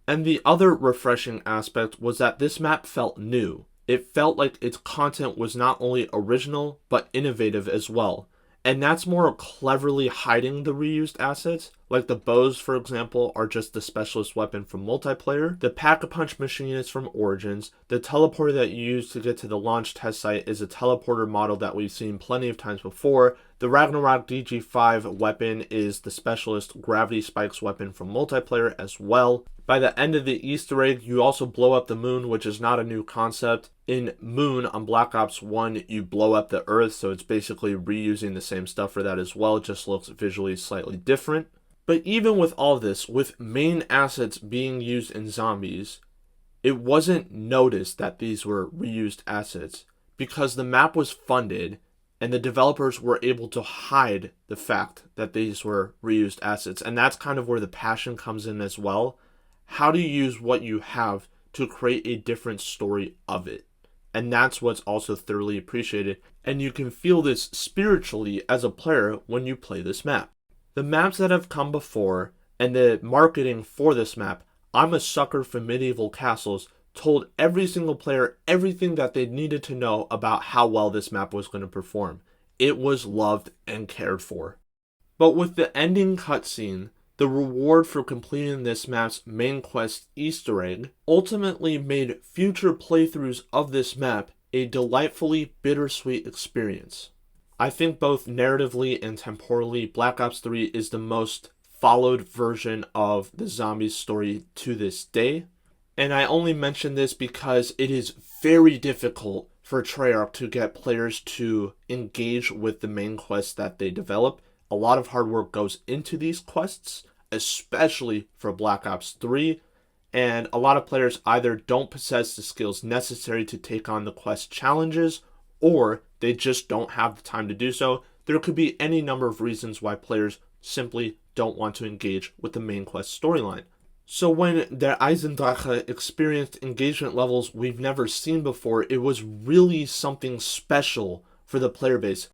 Speaker 1: And the other refreshing aspect was that this map felt new. It felt like its content was not only original, but innovative as well. And that's more cleverly hiding the reused assets. Like the bows, for example, are just the specialist weapon from multiplayer. The Pack-a-Punch machine is from Origins. The teleporter that you use to get to the launch test site is a teleporter model that we've seen plenty of times before. The Ragnarok DG5 weapon is the specialist Gravity Spikes weapon from multiplayer as well. By the end of the Easter egg, you also blow up the moon, which is not a new concept. In Moon on Black Ops 1, you blow up the Earth, so it's basically reusing the same stuff for that as well. It just looks visually slightly different. But even with all this, with main assets being used in Zombies, it wasn't noticed that these were reused assets, because the map was funded and the developers were able to hide the fact that these were reused assets. And that's kind of where the passion comes in as well. How do you use what you have to create a different story of it? And that's what's also thoroughly appreciated. And you can feel this spiritually as a player when you play this map. The maps that have come before and the marketing for this map, I'm a sucker for medieval castles, told every single player everything that they needed to know about how well this map was going to perform. It was loved and cared for. But with the ending cutscene, the reward for completing this map's main quest Easter egg ultimately made future playthroughs of this map a delightfully bittersweet experience. I think both narratively and temporally, Black Ops 3 is the most followed version of the Zombies story to this day. And I only mention this because it is very difficult for Treyarch to get players to engage with the main quests that they develop. A lot of hard work goes into these quests, especially for Black Ops 3, and a lot of players either don't possess the skills necessary to take on the quest challenges, or they just don't have the time to do so. There could be any number of reasons why players simply don't want to engage with the main quest storyline. So when Der Eisendrache experienced engagement levels we've never seen before, it was really something special for the player base.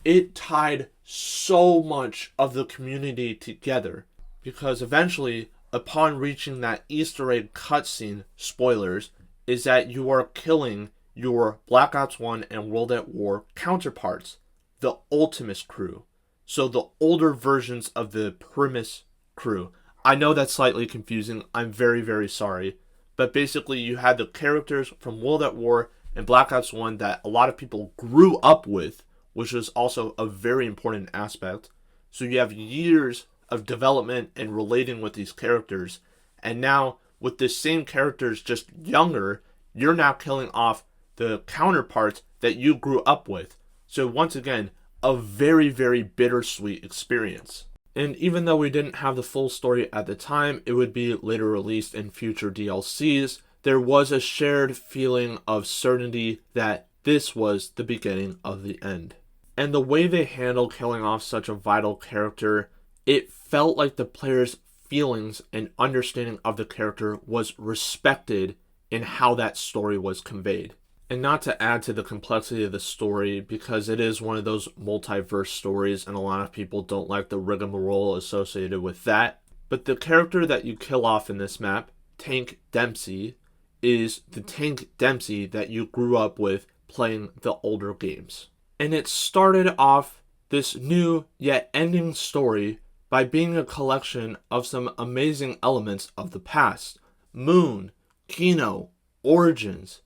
Speaker 1: It tied so much of the community together, because eventually, upon reaching that Easter egg cutscene, spoilers, is that you are killing your Black Ops 1 and World at War counterparts, the Ultimus crew. So the older versions of the Primus crew. I know that's slightly confusing. I'm very, very sorry. But basically, you had the characters from World at War and Black Ops 1 that a lot of people grew up with, which is also a very important aspect. So you have years of development and relating with these characters. And now, with the same characters, just younger, you're now killing off the counterparts that you grew up with. So once again, a very, very bittersweet experience. And even though we didn't have the full story at the time, it would be later released in future DLCs, there was a shared feeling of certainty that this was the beginning of the end. And the way they handled killing off such a vital character, it felt like the player's feelings and understanding of the character was respected in how that story was conveyed. And not to add to the complexity of the story, because it is one of those multiverse stories and a lot of people don't like the rigmarole associated with that, but the character that you kill off in this map, Tank Dempsey, is the Tank Dempsey that you grew up with playing the older games. And it started off this new yet ending story by being a collection of some amazing elements of the past. Moon, Kino, Origins.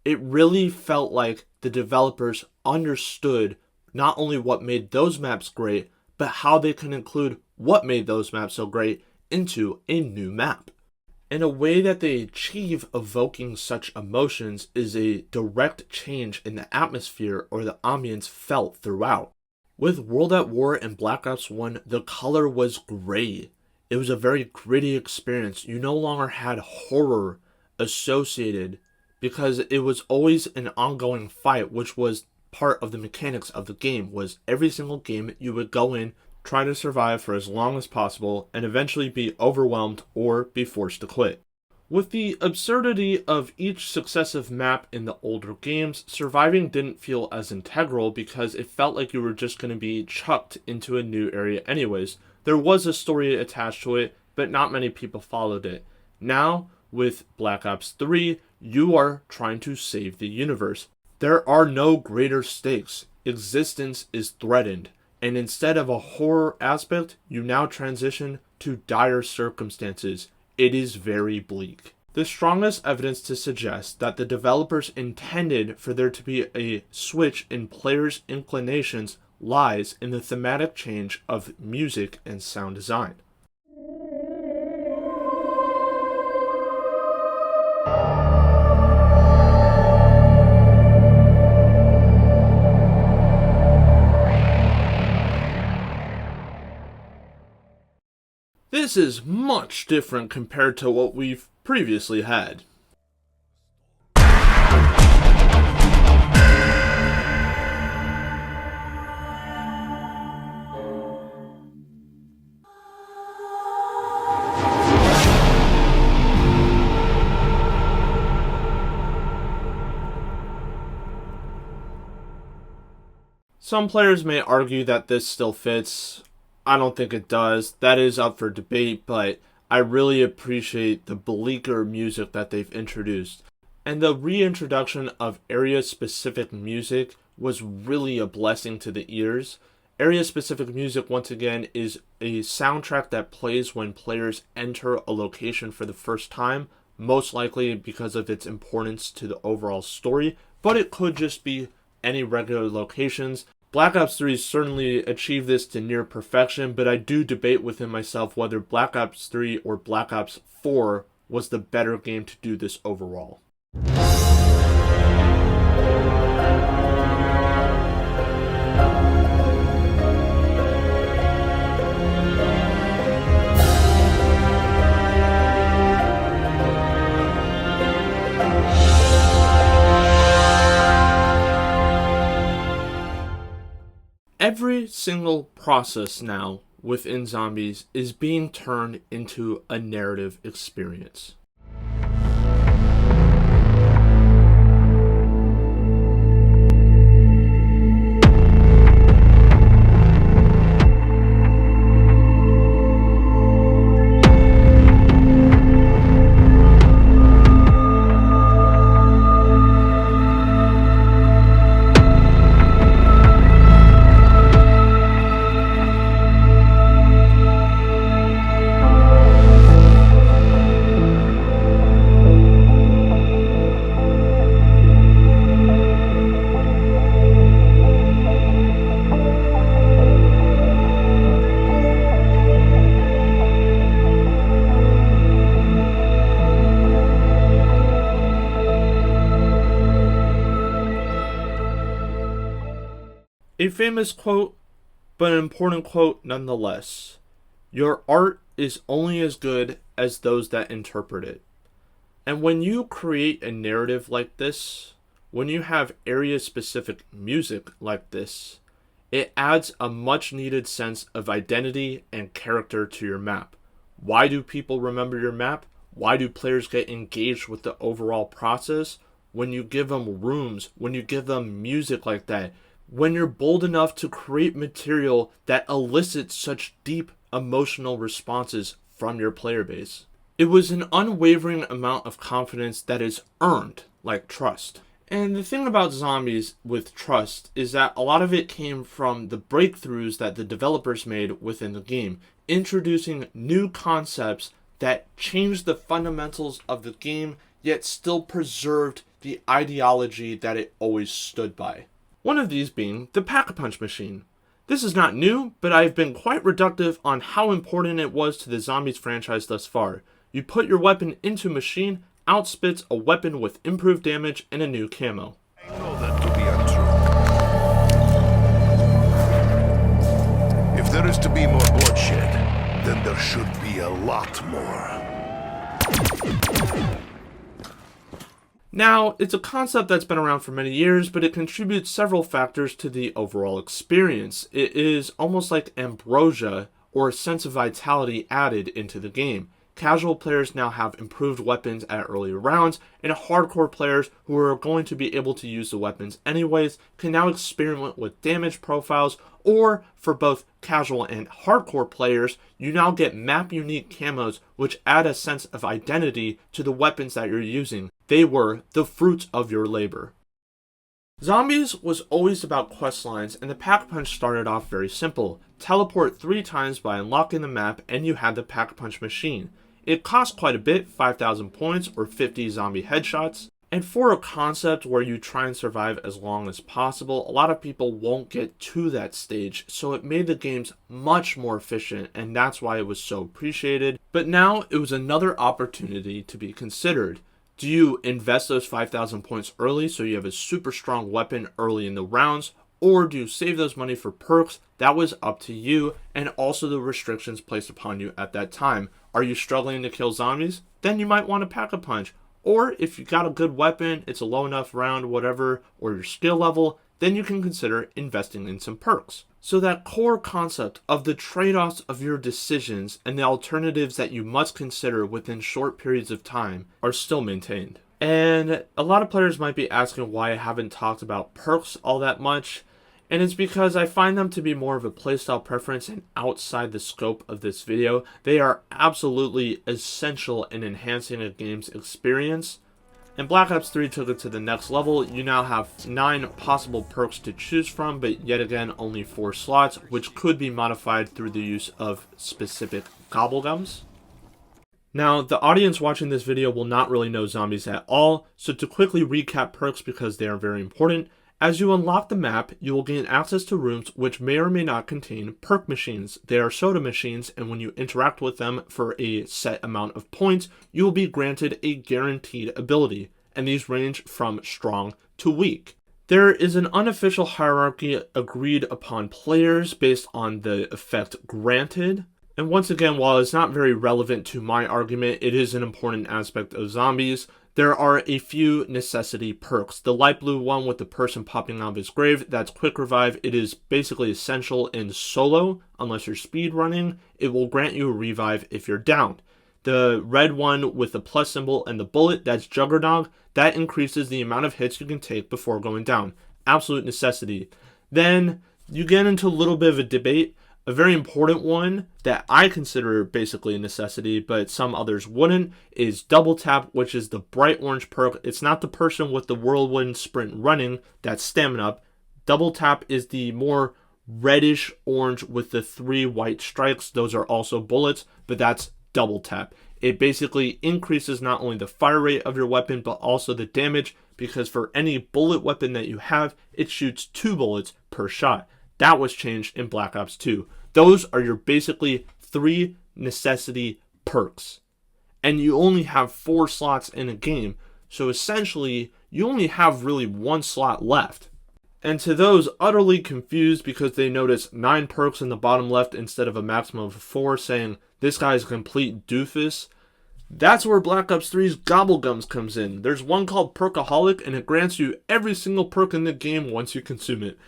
Speaker 1: It really felt like the developers understood not only what made those maps great, but how they can include what made those maps so great into a new map. And a way that they achieve evoking such emotions is a direct change in the atmosphere or the ambience felt throughout. With World at War and Black Ops 1, the color was gray. It was a very gritty experience. You no longer had horror associated because it was always an ongoing fight, which was part of the mechanics of the game. Was every single game you would go in, try to survive for as long as possible, and eventually be overwhelmed or be forced to quit. With the absurdity of each successive map in the older games, surviving didn't feel as integral because it felt like you were just going to be chucked into a new area anyways. There was a story attached to it, but not many people followed it. Now, with Black Ops 3, you are trying to save the universe. There are no greater stakes. Existence is threatened. And instead of a horror aspect, you now transition to dire circumstances. It is very bleak. The strongest evidence to suggest that the developers intended for there to be a switch in players' inclinations lies in the thematic change of music and sound design. This is much different compared to what we've previously had. Some players may argue that this still fits. I don't think it does. That is up for debate, but I really appreciate the bleaker music that they've introduced. And the reintroduction of area-specific music was really a blessing to the ears. Area-specific music, once again, is a soundtrack that plays when players enter a location for the first time, most likely because of its importance to the overall story, but it could just be any regular locations. Black Ops 3 certainly achieved this to near perfection, but I do debate within myself whether Black Ops 3 or Black Ops 4 was the better game to do this overall. Every single process now within Zombies is being turned into a narrative experience. A famous quote, but an important quote nonetheless. Your art is only as good as those that interpret it. And when you create a narrative like this, when you have area-specific music like this, it adds a much-needed sense of identity and character to your map. Why do people remember your map? Why do players get engaged with the overall process? When you give them rooms, when you give them music like that, when you're bold enough to create material that elicits such deep emotional responses from your player base. It was an unwavering amount of confidence that is earned, like trust. And the thing about Zombies with trust is that a lot of it came from the breakthroughs that the developers made within the game, introducing new concepts that changed the fundamentals of the game, yet still preserved the ideology that it always stood by. One of these being the Pack-a-Punch machine. This is not new, but I've been quite reductive on how important it was to the Zombies franchise thus far. You put your weapon into a machine, outspits a weapon with improved damage and a new camo.
Speaker 3: I know that to be untrue. If there is to be more bloodshed, then there should be a lot more.
Speaker 1: Now, it's a concept that's been around for many years, but it contributes several factors to the overall experience. It is almost like ambrosia, or a sense of vitality added into the game. Casual players now have improved weapons at earlier rounds, and hardcore players who are going to be able to use the weapons anyways can now experiment with damage profiles, or for both casual and hardcore players, you now get map-unique camos which add a sense of identity to the weapons that you're using. They were the fruits of your labor. Zombies was always about questlines, and the Pack-a-Punch started off very simple. Teleport 3 times by unlocking the map and you had the Pack-a-Punch machine. It cost quite a bit, 5,000 points or 50 zombie headshots. And for a concept where you try and survive as long as possible, a lot of people won't get to that stage, so it made the games much more efficient, and that's why it was so appreciated. But now it was another opportunity to be considered. Do you invest those 5,000 points early so you have a super strong weapon early in the rounds, or do you save those money for perks? That was up to you, and also the restrictions placed upon you at that time. Are you struggling to kill zombies? Then you might want to Pack-a-Punch. Or if you got a good weapon, it's a low enough round, whatever, or your skill level, then you can consider investing in some perks. So that core concept of the trade-offs of your decisions and the alternatives that you must consider within short periods of time are still maintained. And a lot of players might be asking why I haven't talked about perks all that much. And it's because I find them to be more of a playstyle preference and outside the scope of this video. They are absolutely essential in enhancing a game's experience. And Black Ops 3 took it to the next level. You now have 9 possible perks to choose from, but yet again only 4 slots, which could be modified through the use of specific gobblegums. Now, the audience watching this video will not really know zombies at all, so to quickly recap perks because they are very important, as you unlock the map, you will gain access to rooms which may or may not contain perk machines. They are soda machines, and when you interact with them for a set amount of points, you will be granted a guaranteed ability, and these range from strong to weak. There is an unofficial hierarchy agreed upon players based on the effect granted. And once again, while it's not very relevant to my argument, it is an important aspect of zombies. There are a few necessity perks. The light blue one with the person popping out of his grave, that's quick revive. It is basically essential in solo, unless you're speed running. It will grant you a revive if you're down. The red one with the plus symbol and the bullet, that's Juggernog. That increases the amount of hits you can take before going down. Absolute necessity. Then you get into a little bit of a debate. A very important one that I consider basically a necessity, but some others wouldn't, is Double Tap, which is the bright orange perk. It's not the person with the whirlwind sprint running, that's stamina up. Double Tap is the more reddish orange with the 3 white strikes. Those are also bullets, but that's Double Tap. It basically increases not only the fire rate of your weapon, but also the damage, because for any bullet weapon that you have, it shoots 2 bullets per shot. That was changed in Black Ops 2. Those are your basically 3 necessity perks. And you only have 4 slots in a game, so essentially you only have really 1 slot left. And to those utterly confused because they notice 9 perks in the bottom left instead of a maximum of 4, saying this guy's a complete doofus, that's where Black Ops 3's Gobblegums comes in. There's one called Perkaholic, and it grants you every single perk in the game once you consume it.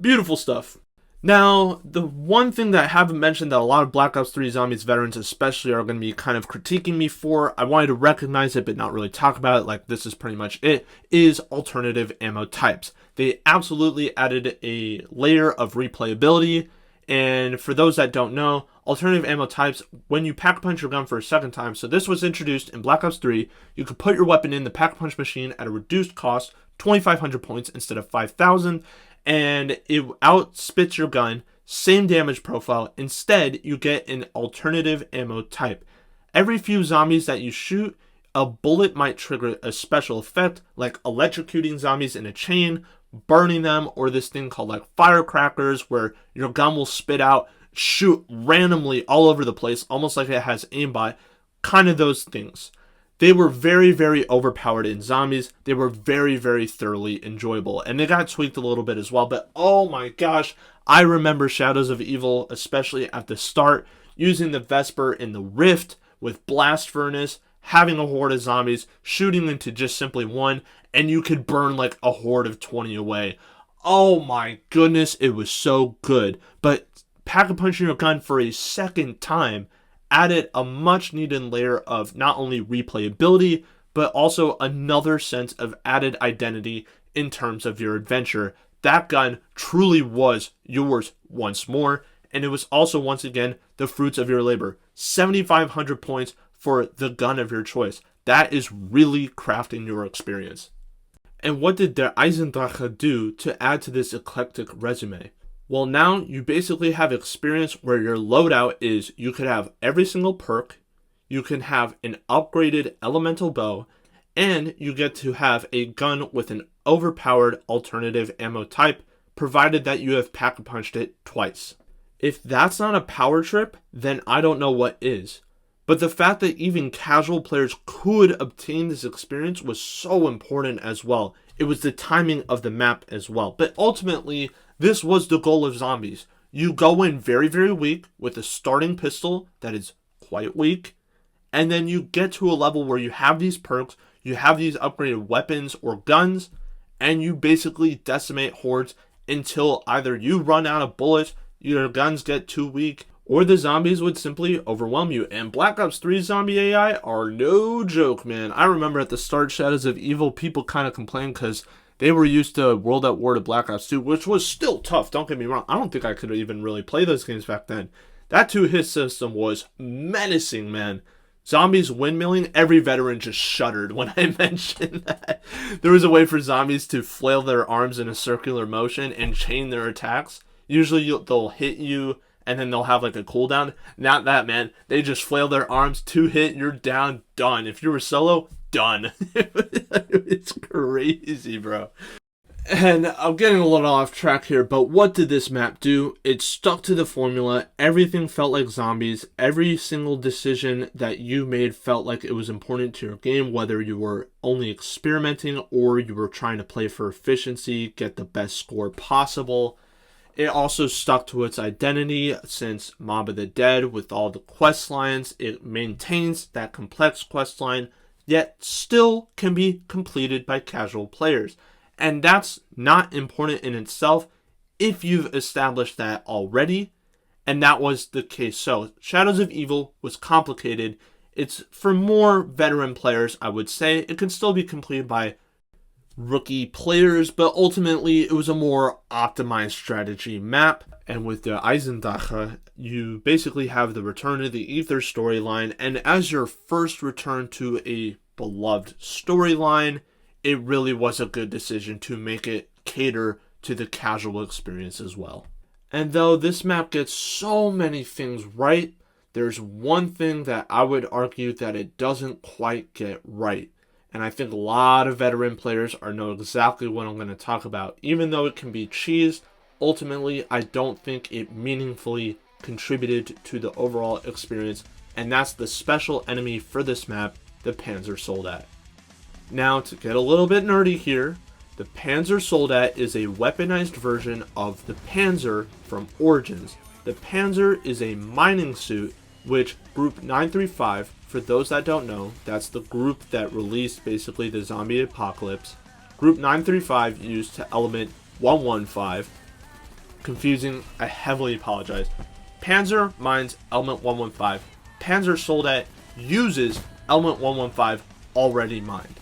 Speaker 1: Beautiful stuff. Now, the one thing that I haven't mentioned that a lot of Black Ops 3 Zombies veterans especially are going to be kind of critiquing me for, I wanted to recognize it but not really talk about it, like this is pretty much it, is alternative ammo types. They absolutely added a layer of replayability, and for those that don't know, alternative ammo types, when you pack-punch your gun for a second time, so this was introduced in Black Ops 3, you could put your weapon in the pack-punch machine at a reduced cost, 2,500 points instead of 5,000, and it outspits your gun, same damage profile. Instead, you get an alternative ammo type. Every few zombies that you shoot, a bullet might trigger a special effect, like electrocuting zombies in a chain, burning them, or this thing called like firecrackers, where your gun will spit out, shoot randomly all over the place, almost like it has aimbot, kind of those things. They were very, very overpowered in zombies. They were very, very thoroughly enjoyable. And they got tweaked a little bit as well. But oh my gosh, I remember Shadows of Evil, especially at the start, using the Vesper in the Rift with Blast Furnace, having a horde of zombies, shooting into just simply one, and you could burn like a horde of 20 away. Oh my goodness, it was so good. But pack-a-punching your gun for a second time added a much needed layer of not only replayability, but also another sense of added identity in terms of your adventure. That gun truly was yours once more, and it was also once again the fruits of your labor. 7,500 points for the gun of your choice. That is really crafting your experience. And what did Der Eisendrache do to add to this eclectic resume? Well, now you basically have experience where your loadout is you could have every single perk, you can have an upgraded elemental bow, and you get to have a gun with an overpowered alternative ammo type, provided that you have pack-a-punched it twice. If that's not a power trip, then I don't know what is. But the fact that even casual players could obtain this experience was so important as well. It was the timing of the map as well. But ultimately, this was the goal of zombies. You go in very, very weak with a starting pistol that is quite weak, and then you get to a level where you have these perks, you have these upgraded weapons or guns, and you basically decimate hordes until either you run out of bullets, your guns get too weak, or the zombies would simply overwhelm you. And Black Ops 3 zombie AI are no joke, man. I remember at the start Shadows of Evil, people kind of complained because They were used to World at War to Black Ops 2, which was still tough, don't get me wrong. I don't think I could even really play those games back then. That 2-hit system was menacing, man. Zombies windmilling, every veteran just shuddered when I mentioned that. There was a way for zombies to flail their arms in a circular motion and chain their attacks. Usually they'll hit you and then they'll have like a cooldown. Not that, man. They just flail their arms, 2-hit, you're down, done. If you were solo, done. It's crazy, bro. And I'm getting a little off track here, but what did this map do? It stuck to the formula. Everything felt like zombies. Every single decision that you made felt like it was important to your game, whether you were only experimenting or you were trying to play for efficiency, get the best score possible. It also stuck to its identity since Mob of the Dead, with all the quest lines, it maintains that complex quest line, yet still can be completed by casual players. And that's not important in itself if you've established that already, and that was the case. So Shadows of Evil was complicated. It's for more veteran players, I would say. It can still be completed by rookie players, but ultimately it was a more optimized strategy map. And with the Eisendrache, you basically have the Return of the Aether storyline, and as your first return to a beloved storyline, it really was a good decision to make it cater to the casual experience as well. And though this map gets so many things right, there's one thing that I would argue that it doesn't quite get right. And I think a lot of veteran players know exactly what I'm going to talk about. Even though it can be cheesed, ultimately I don't think it meaningfully contributed to the overall experience. And that's the special enemy for this map, the Panzersoldat. Now, to get a little bit nerdy here, the Panzersoldat is a weaponized version of the Panzer from Origins. The Panzer is a mining suit which Group 935, for those that don't know, that's the group that released basically the zombie apocalypse. Group 935 used to Element 115. Confusing, I heavily apologize. Panzer mines Element 115. Panzersoldat uses Element 115 already mined.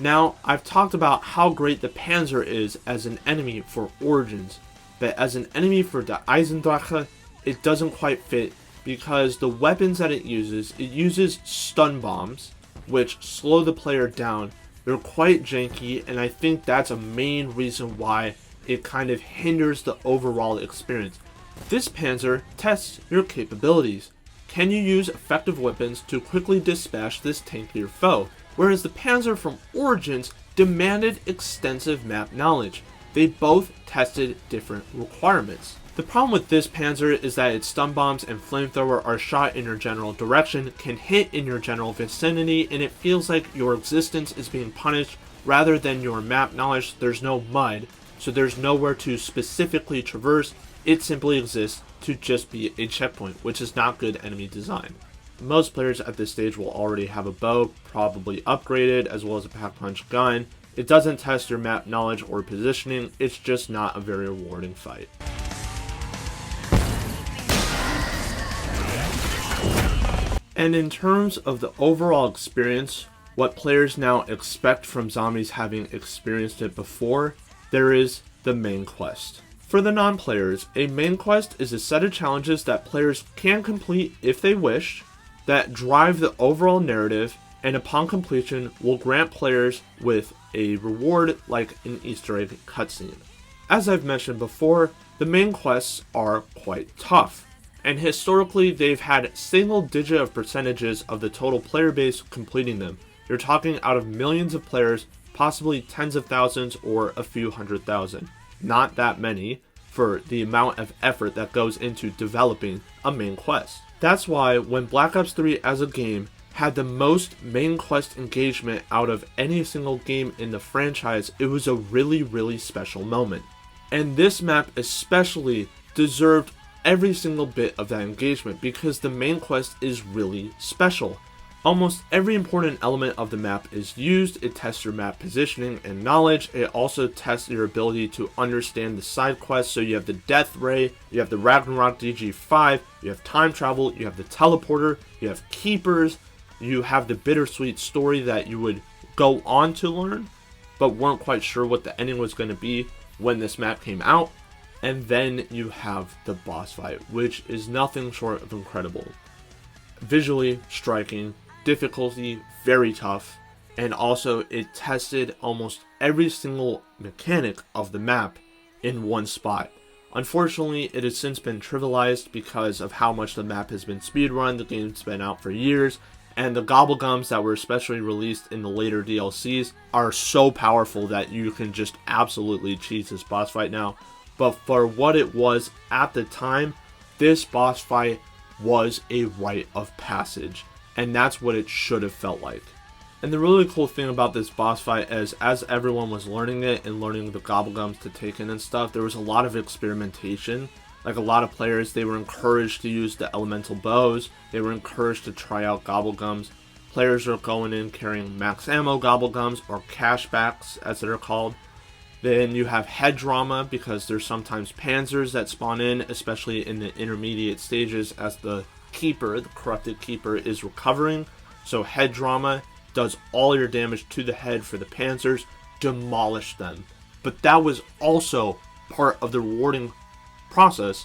Speaker 1: Now, I've talked about how great the Panzer is as an enemy for Origins, but as an enemy for the Eisendrache, it doesn't quite fit because the weapons that it uses stun bombs, which slow the player down. They're quite janky, and I think that's a main reason why it kind of hinders the overall experience. This Panzer tests your capabilities. Can you use effective weapons to quickly dispatch this tankier foe? Whereas the Panzer from Origins demanded extensive map knowledge. They both tested different requirements. The problem with this Panzer is that its stun bombs and flamethrower are shot in your general direction, can hit in your general vicinity, and it feels like your existence is being punished rather than your map knowledge. There's no mud, so there's nowhere to specifically traverse. It simply exists to just be a checkpoint, which is not good enemy design. Most players at this stage will already have a bow, probably upgraded, as well as a pack-punch gun. It doesn't test your map knowledge or positioning, it's just not a very rewarding fight. And in terms of the overall experience, what players now expect from zombies having experienced it before, there is the main quest. For the non-players, a main quest is a set of challenges that players can complete if they wish, that drive the overall narrative, and upon completion will grant players with a reward like an Easter egg cutscene. As I've mentioned before, the main quests are quite tough, and historically they've had single-digit of percentages of the total player base completing them. You're talking out of millions of players, possibly tens of thousands or a few 100,000. Not that many for the amount of effort that goes into developing a main quest. That's why when Black Ops 3 as a game had the most main quest engagement out of any single game in the franchise, it was a really special moment. And this map especially deserved every single bit of that engagement because the main quest is really special. Almost every important element of the map is used. It tests your map positioning and knowledge. It also tests your ability to understand the side quests. So you have the Death Ray, you have the Ragnarok DG5, you have time travel, you have the teleporter, you have keepers, you have the bittersweet story that you would go on to learn. but weren't quite sure what the ending was going to be when this map came out. And then you have the boss fight, which is nothing short of incredible. Visually striking, difficulty very tough, and also it tested almost every single mechanic of the map in one spot. Unfortunately, it has since been trivialized because of how much the map has been speedrun. The game's been out for years, and the Gobblegums that were especially released in the later DLCs are so powerful that you can just absolutely cheese this boss fight now. But for what it was at the time, this boss fight was a rite of passage, and that's what it should have felt like. And the really cool thing about this boss fight is, as everyone was learning it and learning the Gobblegums to take in and stuff, there was a lot of experimentation. Like a lot of players, they were encouraged to use the elemental bows, they were encouraged to try out Gobblegums. Players are going in carrying max ammo Gobblegums, or cashbacks as they're called. Then you have head drama, because there's sometimes panzers that spawn in, especially in the intermediate stages as the keeper, the corrupted keeper, is recovering. So head drama does all your damage to the head for the panzers, demolish them. But that was also part of the rewarding process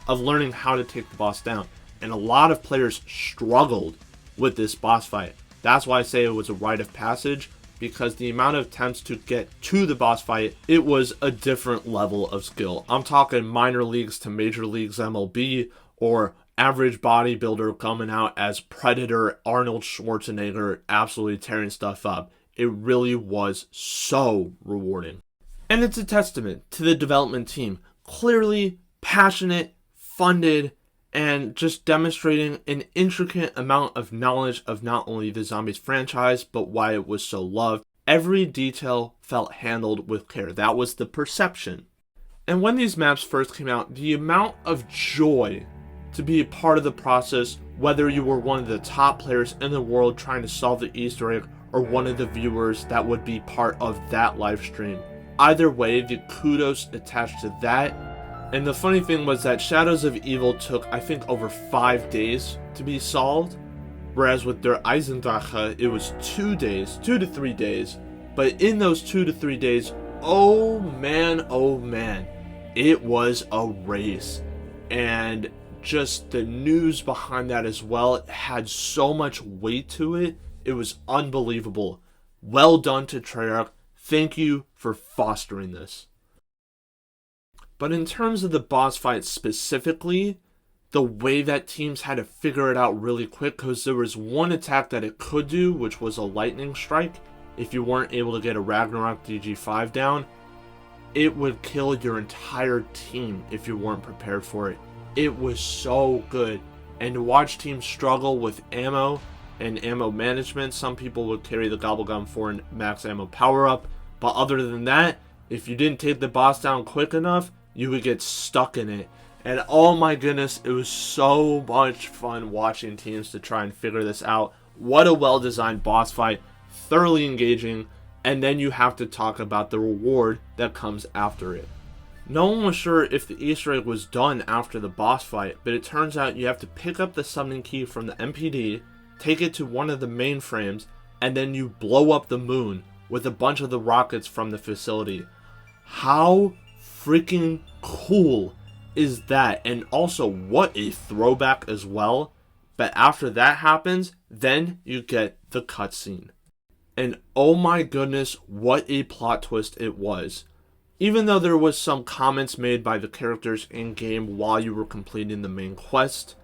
Speaker 1: of learning how to take the boss down. And a lot of players struggled with this boss fight. That's why I say it was a rite of passage, because the amount of attempts to get to the boss fight, it was a different level of skill. I'm talking minor leagues to major leagues MLB, or average bodybuilder coming out as Predator Arnold Schwarzenegger, absolutely tearing stuff up. It really was so rewarding. And it's a testament to the development team. Clearly passionate, funded, and just demonstrating an intricate amount of knowledge of not only the Zombies franchise, but why it was so loved. Every detail felt handled with care. That was the perception. And when these maps first came out, the amount of joy to be a part of the process, whether you were one of the top players in the world trying to solve the Easter egg, or one of the viewers that would be part of that live stream. Either way, the kudos attached to that. And the funny thing was that Shadows of Evil took, I think, over 5 days to be solved. Whereas with Der Eisendrache, it was 2 days, 2 to 3 days. But in those 2 to 3 days, oh man, it was a race. And just the news behind that as well, it had so much weight to it. It was unbelievable. Well done to Treyarch. Thank you for fostering this. But in terms of the boss fight specifically, the way that teams had to figure it out really quick, because there was one attack that it could do, which was a lightning strike. If you weren't able to get a Ragnarok DG5 down, it would kill your entire team if you weren't prepared for it. It was so good. And to watch teams struggle with ammo and ammo management, some people would carry the Gobblegum for max ammo power up, but other than that, if you didn't take the boss down quick enough, you would get stuck in it. And oh my goodness, it was so much fun watching teams to try and figure this out. What a well-designed boss fight, thoroughly engaging, and then you have to talk about the reward that comes after it. No one was sure if the Easter egg was done after the boss fight, but it turns out you have to pick up the summoning key from the MPD, take it to one of the mainframes, and then you blow up the moon with a bunch of the rockets from the facility. How freaking cool is that? And also, what a throwback as well. But after that happens, then you get the cutscene. And oh my goodness, what a plot twist it was. Even though there was some comments made by the characters in-game while you were completing the main quest,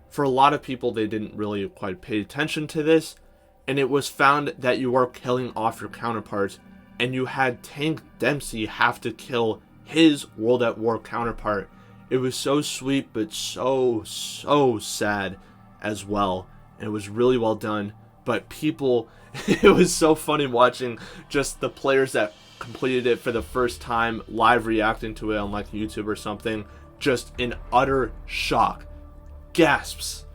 Speaker 1: for a lot of people they didn't really quite pay attention to this, and it was found that you were killing off your counterparts, and you had Tank Dempsey have to kill his World at War counterpart. It was so sweet, but so sad as well. And it was really well done. But people, it was so funny watching just the players that completed it for the first time live reacting to it on like YouTube or something, just in utter shock, gasps,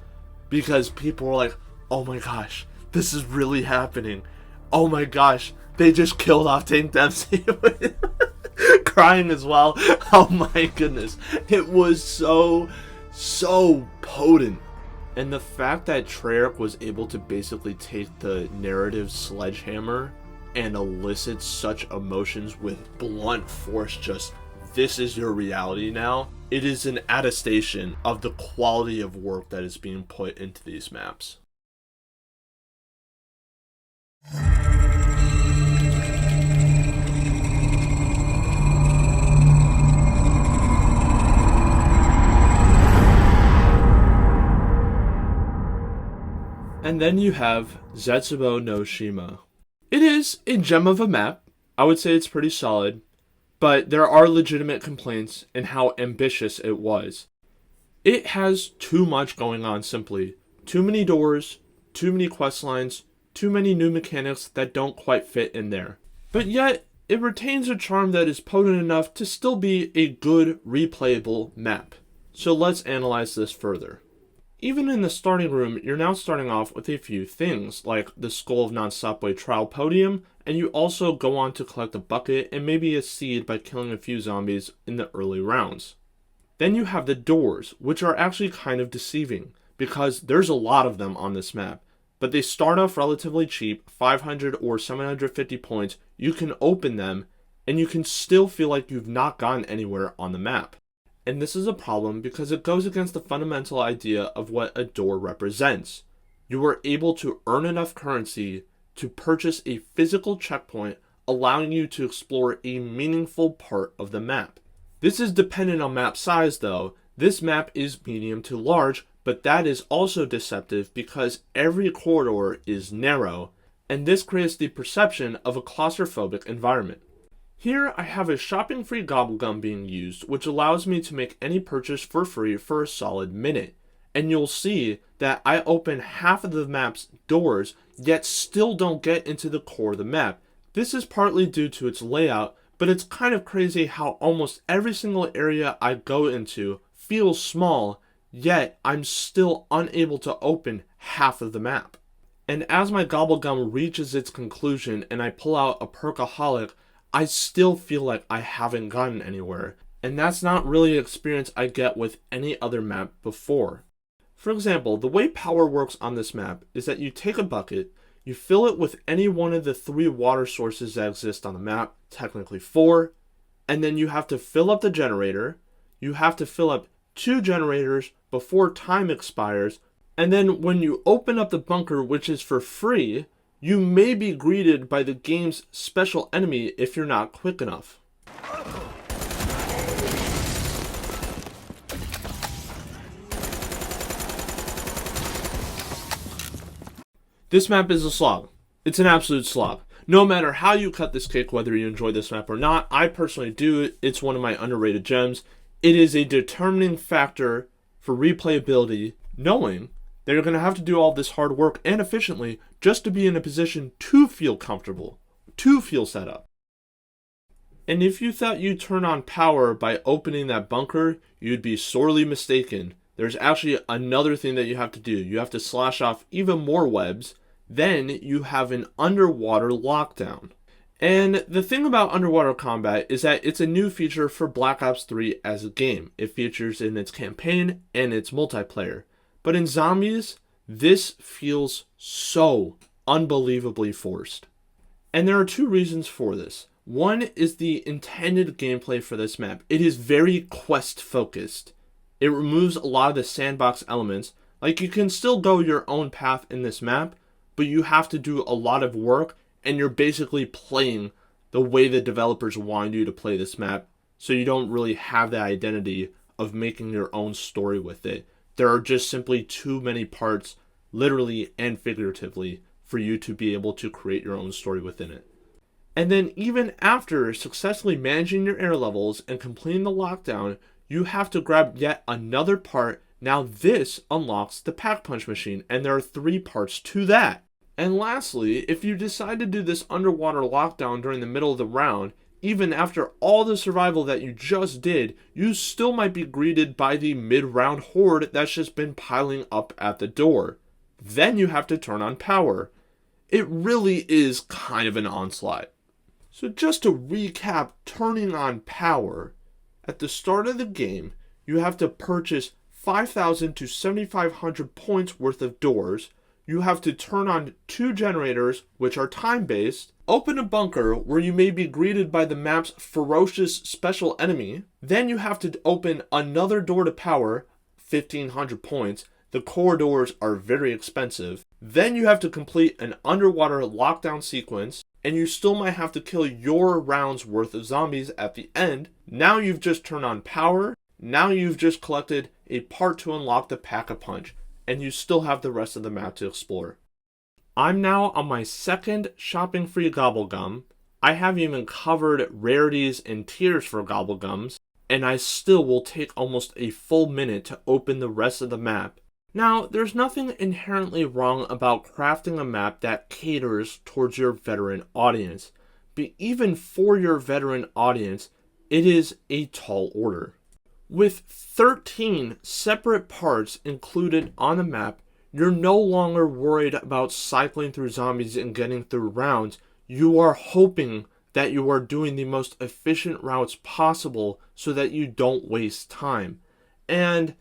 Speaker 1: because people were like, oh my gosh, this is really happening. Oh my gosh, they just killed off Tank Dempsey. Crying as well. Oh my goodness, it was so potent. And the fact that Treyarch was able to basically take the narrative sledgehammer and elicits such emotions with blunt force, just this is your reality now, it is an attestation of the quality of work that is being put into these maps. And then you have Zetsubou no Shima. It is a gem of a map. I would say it's pretty solid, but there are legitimate complaints in how ambitious it was. It has too much going on simply. Too many doors, too many quest lines, too many new mechanics that don't quite fit in there. But yet, it retains a charm that is potent enough to still be a good replayable map. So let's analyze this further. Even in the starting room, you're now starting off with a few things, like the Skull of Non-Stopway trial podium, and you also go on to collect a bucket and maybe a seed by killing a few zombies in the early rounds. Then you have the doors, which are actually kind of deceiving, because there's a lot of them on this map, but they start off relatively cheap, 500 or 750 points, you can open them, and you can still feel like you've not gotten anywhere on the map. And this is a problem because it goes against the fundamental idea of what a door represents. You are able to earn enough currency to purchase a physical checkpoint, allowing you to explore a meaningful part of the map. This is dependent on map size though. This map is medium to large, but that is also deceptive because every corridor is narrow, and this creates the perception of a claustrophobic environment. Here I have a shopping-free gobblegum being used, which allows me to make any purchase for free for a solid minute. And you'll see that I open half of the map's doors, yet still don't get into the core of the map. This is partly due to its layout, but it's kind of crazy how almost every single area I go into feels small, yet I'm still unable to open half of the map. And as my gobblegum reaches its conclusion and I pull out a Perkaholic, I still feel like I haven't gotten anywhere, and that's not really an experience I get with any other map before. For example, the way power works on this map is that you take a bucket, you fill it with any one of the 3 water sources that exist on the map, technically 4, and then you have to fill up the generator, you have to fill up 2 generators before time expires, and then when you open up the bunker, which is for free, you may be greeted by the game's special enemy if you're not quick enough. This map is a slog. It's an absolute slog. No matter how you cut this cake, whether you enjoy this map or not, I personally do. It's one of my underrated gems. It is a determining factor for replayability, knowing that you're going to have to do all this hard work and efficiently just to be in a position to feel comfortable, to feel set up. And if you thought you'd turn on power by opening that bunker, you'd be sorely mistaken. There's actually another thing that you have to do. You have to slash off even more webs. Then you have an underwater lockdown. And the thing about underwater combat is that it's a new feature for Black Ops 3 as a game. It features in its campaign and its multiplayer. But in Zombies, this feels so unbelievably forced. And there are 2 reasons for this. One is the intended gameplay for this map. It is very quest focused. It removes a lot of the sandbox elements. Like, you can still go your own path in this map, but you have to do a lot of work, and you're basically playing the way the developers want you to play this map, so you don't really have the identity of making your own story with it. There are just simply too many parts, literally and figuratively, for you to be able to create your own story within it. And then even after successfully managing your air levels and completing the lockdown, you have to grab yet another part. Now this unlocks the Pack Punch machine, and there are 3 parts to that. And lastly, if you decide to do this underwater lockdown during the middle of the round, even after all the survival that you just did, you still might be greeted by the mid-round horde that's just been piling up at the door. Then you have to turn on power. It really is kind of an onslaught. So just to recap turning on power, at the start of the game, you have to purchase 5,000 to 7,500 points worth of doors. you have to turn on 2 generators, which are time-based, open a bunker where you may be greeted by the map's ferocious special enemy, then you have to open another door to power, 1,500 points. The corridors are very expensive. Then you have to complete an underwater lockdown sequence, and you still might have to kill your round's worth of zombies at the end. Now you've just turned on power. Now you've just collected a part to unlock the Pack-a-Punch, and you still have the rest of the map to explore. I'm now on my second shopping free Gobblegum. I haven't even covered rarities and tiers for Gobblegums, and I still will take almost a full minute to open the rest of the map. Now, there's nothing inherently wrong about crafting a map that caters towards your veteran audience, but even for your veteran audience, it is a tall order. With 13 separate parts included on a map, you're no longer worried about cycling through zombies and getting through rounds. You are hoping that you are doing the most efficient routes possible so that you don't waste time. And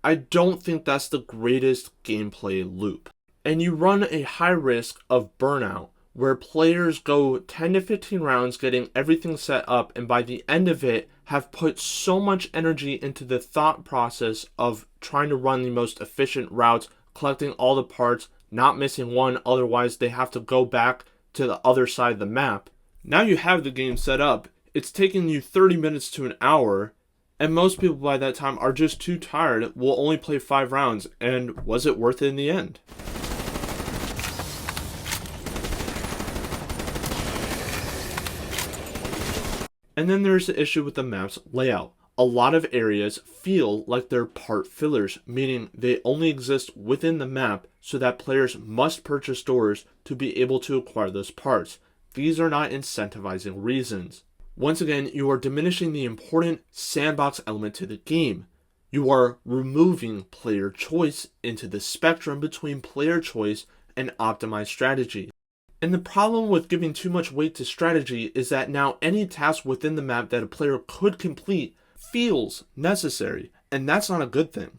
Speaker 1: I don't think that's the greatest gameplay loop. And you run a high risk of burnout, where players go 10 to 15 rounds getting everything set up, and by the end of it have put so much energy into the thought process of trying to run the most efficient routes, collecting all the parts, not missing one, otherwise they have to go back to the other side of the map. Now you have the game set up, it's taking you 30 minutes to an hour, and most people by that time are just too tired, will only play 5 rounds, and was it worth it in the end? And then there's the issue with the map's layout. A lot of areas feel like they're part fillers, meaning they only exist within the map so that players must purchase doors to be able to acquire those parts. These are not incentivizing reasons. Once again, you are diminishing the important sandbox element to the game. You are removing player choice into the spectrum between player choice and optimized strategy. And the problem with giving too much weight to strategy is that now any task within the map that a player could complete feels necessary, and that's not a good thing.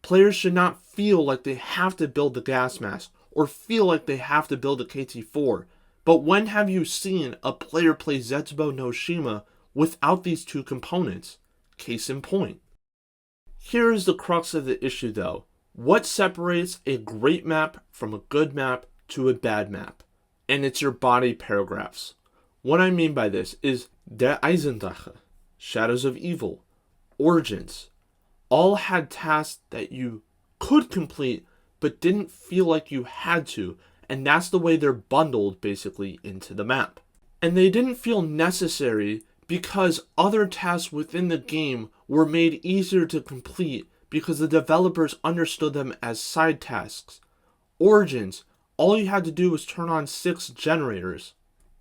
Speaker 1: Players should not feel like they have to build the gas mask or feel like they have to build a KT-4. But when have you seen a player play Zetsubo no Shima without these 2 components? Case in point. Here is the crux of the issue though. What separates a great map from a good map to a bad map? And it's your body paragraphs. What I mean by this is Der Eisendrache, Shadows of Evil, Origins, all had tasks that you could complete but didn't feel like you had to, and that's the way they're bundled basically into the map. And they didn't feel necessary because other tasks within the game were made easier to complete because the developers understood them as side tasks. Origins, all you had to do was turn on 6 generators,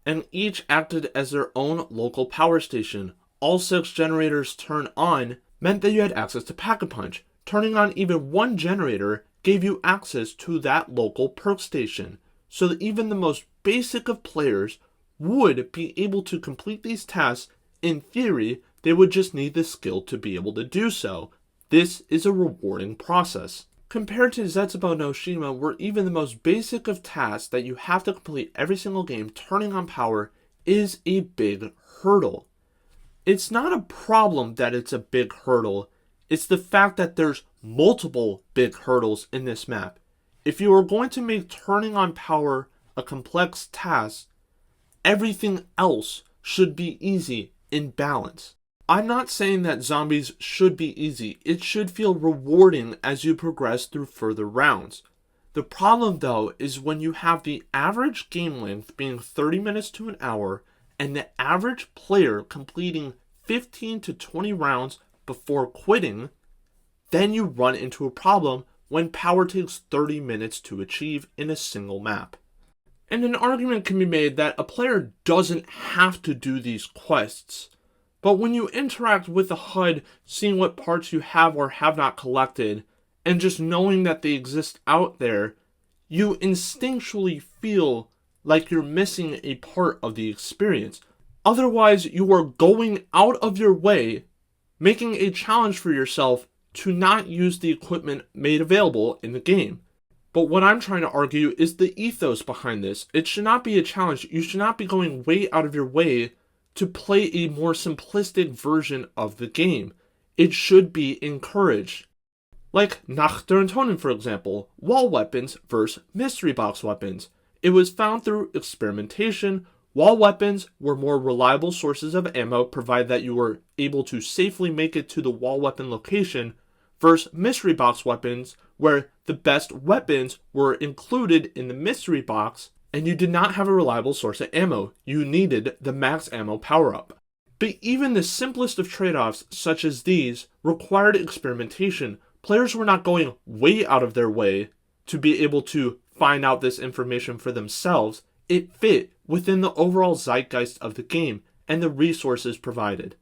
Speaker 1: and each acted as their own local power station. All 6 generators turned on meant that you had access to Pack-a-Punch. Turning on even 1 generator gave you access to that local perk station, so that even the most basic of players would be able to complete these tasks. In theory, they would just need the skill to be able to do so. This is a rewarding process. Compared to Zetsubo no Shima, where even the most basic of tasks that you have to complete every single game, turning on power, is a big hurdle. It's not a problem that it's a big hurdle, it's the fact that there's multiple big hurdles in this map. If you are going to make turning on power a complex task, everything else should be easy in balance. I'm not saying that zombies should be easy. It should feel rewarding as you progress through further rounds. The problem though is when you have the average game length being 30 minutes to an hour and the average player completing 15 to 20 rounds before quitting, then you run into a problem when power takes 30 minutes to achieve in a single map. And an argument can be made that a player doesn't have to do these quests. But when you interact with the HUD, seeing what parts you have or have not collected, and just knowing that they exist out there, you instinctually feel like you're missing a part of the experience. Otherwise, you are going out of your way, making a challenge for yourself to not use the equipment made available in the game. But what I'm trying to argue is the ethos behind this. It should not be a challenge. You should not be going way out of your way to play a more simplistic version of the game. It should be encouraged. Like Nacht der Untoten, for example, wall weapons versus mystery box weapons. It was found through experimentation. Wall weapons were more reliable sources of ammo, provided that you were able to safely make it to the wall weapon location, versus mystery box weapons, where the best weapons were included in the mystery box, and you did not have a reliable source of ammo. You needed the max ammo power-up. But even the simplest of trade-offs, such as these, required experimentation. Players were not going way out of their way to be able to find out this information for themselves. It fit within the overall zeitgeist of the game and the resources provided.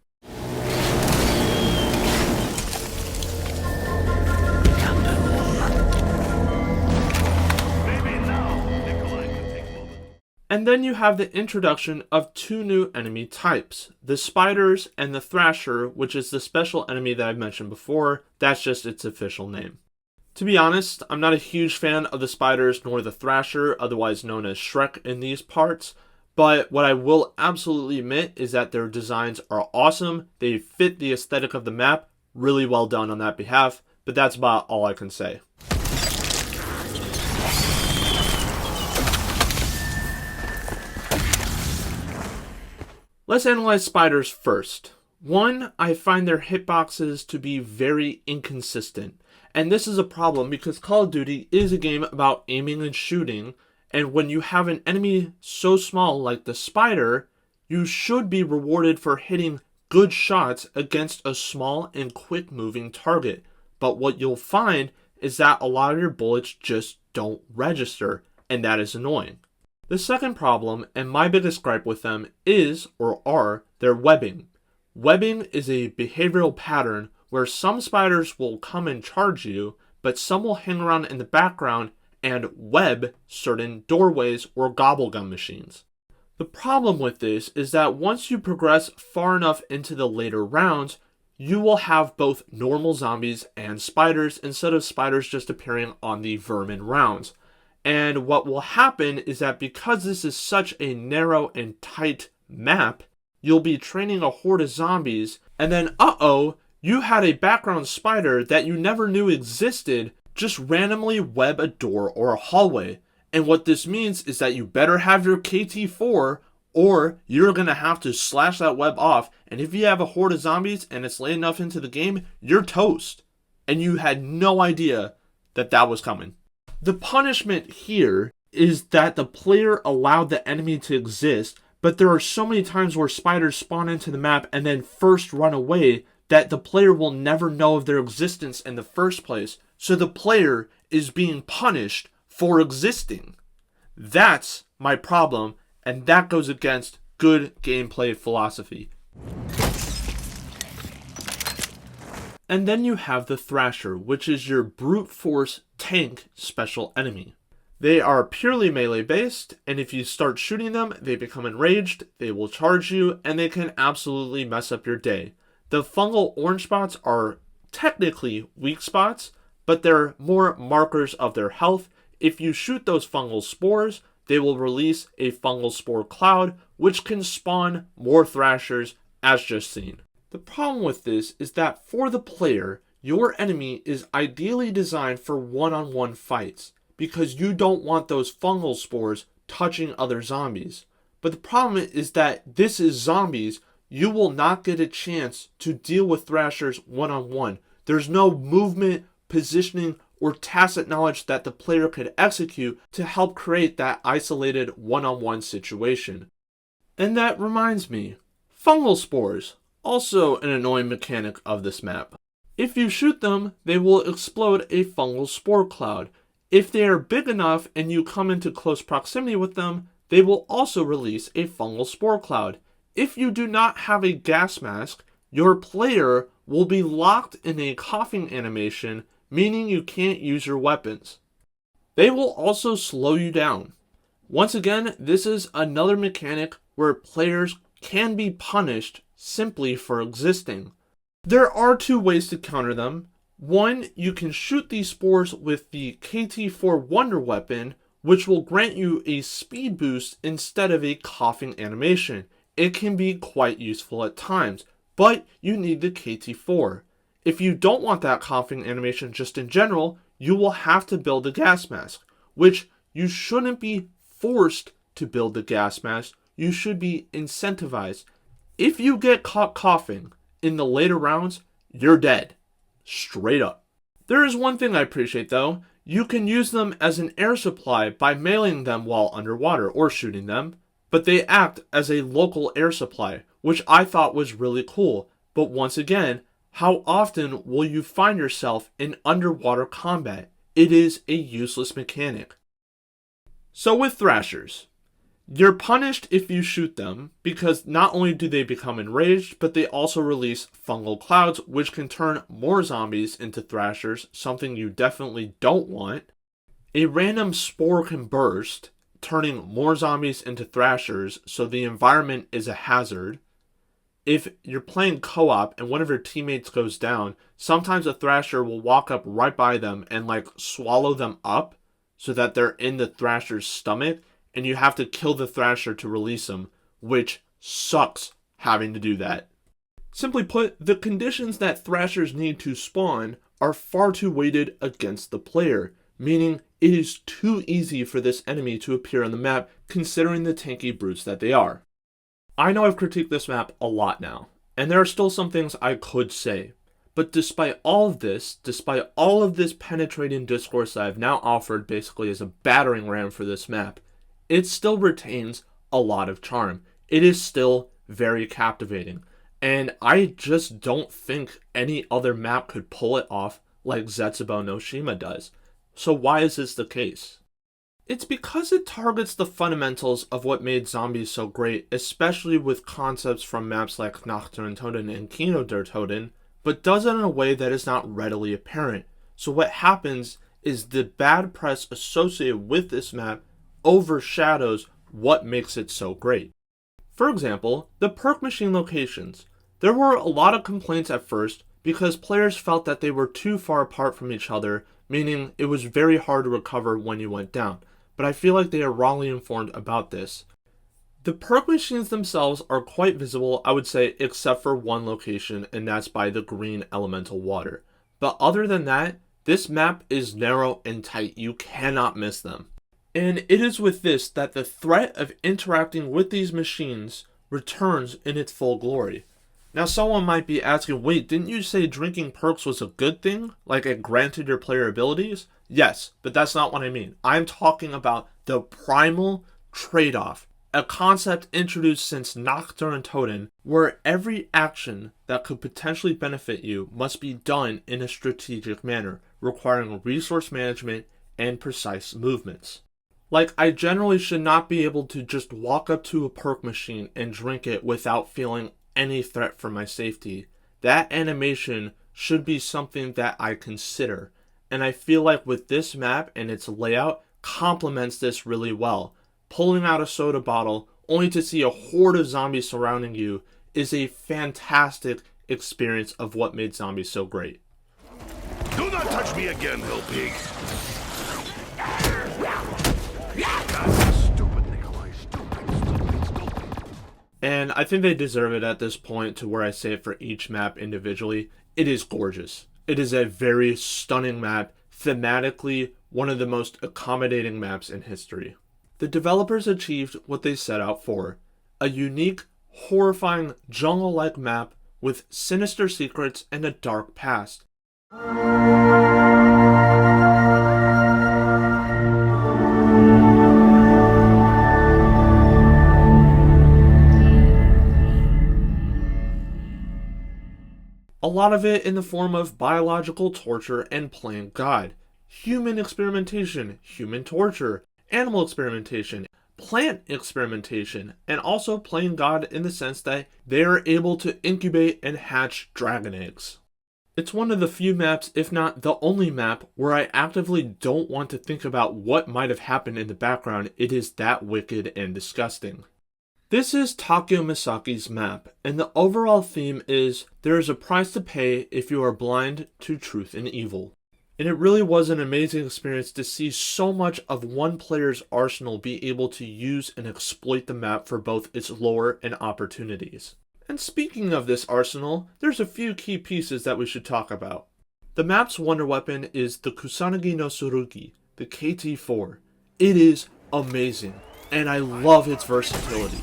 Speaker 1: And then you have the introduction of two new enemy types, the spiders and the thrasher, which is the special enemy that I've mentioned before. That's just its official name. To be honest, I'm not a huge fan of the spiders nor the thrasher, otherwise known as Shrek in these parts, but what I will absolutely admit is that their designs are awesome. They fit the aesthetic of the map. Really well done on that behalf, but that's about all I can say. Let's analyze spiders first. One, I find their hitboxes to be very inconsistent. And this is a problem because Call of Duty is a game about aiming and shooting. And when you have an enemy so small like the spider, you should be rewarded for hitting good shots against a small and quick moving target. But what you'll find is that a lot of your bullets just don't register, and that is annoying. The second problem, and my biggest gripe with them, is, or are, their webbing. Webbing is a behavioral pattern where some spiders will come and charge you, but some will hang around in the background and web certain doorways or gobblegum machines. The problem with this is that once you progress far enough into the later rounds, you will have both normal zombies and spiders instead of spiders just appearing on the vermin rounds. And what will happen is that because this is such a narrow and tight map, you'll be training a horde of zombies, and then you had a background spider that you never knew existed just randomly web a door or a hallway. And what this means is that you better have your KT4 or you're going to have to slash that web off. And if you have a horde of zombies and it's late enough into the game, you're toast. And you had no idea that that was coming. The punishment here is that the player allowed the enemy to exist, but there are so many times where spiders spawn into the map and then first run away that the player will never know of their existence in the first place. So the player is being punished for existing. That's my problem, and that goes against good gameplay philosophy. And then you have the Thrasher, which is your brute force tank special enemy. They are purely melee based, and if you start shooting them, they become enraged, they will charge you, and they can absolutely mess up your day. The fungal orange spots are technically weak spots, but they're more markers of their health. If you shoot those fungal spores, they will release a fungal spore cloud, which can spawn more Thrashers, as just seen. The problem with this is that for the player, your enemy is ideally designed for one-on-one fights, because you don't want those fungal spores touching other zombies. But the problem is that this is zombies. You will not get a chance to deal with Thrashers one-on-one. There's no movement, positioning, or tacit knowledge that the player could execute to help create that isolated one-on-one situation. And that reminds me, fungal spores, also an annoying mechanic of this map. If you shoot them, they will explode a fungal spore cloud. If they are big enough and you come into close proximity with them, they will also release a fungal spore cloud. If you do not have a gas mask, your player will be locked in a coughing animation, meaning you can't use your weapons. They will also slow you down. Once again, this is another mechanic where players can be punished simply for existing. There are two ways to counter them. One, you can shoot these spores with the KT-4 Wonder Weapon, which will grant you a speed boost instead of a coughing animation. It can be quite useful at times, but you need the KT-4. If you don't want that coughing animation just in general, you will have to build a gas mask, which you shouldn't be forced to build the gas mask. You should be incentivized. If you get caught coughing in the later rounds, you're dead. Straight up. There is one thing I appreciate though. You can use them as an air supply by mailing them while underwater or shooting them, but they act as a local air supply, which I thought was really cool. But once again, how often will you find yourself in underwater combat? It is a useless mechanic. So with Thrashers, you're punished if you shoot them, because not only do they become enraged, but they also release fungal clouds, which can turn more zombies into Thrashers, something you definitely don't want. A random spore can burst, turning more zombies into Thrashers, so the environment is a hazard. If you're playing co-op and one of your teammates goes down, sometimes a Thrasher will walk up right by them and swallow them up so that they're in the Thrasher's stomach, and you have to kill the Thrasher to release them, which sucks having to do that. Simply put, the conditions that Thrashers need to spawn are far too weighted against the player, meaning it is too easy for this enemy to appear on the map considering the tanky brutes that they are. I know I've critiqued this map a lot now, and there are still some things I could say, but despite all of this penetrating discourse that I've now offered basically as a battering ram for this map, it still retains a lot of charm. It is still very captivating, and I just don't think any other map could pull it off like Zetsubou no Shima does. So why is this the case? It's because it targets the fundamentals of what made zombies so great, especially with concepts from maps like Nacht der Toten and Kino der Toten, but does it in a way that is not readily apparent. So what happens is the bad press associated with this map overshadows what makes it so great. For example, the perk machine locations. There were a lot of complaints at first because players felt that they were too far apart from each other, meaning it was very hard to recover when you went down. But I feel like they are wrongly informed about this. The perk machines themselves are quite visible, I would say, except for one location, and that's by the green elemental water. But other than that, this map is narrow and tight. You cannot miss them. And it is with this that the threat of interacting with these machines returns in its full glory. Now someone might be asking, wait, didn't you say drinking perks was a good thing? Like it granted your player abilities? Yes, but that's not what I mean. I'm talking about the primal trade-off, a concept introduced since Nacht der Toten, where every action that could potentially benefit you must be done in a strategic manner, requiring resource management and precise movements. Like, I generally should not be able to just walk up to a perk machine and drink it without feeling any threat for my safety. That animation should be something that I consider. And I feel like with this map and its layout complements this really well. Pulling out a soda bottle only to see a horde of zombies surrounding you is a fantastic experience of what made zombies so great.
Speaker 3: Do not touch me again, hill pig. Stupid Nikolai, stupid.
Speaker 1: And I think they deserve it at this point to where I say it for each map individually. It is gorgeous. It is a very stunning map, thematically one of the most accommodating maps in history. The developers achieved what they set out for, a unique, horrifying, jungle-like map with sinister secrets and a dark past. A lot of it in the form of biological torture and playing God, human experimentation, human torture, animal experimentation, plant experimentation, and also playing God in the sense that they are able to incubate and hatch dragon eggs. It's one of the few maps, if not the only map, where I actively don't want to think about what might have happened in the background. It is that wicked and disgusting. This is Takeo Misaki's map, and the overall theme is there is a price to pay if you are blind to truth and evil. And it really was an amazing experience to see so much of one player's arsenal be able to use and exploit the map for both its lore and opportunities. And speaking of this arsenal, there's a few key pieces that we should talk about. The map's wonder weapon is the Kusanagi no Tsurugi, the KT-4. It is amazing, and I love its versatility.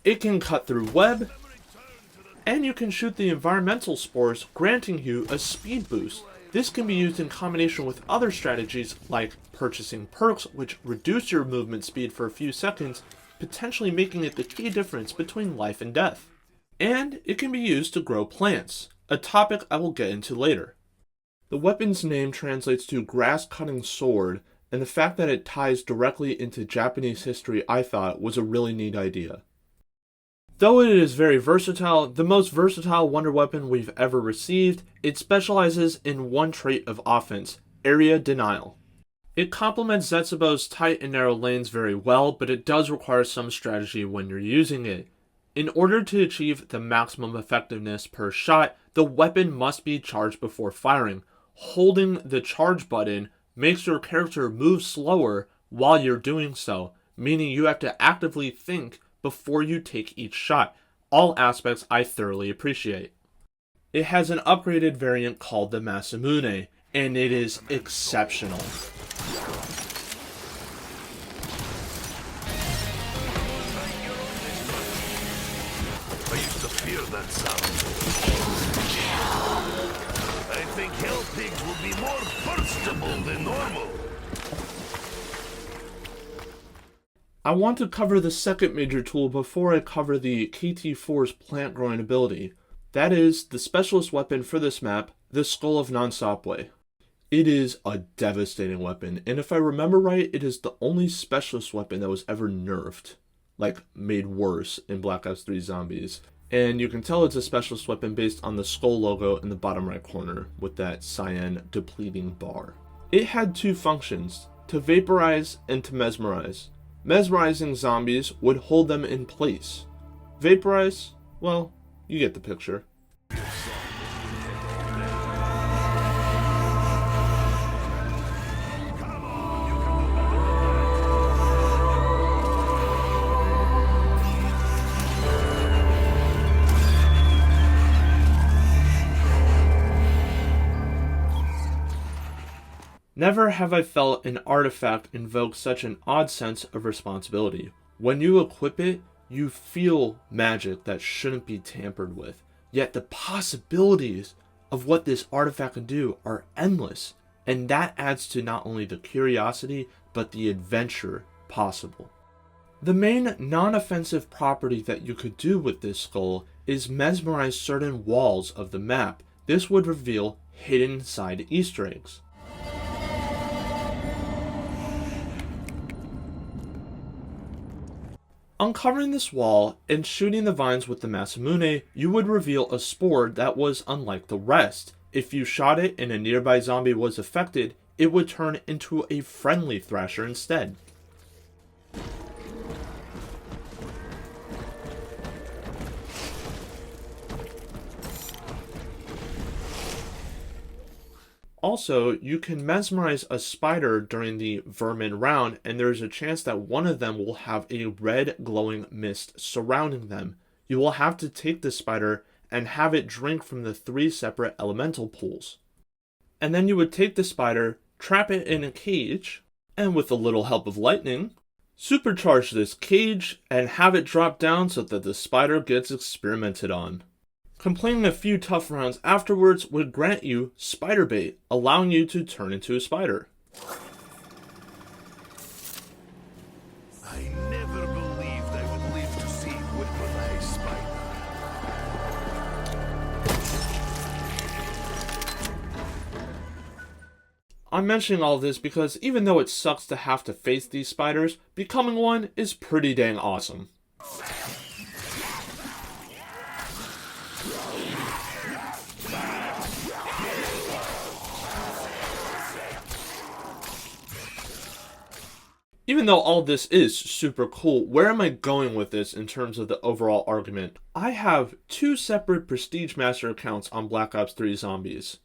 Speaker 1: It can cut through web, and you can shoot the environmental spores, granting you a speed boost. This can be used in combination with other strategies like purchasing perks, which reduce your movement speed for a few seconds, potentially making it the key difference between life and death. And it can be used to grow plants, a topic I will get into later. The weapon's name translates to grass-cutting sword, and the fact that it ties directly into Japanese history I thought was a really neat idea. Though it is very versatile, the most versatile wonder weapon we've ever received, it specializes in one trait of offense, area denial. It complements Zetsubo's tight and narrow lanes very well, but it does require some strategy when you're using it. In order to achieve the maximum effectiveness per shot, the weapon must be charged before firing. Holding the charge button makes your character move slower while you're doing so, meaning you have to actively think before you take each shot, all aspects I thoroughly appreciate. It has an upgraded variant called the Masamune, and it is exceptional.
Speaker 3: I used to fear that sound. I think hell pigs will be more burstable than normal.
Speaker 1: I want to cover the second major tool before I cover the KT-4's plant growing ability. That is the specialist weapon for this map, the Skull of Nansapwe. It is a devastating weapon, and if I remember right, it is the only specialist weapon that was ever nerfed, like made worse in Black Ops 3 Zombies. And you can tell it's a specialist weapon based on the skull logo in the bottom right corner with that cyan depleting bar. It had two functions, to vaporize and to mesmerize. Mesmerizing zombies would hold them in place. Vaporize? Well, you get the picture. Never have I felt an artifact invoke such an odd sense of responsibility. When you equip it, you feel magic that shouldn't be tampered with. Yet the possibilities of what this artifact can do are endless, and that adds to not only the curiosity, but the adventure possible. The main non-offensive property that you could do with this skull is mesmerize certain walls of the map. This would reveal hidden side Easter eggs. Uncovering this wall and shooting the vines with the Masamune, you would reveal a spore that was unlike the rest. If you shot it and a nearby zombie was affected, it would turn into a friendly Thrasher instead. Also, you can mesmerize a spider during the vermin round, and there's a chance that one of them will have a red glowing mist surrounding them. You will have to take the spider and have it drink from the 3 separate elemental pools. And then you would take the spider, trap it in a cage, and with a little help of lightning, supercharge this cage and have it drop down so that the spider gets experimented on. Completing a few tough rounds afterwards would grant you spider bait, allowing you to turn into a spider.
Speaker 3: I never believed I would live to see weaponized spider.
Speaker 1: I'm mentioning all this because even though it sucks to have to face these spiders, becoming one is pretty dang awesome. even though all this is super cool, where am I going with this in terms of the overall argument? I have 2 separate Prestige Master accounts on Black Ops 3 Zombies.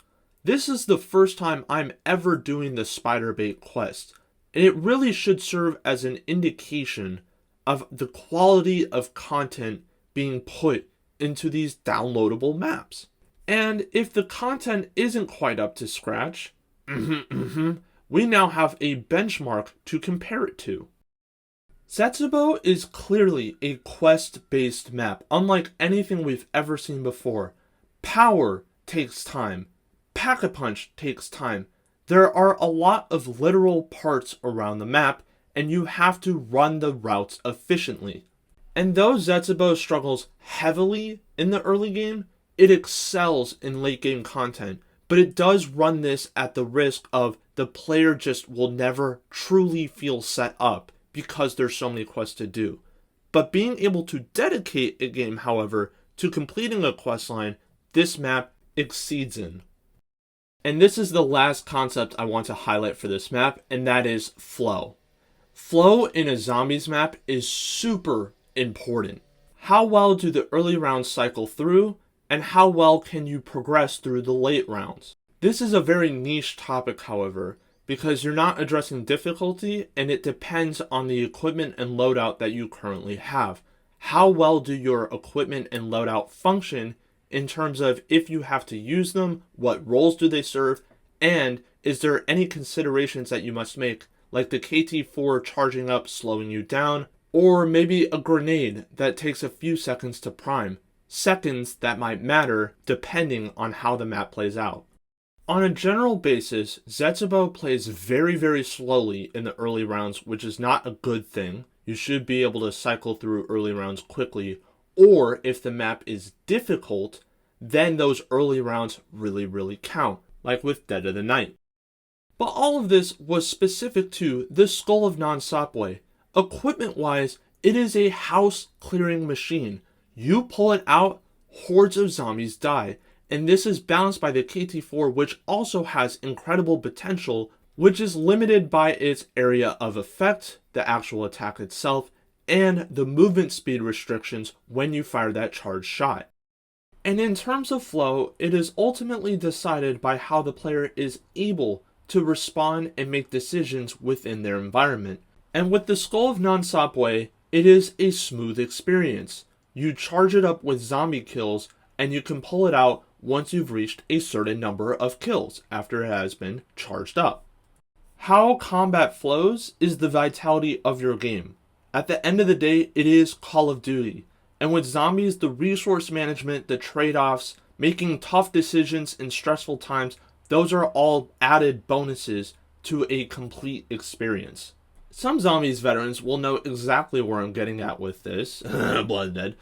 Speaker 1: This is the first time I'm ever doing the Spiderbait quest, and it really should serve as an indication of the quality of content being put into these downloadable maps. And if the content isn't quite up to scratch, we now have a benchmark to compare it to. Zetsubou is clearly a quest-based map, unlike anything we've ever seen before. Power takes time. Pack-a-Punch takes time. There are a lot of literal parts around the map, and you have to run the routes efficiently. And though Zetsubou struggles heavily in the early game, it excels in late game content, but it does run this at the risk of the player just will never truly feel set up because there's so many quests to do. But being able to dedicate a game, however, to completing a questline, this map exceeds in. And this is the last concept I want to highlight for this map, and that is flow. Flow in a zombies map is super important. How well do the early rounds cycle through, and how well can you progress through the late rounds? This is a very niche topic, however, because you're not addressing difficulty, and it depends on the equipment and loadout that you currently have. How well do your equipment and loadout function in terms of if you have to use them, what roles do they serve, and is there any considerations that you must make, like the KT-4 charging up, slowing you down, or maybe a grenade that takes a few seconds to prime. Seconds that might matter depending on how the map plays out. On a general basis, Zetsubou plays very, very slowly in the early rounds, which is not a good thing. You should be able to cycle through early rounds quickly, or if the map is difficult, then those early rounds really count, like with Dead of the Night. But all of this was specific to the Skull of Nansapwe. Equipment-wise, it is a house-clearing machine. You pull it out, hordes of zombies die, and this is balanced by the KT-4, which also has incredible potential, which is limited by its area of effect, the actual attack itself, and the movement speed restrictions when you fire that charged shot. And in terms of flow, it is ultimately decided by how the player is able to respond and make decisions within their environment. And with the Skull of Nansapwe, it is a smooth experience. You charge it up with zombie kills, and you can pull it out once you've reached a certain number of kills after it has been charged up. How combat flows is the vitality of your game. At the end of the day, it is Call of Duty. And with zombies, the resource management, the trade-offs, making tough decisions in stressful times, those are all added bonuses to a complete experience. Some Zombies veterans will know exactly where I'm getting at with this, Blood Dead.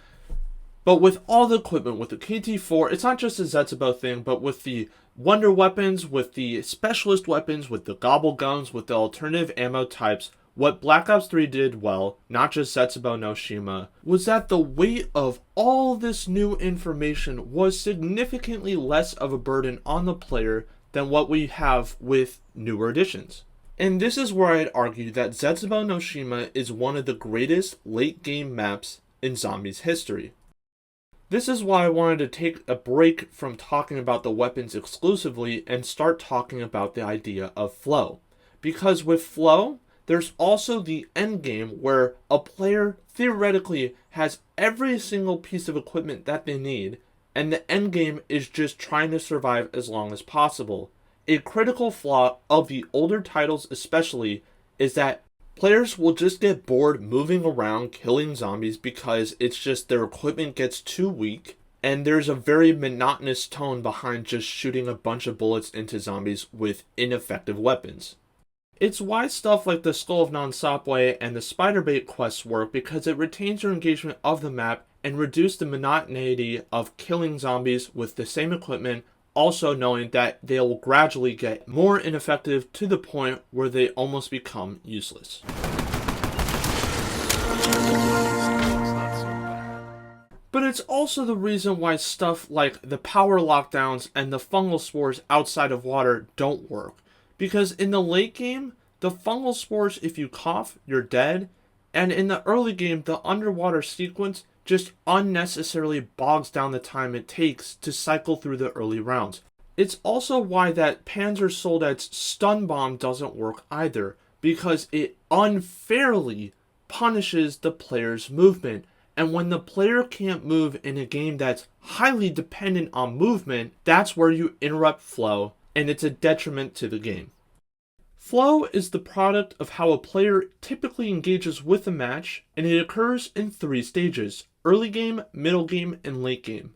Speaker 1: But with all the equipment, with the KT-4, it's not just a Zetsubou thing, but with the wonder weapons, with the specialist weapons, with the gobble guns, with the alternative ammo types, what Black Ops 3 did well, not just Zetsubou no Shima, was that the weight of all this new information was significantly less of a burden on the player than what we have with newer editions. And this is where I'd argue that Zetsubou no Shima is one of the greatest late game maps in Zombies history. This is why I wanted to take a break from talking about the weapons exclusively and start talking about the idea of flow. Because with flow, there's also the end game where a player theoretically has every single piece of equipment that they need, and the end game is just trying to survive as long as possible. A critical flaw of the older titles especially is that players will just get bored moving around killing zombies because it's just their equipment gets too weak, and there's a very monotonous tone behind just shooting a bunch of bullets into zombies with ineffective weapons. It's why stuff like the Skull of Nansapwe and the Spiderbait quests work, because it retains your engagement of the map and reduces the monotony of killing zombies with the same equipment, also knowing that they'll gradually get more ineffective to the point where they almost become useless. But it's also the reason why stuff like the power lockdowns and the fungal spores outside of water don't work. Because in the late game, The fungal spores, if you cough, you're dead. And in the early game, the underwater sequence just unnecessarily bogs down the time it takes to cycle through the early rounds. It's also why that Panzer Soldat's stun bomb doesn't work either, because it unfairly punishes the player's movement. And when the player can't move in a game that's highly dependent on movement, that's where you interrupt flow, and it's a detriment to the game. Flow is the product of how a player typically engages with a match, and it occurs in 3 stages: early game, middle game, and late game.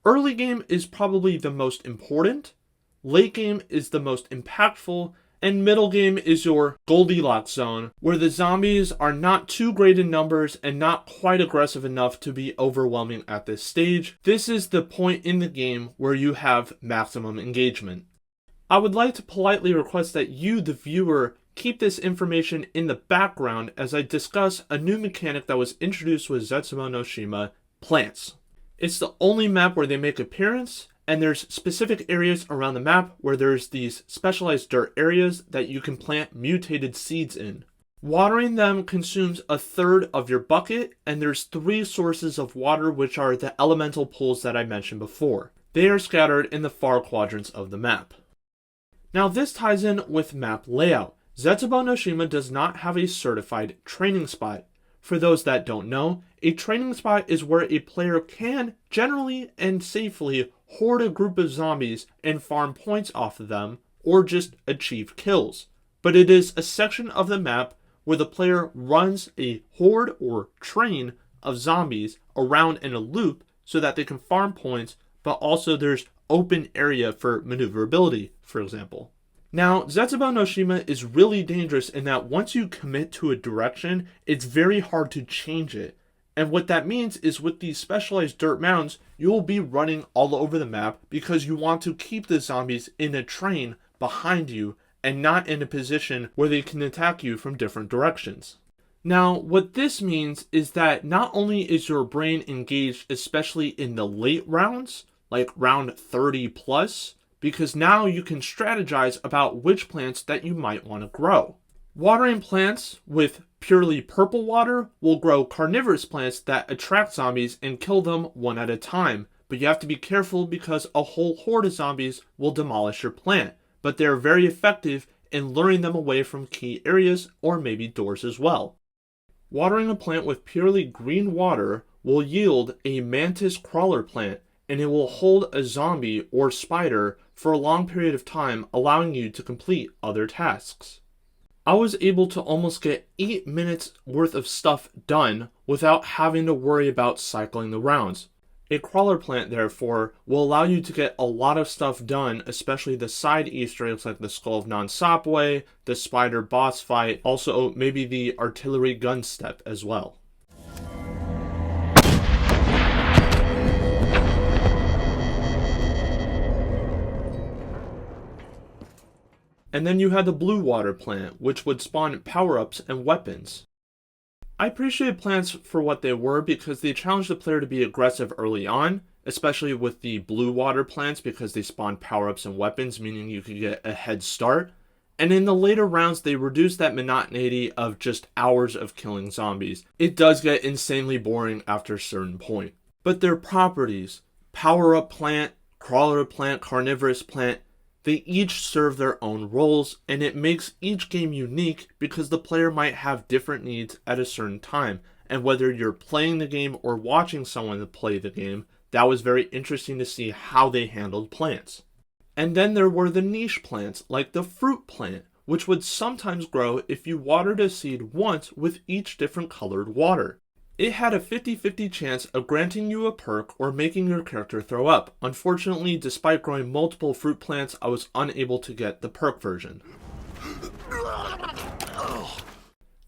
Speaker 1: Early game is probably the most important, late game is the most impactful, and middle game is your Goldilocks zone, where the zombies are not too great in numbers and not quite aggressive enough to be overwhelming at this stage. This is the point in the game where you have maximum engagement. I would like to politely request that you, the viewer, keep this information in the background as I discuss a new mechanic that was introduced with Zetsubou no Shima, plants. It's the only map where they make appearance, and there's specific areas around the map where there's these specialized dirt areas that you can plant mutated seeds in. Watering them consumes 1/3 of your bucket, and there's 3 sources of water, which are the elemental pools that I mentioned before. They are scattered in the far quadrants of the map. Now this ties in with map layout. Zetsubou no Shima does not have a certified training spot. For those that don't know, a training spot is where a player can generally and safely hoard a group of zombies and farm points off of them, or just achieve kills. But it is a section of the map where the player runs a horde or train of zombies around in a loop so that they can farm points, but also there's open area for maneuverability, for example. Now, Zetsubou no Shima is really dangerous in that once you commit to a direction, it's very hard to change it. And what that means is with these specialized dirt mounds, you'll be running all over the map because you want to keep the zombies in a train behind you and not in a position where they can attack you from different directions. Now, what this means is that not only is your brain engaged, especially in the late rounds, like round 30 plus, because now you can strategize about which plants that you might want to grow. Watering plants with purely purple water will grow carnivorous plants that attract zombies and kill them one at a time, but you have to be careful because a whole horde of zombies will demolish your plant, but they're very effective in luring them away from key areas or maybe doors as well. Watering a plant with purely green water will yield a mantis crawler plant, and it will hold a zombie or spider for a long period of time, allowing you to complete other tasks. I was able to almost get 8 minutes worth of stuff done without having to worry about cycling the rounds. A crawler plant, therefore, will allow you to get a lot of stuff done, especially the side Easter eggs like the Skull of Non-Sapway, the spider boss fight, also maybe the artillery gun step as well. And then you had the blue water plant, which would spawn power-ups and weapons. I appreciate plants for what they were because they challenged the player to be aggressive early on, especially with the blue water plants because they spawned power-ups and weapons, meaning you could get a head start. And in the later rounds, they reduced that monotonity of just hours of killing zombies. It does get insanely boring after a certain point. But their properties, power-up plant, crawler plant, carnivorous plant, they each serve their own roles, and it makes each game unique because the player might have different needs at a certain time. And whether you're playing the game or watching someone play the game, that was very interesting to see how they handled plants. And then there were the niche plants, like the fruit plant, which would sometimes grow if you watered a seed once with each different colored water. It had a 50-50 chance of granting you a perk or making your character throw up. Unfortunately, despite growing multiple fruit plants, I was unable to get the perk version.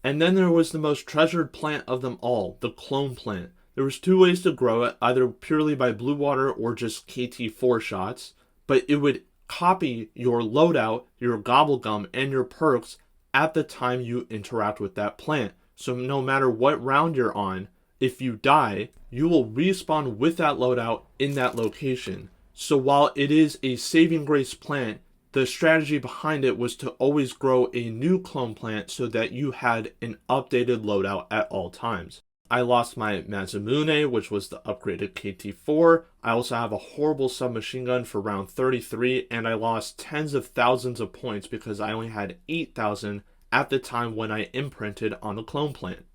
Speaker 1: And then there was the most treasured plant of them all, the clone plant. There was 2 ways to grow it, either purely by blue water or just KT4 shots, but it would copy your loadout, your gobblegum, and your perks at the time you interact with that plant. So no matter what round you're on, if you die, you will respawn with that loadout in that location. So while it is a saving grace plant, The strategy behind it was to always grow a new clone plant so that you had an updated loadout at all times. I lost my Masamune, which was the upgraded KT-4. I also have a horrible submachine gun for round 33, and I lost tens of thousands of points because I only had 8,000 at the time when I imprinted on the clone plant.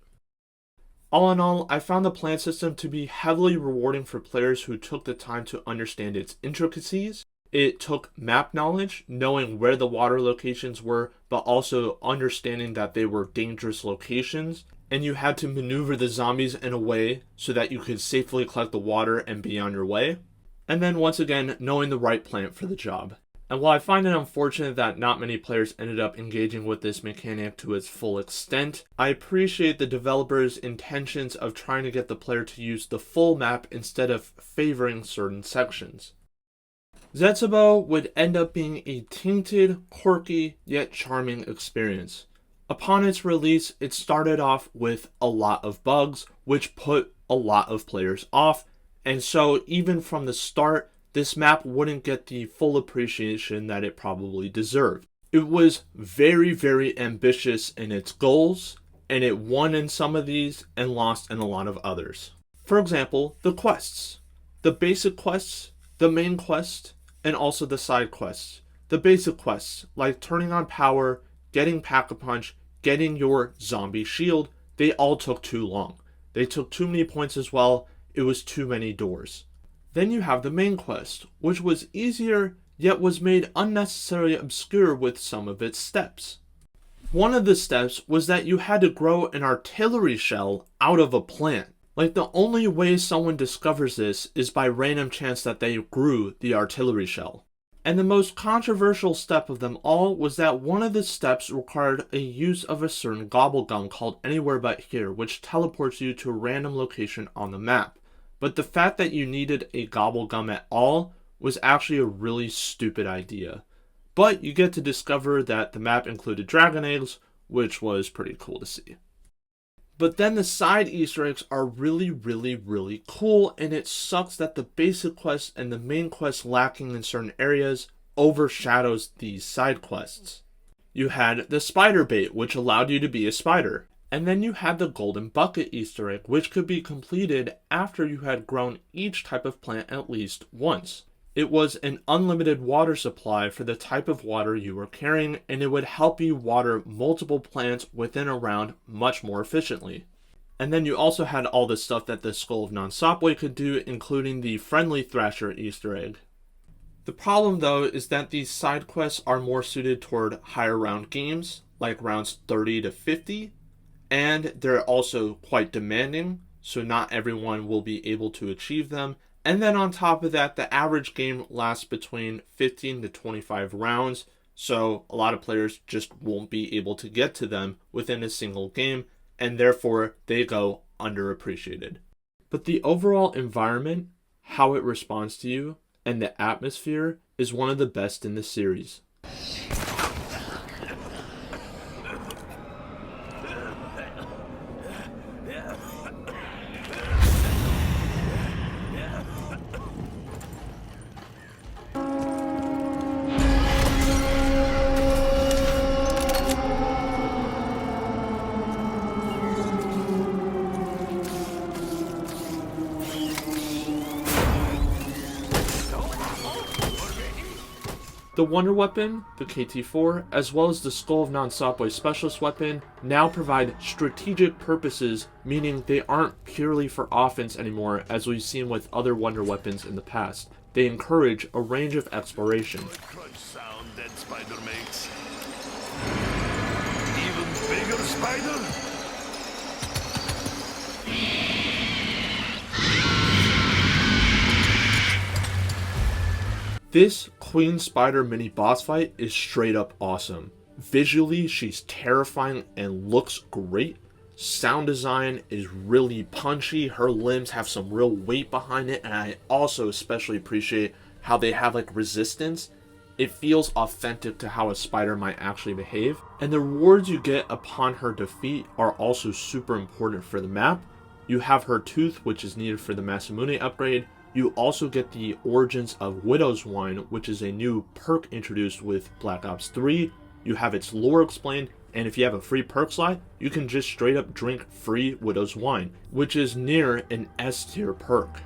Speaker 1: All in all, I found the plant system to be heavily rewarding for players who took the time to understand its intricacies. It took map knowledge, knowing where the water locations were, but also understanding that they were dangerous locations, and you had to maneuver the zombies in a way so that you could safely collect the water and be on your way. And then once again, knowing the right plant for the job. And while I find it unfortunate that not many players ended up engaging with this mechanic to its full extent, I appreciate the developers' intentions of trying to get the player to use the full map instead of favoring certain sections. Zetsubou would end up being a tainted, quirky, yet charming experience. Upon its release, it started off with a lot of bugs, which put a lot of players off, and so even from the start, this map wouldn't get the full appreciation that it probably deserved. It was very, very ambitious in its goals, and it won in some of these and lost in a lot of others. For example, the quests. The basic quests, the main quest, and also the side quests. The basic quests, like turning on power, getting Pack-a-Punch, getting your zombie shield, they all took too long. They took too many points as well. It was too many doors. Then you have the main quest, which was easier, yet was made unnecessarily obscure with some of its steps. One of the steps was that you had to grow an artillery shell out of a plant. Like, the only way someone discovers this is by random chance that they grew the artillery shell. And the most controversial step of them all was that one of the steps required a use of a certain gobble gum called Anywhere But Here, which teleports you to a random location on the map. But the fact that you needed a gobble gum at all was actually a really stupid idea. But you get to discover that the map included dragon eggs, which was pretty cool to see. But then the side Easter eggs are really, really, really cool, and it sucks that the basic quest and the main quest lacking in certain areas overshadows these side quests. You had the spider bait, which allowed you to be a spider. And then you had the golden bucket Easter egg, which could be completed after you had grown each type of plant at least once. It was an unlimited water supply for the type of water you were carrying, and it would help you water multiple plants within a round much more efficiently. And then you also had all the stuff that the Skull of Non-Stopway could do, including the Friendly Thrasher Easter egg. The problem though is that these side quests are more suited toward higher round games, like rounds 30 to 50, and they're also quite demanding, so not everyone will be able to achieve them. And then on top of that, the average game lasts between 15 to 25 rounds, so a lot of players just won't be able to get to them within a single game, and therefore they go underappreciated. But the overall environment, how it responds to you, and the atmosphere is one of the best in the series. The Wonder Weapon, the KT-4, as well as the Skull of Non-Stopway Specialist Weapon now provide strategic purposes, meaning they aren't purely for offense anymore as we've seen with other Wonder Weapons in the past. They encourage a range of exploration.
Speaker 3: Crunch sound that spider makes. Even bigger spider?
Speaker 1: This Queen Spider mini boss fight is straight up awesome. Visually, she's terrifying and looks great. Sound design is really punchy. Her limbs have some real weight behind it, and I also especially appreciate how they have like resistance. It feels authentic to how a spider might actually behave. And the rewards you get upon her defeat are also super important for the map. You have her tooth, which is needed for the Masamune upgrade. You also get the Origins of Widow's Wine, which is a new perk introduced with Black Ops 3. You have its lore explained, and if you have a free perk slot, you can just straight up drink free Widow's Wine, which is near an S tier perk.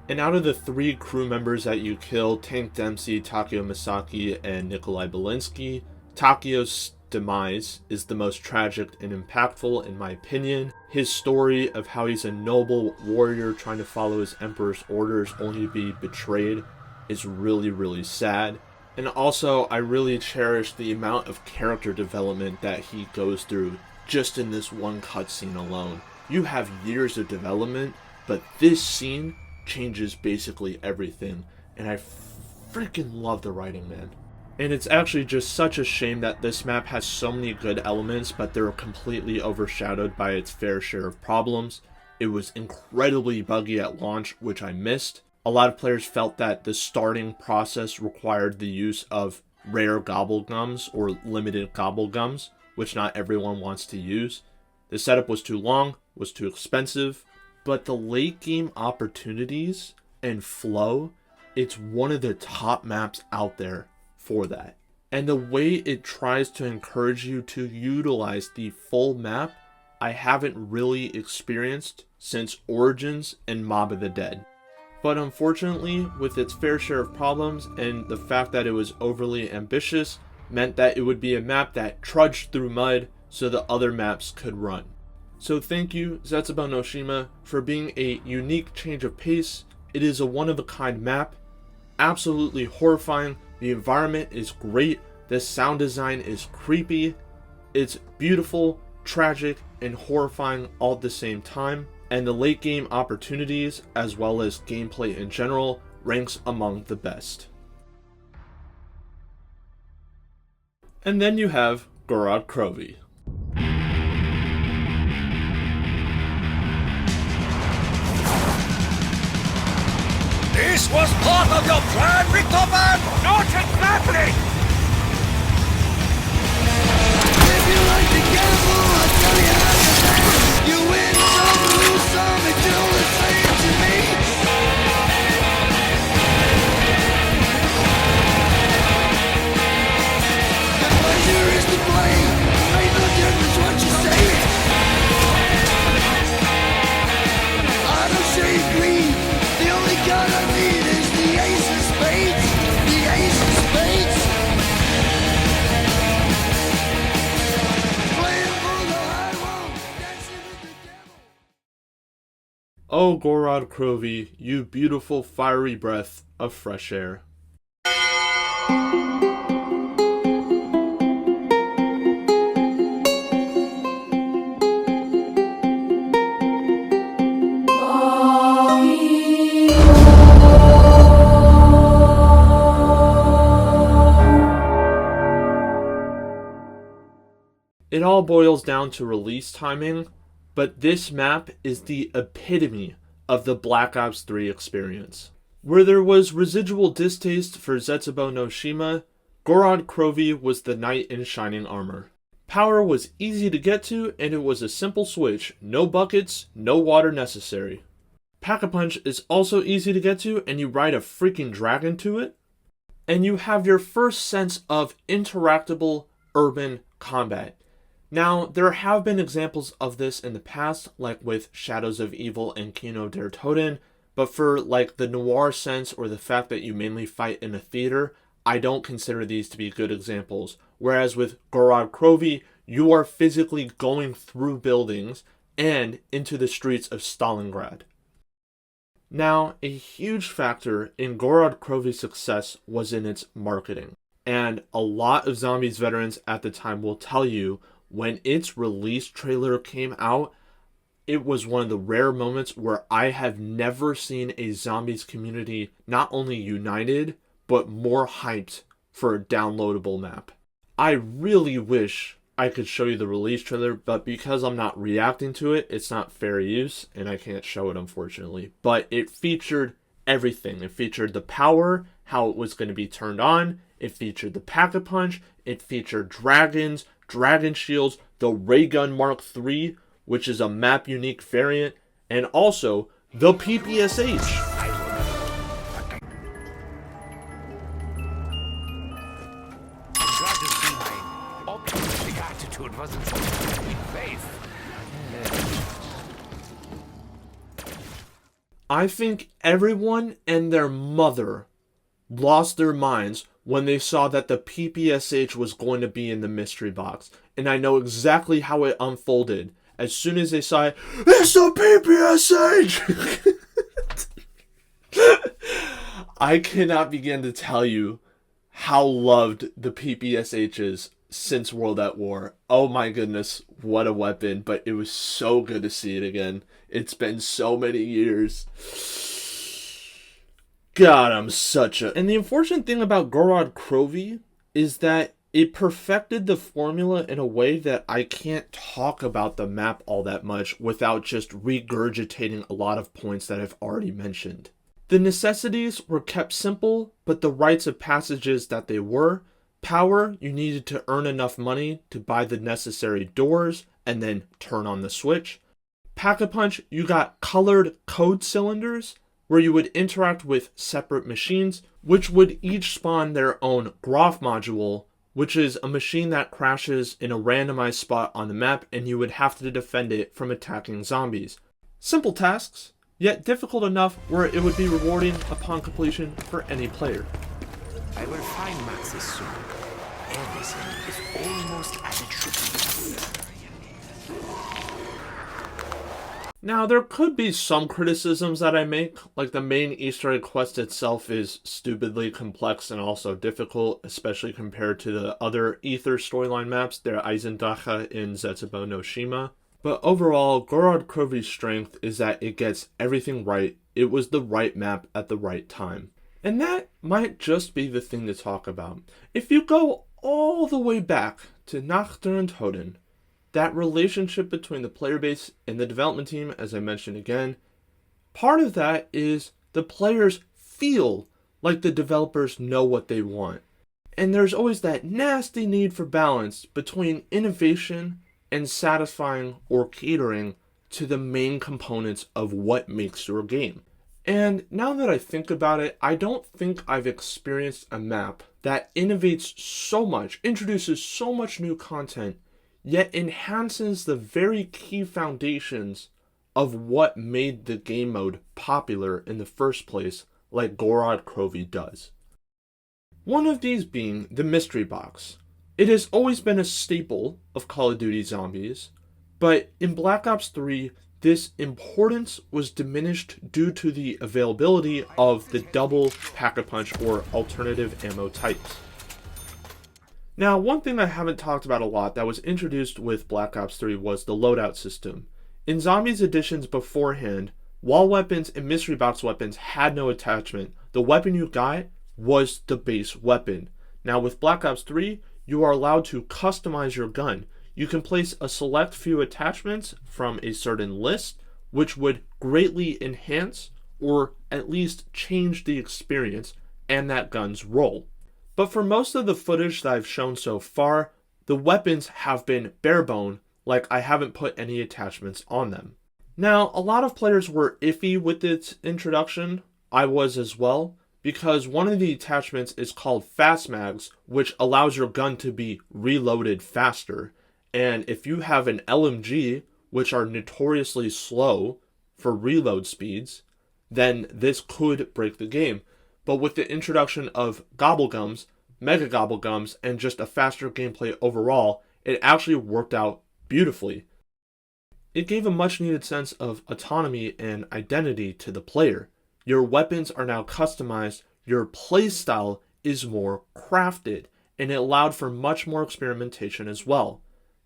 Speaker 1: And out of the 3 crew members that you kill, Tank Dempsey, Takeo Misaki, and Nikolai Belinsky, Takeo's demise is the most tragic and impactful in my opinion. His story of how he's a noble warrior trying to follow his emperor's orders only to be betrayed is really, really sad. And also, I really cherish the amount of character development that he goes through just in this one cutscene alone. You have years of development, but this scene changes basically everything, and I freaking love the writing, man. And it's actually just such a shame that this map has so many good elements, but they're completely overshadowed by its fair share of problems. It was incredibly buggy at launch, which I missed. A lot of players felt that the starting process required the use of rare gobblegums or limited gobblegums, which not everyone wants to use. The setup was too long, was too expensive, but the late game opportunities and flow, it's one of the top maps out there for that. And the way it tries to encourage you to utilize the full map, I haven't really experienced since Origins and Mob of the Dead. But unfortunately, with its fair share of problems and the fact that it was overly ambitious, meant that it would be a map that trudged through mud so the other maps could run. So thank you, Zetsubou no Shima, for being a unique change of pace. It is a one-of-a-kind map, absolutely horrifying. The environment is great, the sound design is creepy, it's beautiful, tragic, and horrifying all at the same time, and the late game opportunities, as well as gameplay in general, ranks among the best. And then you have Gorod Krovi.
Speaker 6: This was part of your plan, Richtofen!
Speaker 7: Not exactly!
Speaker 2: If you like to gamble, I'll tell you how to bet. You win some, lose some, and do the same to me. The pleasure is to blame. Ain't no difference what you say. I don't say greed. The only gun I need is the ace of spades. The ace of spades. Playing for the high road, dancing with the devil.
Speaker 1: Oh, Gorod Krovi, you beautiful fiery breath of fresh air. It all boils down to release timing, but this map is the epitome of the Black Ops 3 experience. Where there was residual distaste for Zetsubou no Shima, Gorod Krovi was the knight in shining armor. Power was easy to get to, and it was a simple switch, no buckets, no water necessary. Pack-a-Punch is also easy to get to, and you ride a freaking dragon to it. And you have your first sense of interactable urban combat. Now, there have been examples of this in the past, like with Shadows of Evil and Kino der Toten, but for like the noir sense or the fact that you mainly fight in a theater, I don't consider these to be good examples. Whereas with Gorod Krovi, you are physically going through buildings and into the streets of Stalingrad. Now, a huge factor in Gorod Krovi's success was in its marketing. And a lot of Zombies veterans at the time will tell you when its release trailer came out, it was one of the rare moments where I have never seen a Zombies community not only united, but more hyped for a downloadable map. I really wish I could show you the release trailer, but because I'm not reacting to it, it's not fair use, and I can't show it unfortunately. But it featured everything. It featured the power, how it was going to be turned on, it featured the Pack-a-Punch, it featured dragons, dragon shields, the Raygun Mark III, which is a map unique variant, and also the PPSH.
Speaker 7: attitude wasn't so sweet faith.
Speaker 1: I think everyone and their mother lost their minds when they saw that the PPSH was going to be in the mystery box. And I know exactly how it unfolded. As soon as they saw it, it's the PPSH! I cannot begin to tell you how loved the PPSH is since World at War. Oh my goodness, what a weapon. But it was so good to see it again. It's been so many years. God, I'm such a... And the unfortunate thing about Gorod Krovi is that it perfected the formula in a way that I can't talk about the map all that much without just regurgitating a lot of points that I've already mentioned. The necessities were kept simple, but the rites of passages that they were. Power, you needed to earn enough money to buy the necessary doors and then turn on the switch. Pack-a-Punch, you got colored code cylinders where you would interact with separate machines, which would each spawn their own Groff module, which is a machine that crashes in a randomized spot on the map and you would have to defend it from attacking zombies. Simple tasks, yet difficult enough where it would be rewarding upon completion for any player.
Speaker 7: I will find Maxis soon. Everything is almost as it should be.
Speaker 1: Now, there could be some criticisms that I make, like the main Easter egg quest itself is stupidly complex and also difficult, especially compared to the other Ether storyline maps, their Eisendacha in Zetsubo no Shima. But overall, Gorod Krovi's strength is that it gets everything right. It was the right map at the right time. And that might just be the thing to talk about. If you go all the way back to Nacht der Untoten, that relationship between the player base and the development team, as I mentioned again, part of that is the players feel like the developers know what they want. And there's always that nasty need for balance between innovation and satisfying or catering to the main components of what makes your game. And now that I think about it, I don't think I've experienced a map that innovates so much, introduces so much new content, yet enhances the very key foundations of what made the game mode popular in the first place, like Gorod Krovi does. One of these being the mystery box. It has always been a staple of Call of Duty Zombies, but in Black Ops 3, this importance was diminished due to the availability of the double Pack-a-Punch or alternative ammo types. Now, one thing I haven't talked about a lot that was introduced with Black Ops 3 was the loadout system. In Zombies editions beforehand, wall weapons and mystery box weapons had no attachment. The weapon you got was the base weapon. Now with Black Ops 3, you are allowed to customize your gun. You can place a select few attachments from a certain list, which would greatly enhance or at least change the experience and that gun's role. But for most of the footage that I've shown so far, the weapons have been bare bone, like I haven't put any attachments on them. Now, a lot of players were iffy with its introduction. I was as well, because one of the attachments is called Fast Mags, which allows your gun to be reloaded faster. And if you have an LMG, which are notoriously slow for reload speeds, then this could break the game. But with the introduction of Gobblegums, Mega Gobblegums, and just a faster gameplay overall, it actually worked out beautifully. It gave a much needed sense of autonomy and identity to the player. Your weapons are now customized, your playstyle is more crafted, and it allowed for much more experimentation as well.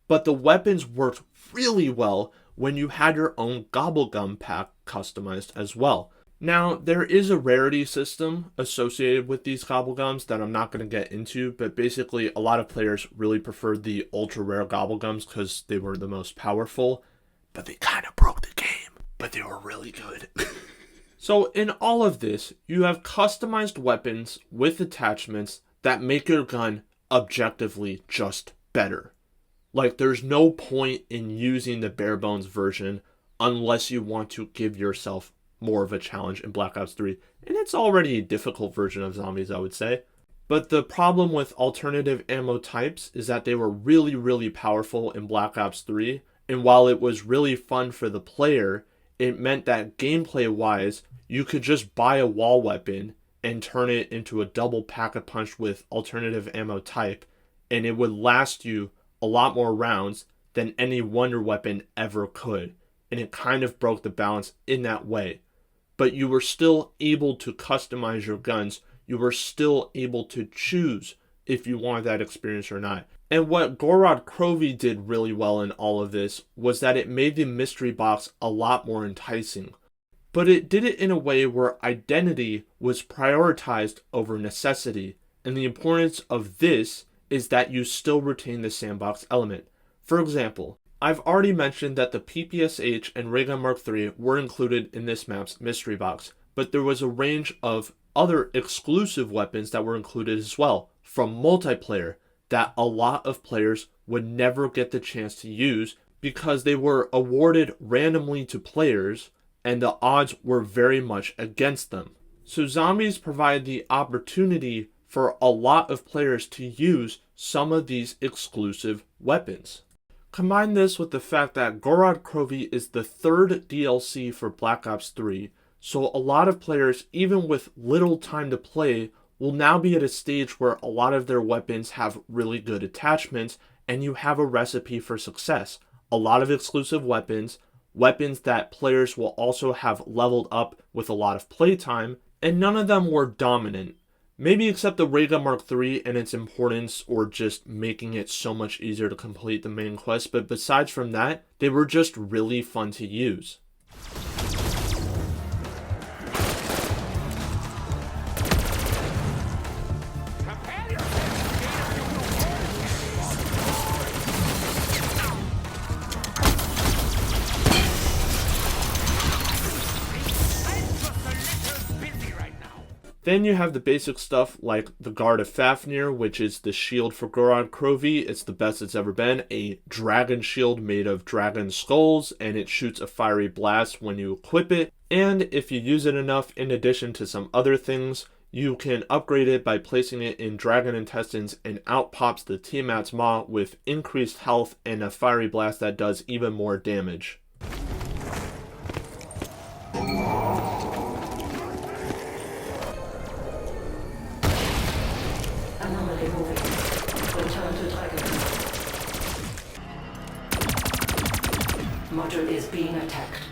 Speaker 1: But the weapons worked really well when you had your own Gobblegum pack customized as well. Now, there is a rarity system associated with these Gobblegums that I'm not going to get into, but basically a lot of players really preferred the ultra rare Gobblegums because they were the most powerful, but they kind of broke the game, but they were really good. So in all of this, you have customized weapons with attachments that make your gun objectively just better. Like, there's no point in using the bare bones version unless you want to give yourself more of a challenge in Black Ops 3. And it's already a difficult version of Zombies, I would say. But the problem with alternative ammo types is that they were really, really powerful in Black Ops 3, and while it was really fun for the player, it meant that gameplay-wise, you could just buy a wall weapon and turn it into a double pack-a-punch with alternative ammo type, and it would last you a lot more rounds than any wonder weapon ever could. And it kind of broke the balance in that way. But you were still able to customize your guns. You were still able to choose if you wanted that experience or not. And what Gorod Krovi did really well in all of this was that it made the mystery box a lot more enticing. But it did it in a way where identity was prioritized over necessity. And the importance of this is that you still retain the sandbox element. For example, I've already mentioned that the PPSH and Raygun Mark III were included in this map's mystery box, but there was a range of other exclusive weapons that were included as well, from multiplayer, that a lot of players would never get the chance to use because they were awarded randomly to players and the odds were very much against them. So zombies provide the opportunity for a lot of players to use some of these exclusive weapons. Combine this with the fact that Gorod Krovi is the third DLC for Black Ops 3, so a lot of players, even with little time to play, will now be at a stage where a lot of their weapons have really good attachments, and you have a recipe for success. A lot of exclusive weapons, weapons that players will also have leveled up with a lot of playtime, and none of them were dominant. Maybe except the Raygun Mark III and its importance, or just making it so much easier to complete the main quest, but besides from that, they were just really fun to use. Then you have the basic stuff like the Guard of Fafnir, which is the shield for Gorod Krovi. It's the best it's ever been. A dragon shield made of dragon skulls, and it shoots a fiery blast when you equip it. And if you use it enough, in addition to some other things, you can upgrade it by placing it in dragon intestines, and out pops the Tiamat's Maw with increased health and a fiery blast that does even more damage.
Speaker 8: Anomaly moving. Return to Dragon. Module is being attacked.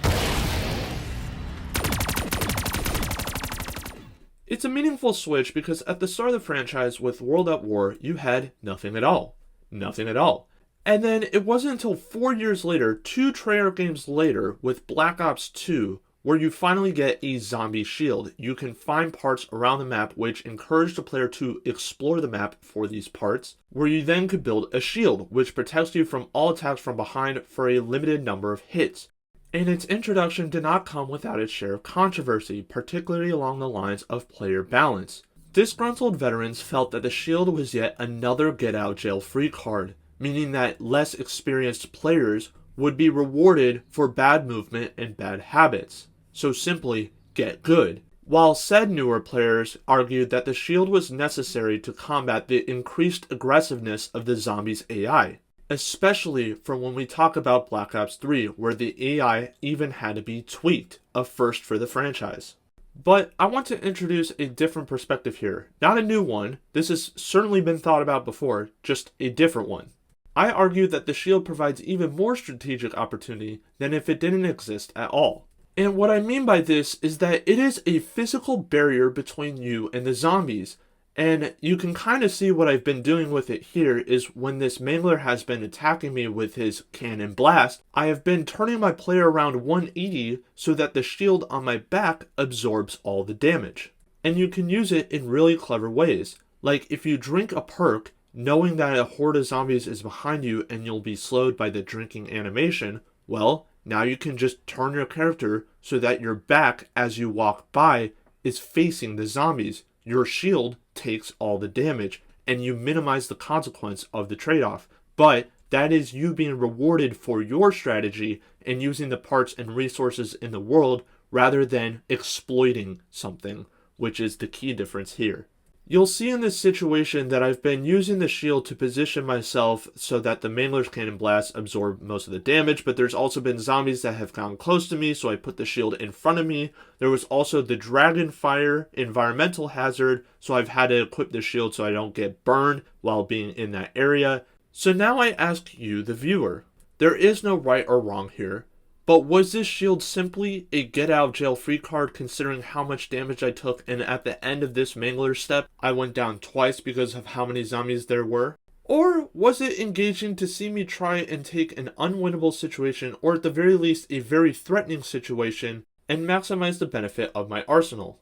Speaker 1: It's a meaningful switch because at the start of the franchise with World at War, you had nothing at all. Nothing at all. And then it wasn't until 4 years later, 2 Treyarch games later, with Black Ops 2, where you finally get a zombie shield. You can find parts around the map which encourage the player to explore the map for these parts, where you then could build a shield, which protects you from all attacks from behind for a limited number of hits. And its introduction did not come without its share of controversy, particularly along the lines of player balance. Disgruntled veterans felt that the shield was yet another get-out-jail-free card, meaning that less experienced players would be rewarded for bad movement and bad habits. So simply, get good. While said newer players argued that the shield was necessary to combat the increased aggressiveness of the zombies' AI. Especially from when we talk about Black Ops 3, where the AI even had to be tweaked, a first for the franchise. But I want to introduce a different perspective here. Not a new one, this has certainly been thought about before, just a different one. I argue that the shield provides even more strategic opportunity than if it didn't exist at all. And what I mean by this is that it is a physical barrier between you and the zombies. And you can kind of see what I've been doing with it here is when this mangler has been attacking me with his cannon blast, I have been turning my player around 180 so that the shield on my back absorbs all the damage. And you can use it in really clever ways. Like if you drink a perk, knowing that a horde of zombies is behind you and you'll be slowed by the drinking animation, well, now you can just turn your character so that your back as you walk by is facing the zombies. Your shield takes all the damage and you minimize the consequence of the trade-off. But that is you being rewarded for your strategy and using the parts and resources in the world rather than exploiting something, which is the key difference here. You'll see in this situation that I've been using the shield to position myself so that the Mangler's Cannon Blast absorb most of the damage, but there's also been zombies that have gone close to me, so I put the shield in front of me. There was also the Dragon Fire environmental hazard, so I've had to equip the shield so I don't get burned while being in that area. So now I ask you, the viewer, there is no right or wrong here, but was this shield simply a get out of jail free card considering how much damage I took, and at the end of this Mangler step I went down twice because of how many zombies there were? Or was it engaging to see me try and take an unwinnable situation, or at the very least a very threatening situation, and maximize the benefit of my arsenal?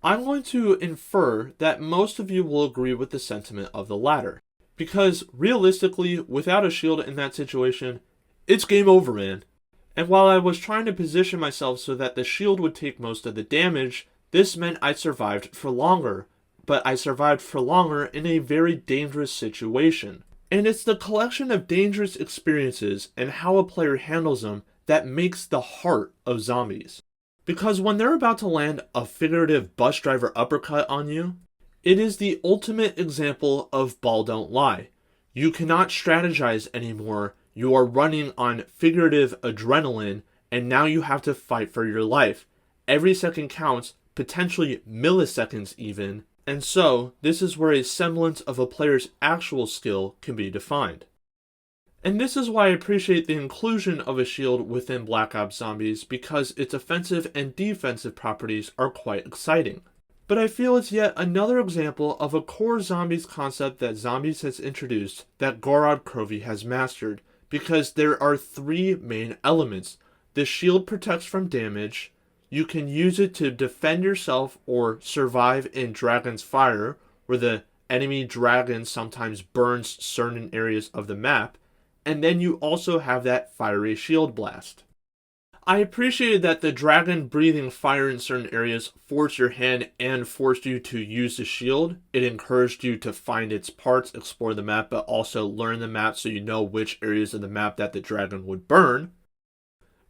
Speaker 1: I'm going to infer that most of you will agree with the sentiment of the latter, because realistically, without a shield in that situation, it's game over, man. And while I was trying to position myself so that the shield would take most of the damage, this meant I survived for longer. But I survived for longer in a very dangerous situation. And it's the collection of dangerous experiences and how a player handles them that makes the heart of zombies. Because when they're about to land a figurative bus driver uppercut on you, it is the ultimate example of ball don't lie. You cannot strategize anymore. You are running on figurative adrenaline, and now you have to fight for your life. Every second counts, potentially milliseconds even, and so this is where a semblance of a player's actual skill can be defined. And this is why I appreciate the inclusion of a shield within Black Ops Zombies, because its offensive and defensive properties are quite exciting. But I feel it's yet another example of a core zombies concept that Zombies has introduced that Gorod Krovi has mastered, because there are three main elements. The shield protects from damage, you can use it to defend yourself or survive in Dragon's Fire, where the enemy dragon sometimes burns certain areas of the map, and then you also have that fiery shield blast. I appreciated that the dragon breathing fire in certain areas forced your hand and forced you to use the shield. It encouraged you to find its parts, explore the map, but also learn the map so you know which areas of the map that the dragon would burn.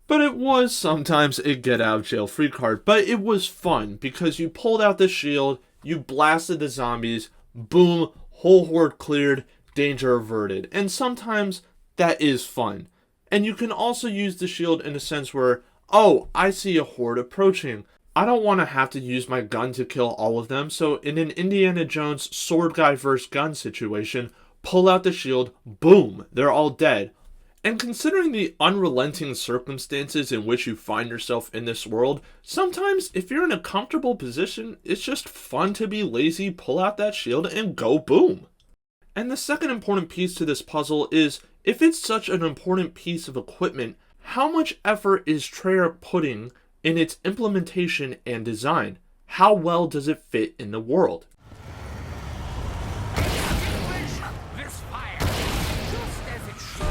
Speaker 1: But it was sometimes a get out of jail free card, but it was fun because you pulled out the shield, you blasted the zombies, boom, whole horde cleared, danger averted. And sometimes that is fun. And you can also use the shield in a sense where, oh, I see a horde approaching. I don't want to have to use my gun to kill all of them, so in an Indiana Jones sword guy versus gun situation, pull out the shield, boom, they're all dead. And considering the unrelenting circumstances in which you find yourself in this world, sometimes if you're in a comfortable position, it's just fun to be lazy, pull out that shield, and go boom. And the second important piece to this puzzle is, if it's such an important piece of equipment, how much effort is Treyarch putting in its implementation and design? How well does it fit in the world?
Speaker 7: This fire, just as it should.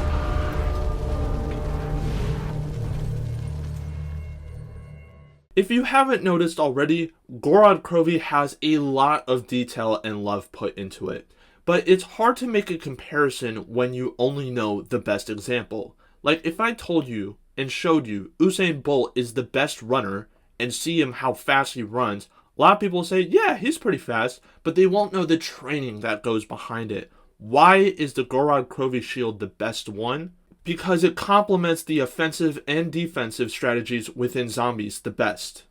Speaker 1: If you haven't noticed already, Gorod Krovi has a lot of detail and love put into it. But it's hard to make a comparison when you only know the best example. Like if I told you and showed you Usain Bolt is the best runner and see him how fast he runs, a lot of people say, yeah, he's pretty fast, but they won't know the training that goes behind it. Why is the Gorod Krovi shield the best one? Because it complements the offensive and defensive strategies within zombies the best.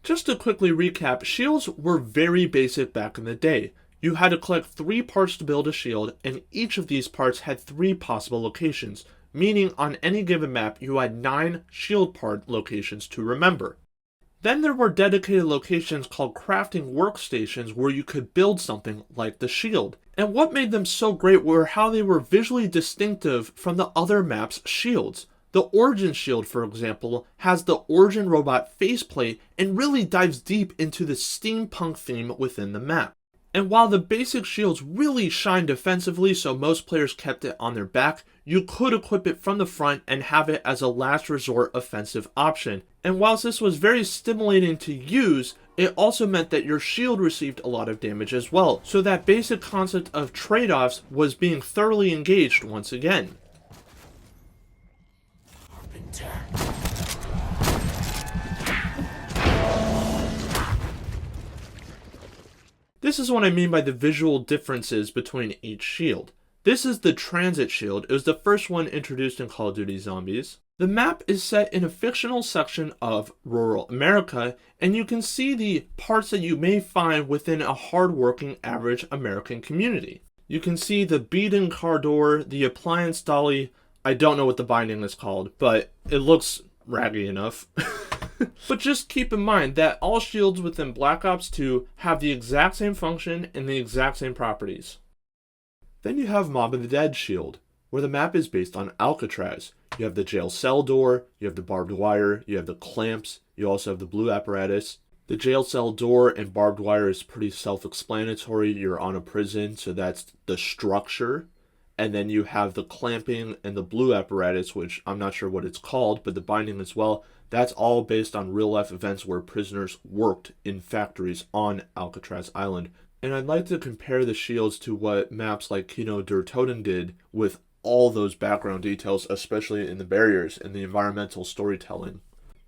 Speaker 1: Just to quickly recap, shields were very basic back in the day. You had to collect 3 parts to build a shield, and each of these parts had 3 possible locations, meaning on any given map you had 9 shield part locations to remember. Then there were dedicated locations called crafting workstations where you could build something like the shield. And what made them so great were how they were visually distinctive from the other maps' shields. The Origin shield, for example, has the Origin robot faceplate and really dives deep into the steampunk theme within the map. And while the basic shields really shine defensively, so most players kept it on their back, you could equip it from the front and have it as a last resort offensive option. And whilst this was very stimulating to use, it also meant that your shield received a lot of damage as well. So that basic concept of trade-offs was being thoroughly engaged once again. This is what I mean by the visual differences between each shield. This is the transit shield. It was the first one introduced in Call of Duty Zombies. The map is set in a fictional section of rural America, and you can see the parts that you may find within a hardworking average American community. You can see the beat-in car door, the appliance dolly. I don't know what the binding is called, but it looks raggy enough. But just keep in mind that all shields within Black Ops 2 have the exact same function and the exact same properties. Then you have Mob of the Dead shield, where the map is based on Alcatraz. You have the jail cell door, you have the barbed wire, you have the clamps, you also have the blue apparatus. The jail cell door and barbed wire is pretty self-explanatory. You're on a prison, so that's the structure. And then you have the clamping and the blue apparatus, which I'm not sure what it's called, but the binding as well. That's all based on real-life events where prisoners worked in factories on Alcatraz Island. And I'd like to compare the shields to what maps like Kino der Toten did with all those background details, especially in the barriers and the environmental storytelling.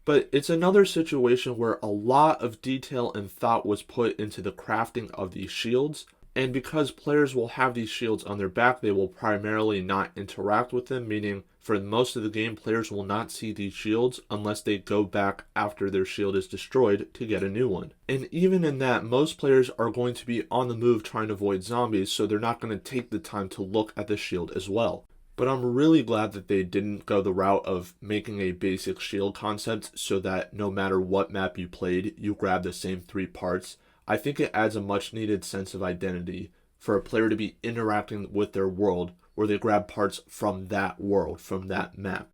Speaker 1: But it's another situation where a lot of detail and thought was put into the crafting of these shields. And because players will have these shields on their back, they will primarily not interact with them, meaning for most of the game, players will not see these shields unless they go back after their shield is destroyed to get a new one. And even in that, most players are going to be on the move trying to avoid zombies, so they're not going to take the time to look at the shield as well. But I'm really glad that they didn't go the route of making a basic shield concept so that no matter what map you played, you grab the same 3 parts. I think it adds a much needed sense of identity for a player to be interacting with their world where they grab parts from that world, from that map.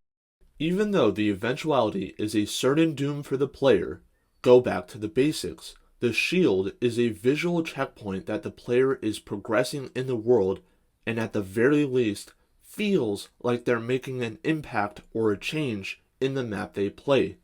Speaker 1: Even though the eventuality is a certain doom for the player, go back to the basics. The shield is a visual checkpoint that the player is progressing in the world and at the very least feels like they're making an impact or a change in the map they play.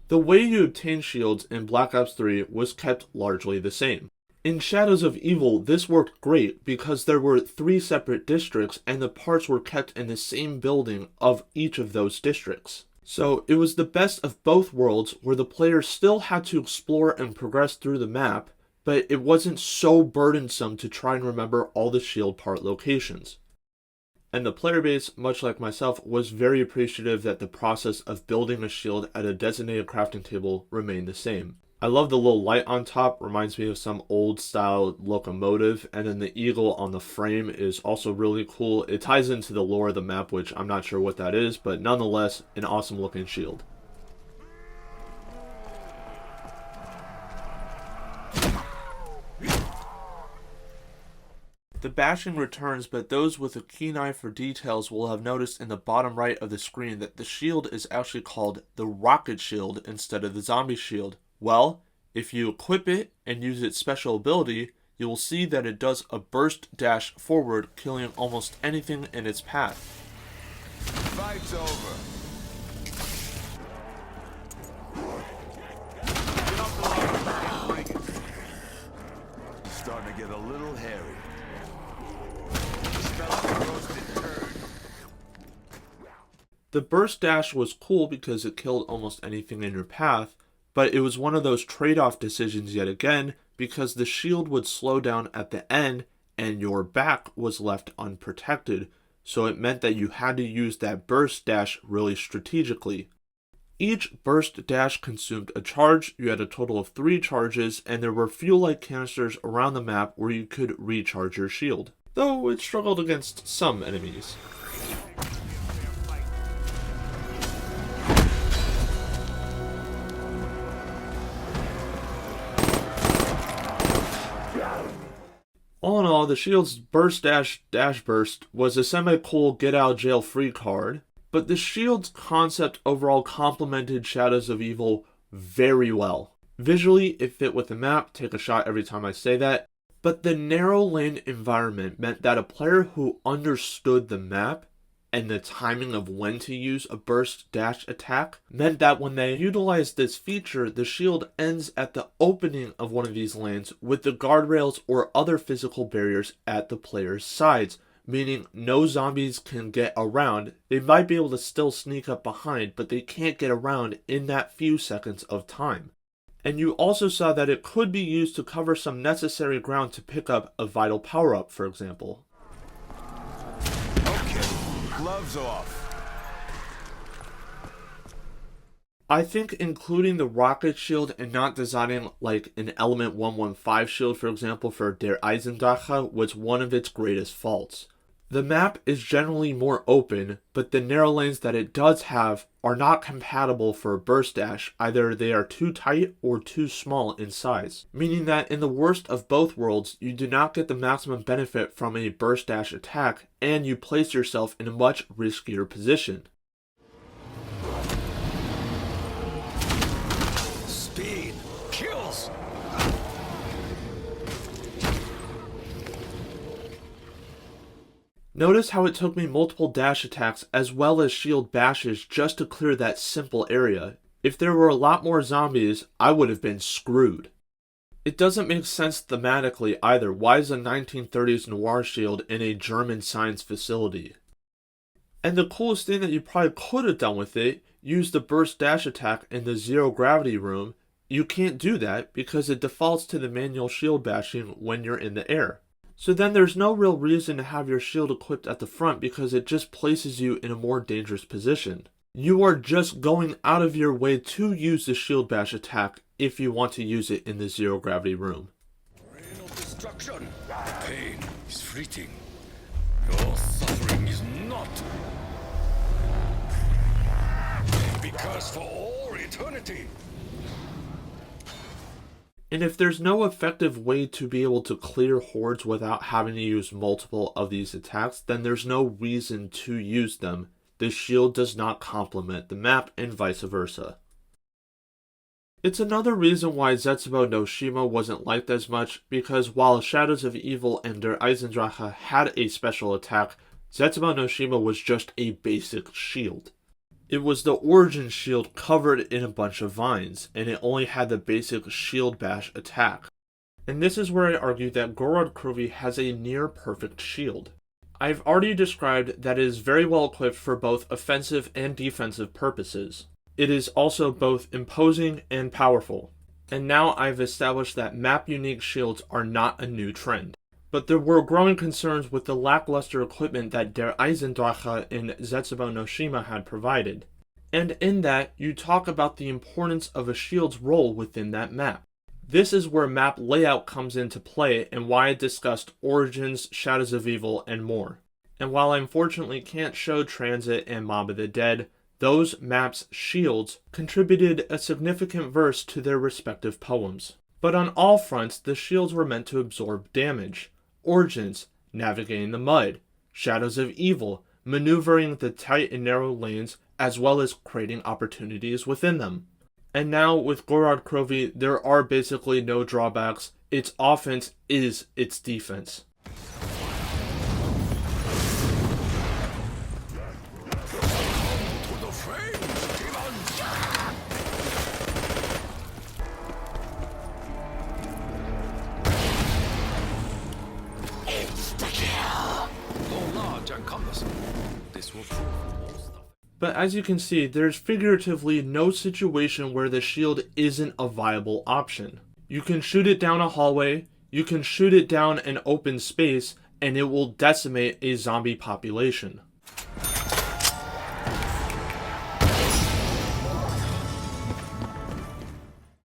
Speaker 1: The way you obtain shields in Black Ops 3 was kept largely the same. In Shadows of Evil, this worked great because there were 3 separate districts and the parts were kept in the same building of each of those districts. So it was the best of both worlds where the player still had to explore and progress through the map, but it wasn't so burdensome to try and remember all the shield part locations. And the player base, much like myself, was very appreciative that the process of building a shield at a designated crafting table remained the same. I love the little light on top, reminds me of some old style locomotive, and then the eagle on the frame is also really cool. It ties into the lore of the map, which I'm not sure what that is, but nonetheless, an awesome looking shield. The bashing returns, but those with a keen eye for details will have noticed in the bottom right of the screen that the shield is actually called the rocket shield instead of the zombie shield. Well, if you equip it and use its special ability, you will see that it does a burst dash forward, killing almost anything in its path.
Speaker 3: Fight's over. Get off the line. Bring it. It's starting to get a little hairy.
Speaker 1: The burst dash was cool because it killed almost anything in your path, but it was one of those trade-off decisions yet again because the shield would slow down at the end and your back was left unprotected, so it meant that you had to use that burst dash really strategically. Each burst dash consumed a charge. You had a total of 3 charges, and there were fuel-like canisters around the map where you could recharge your shield, though it struggled against some enemies. All in all, the shield's burst dash burst was a semi-cool get out of jail free card, but the shield's concept overall complemented Shadows of Evil very well. Visually, it fit with the map, take a shot every time I say that, but the narrow lane environment meant that a player who understood the map and the timing of when to use a burst dash attack meant that when they utilized this feature, the shield ends at the opening of one of these lanes with the guardrails or other physical barriers at the player's sides, meaning no zombies can get around. They might be able to still sneak up behind, but they can't get around in that few seconds of time. And you also saw that it could be used to cover some necessary ground to pick up a vital power-up, for example.
Speaker 6: Okay, gloves off.
Speaker 1: I think including the rocket shield and not designing like an Element 115 shield, for example, for Der Eisendrache was one of its greatest faults. The map is generally more open, but the narrow lanes that it does have are not compatible for a burst dash. Either they are too tight or too small in size, meaning that in the worst of both worlds, you do not get the maximum benefit from a burst dash attack, and you place yourself in a much riskier position.
Speaker 3: Speed kills.
Speaker 1: Notice how it took me multiple dash attacks as well as shield bashes just to clear that simple area. If there were a lot more zombies, I would have been screwed. It doesn't make sense thematically either. Why is a 1930s noir shield in a German science facility? And the coolest thing that you probably could have done with it, use the burst dash attack in the zero gravity room. You can't do that because it defaults to the manual shield bashing when you're in the air. So then there's no real reason to have your shield equipped at the front because it just places you in a more dangerous position. You are just going out of your way to use the shield bash attack if you want to use it in the zero gravity room.
Speaker 3: Rain of destruction. Pain is fleeting. Your suffering is not. Because for all eternity.
Speaker 1: And if there's no effective way to be able to clear hordes without having to use multiple of these attacks, then there's no reason to use them. The shield does not complement the map and vice versa. It's another reason why Zetsubou no Shima wasn't liked as much, because while Shadows of Evil and Der Eisendrache had a special attack, Zetsubou no Shima was just a basic shield. It was the origin shield covered in a bunch of vines, and it only had the basic shield bash attack. And this is where I argue that Gorod Krovi has a near perfect shield. I've already described that it is very well equipped for both offensive and defensive purposes. It is also both imposing and powerful. And now I've established that map-unique shields are not a new trend. But there were growing concerns with the lackluster equipment that Der Eisendrache in Zetsubou no Shima had provided. And in that, you talk about the importance of a shield's role within that map. This is where map layout comes into play and why I discussed Origins, Shadows of Evil, and more. And while I unfortunately can't show Transit and Mob of the Dead, those maps' shields contributed a significant verse to their respective poems. But on all fronts, the shields were meant to absorb damage. Origins, navigating the mud. Shadows of Evil, maneuvering the tight and narrow lanes as well as creating opportunities within them. And now with Gorod Krovi, there are basically no drawbacks. Its offense is its defense. But as you can see, there's figuratively no situation where the shield isn't a viable option. You can shoot it down a hallway, you can shoot it down an open space, and it will decimate a zombie population.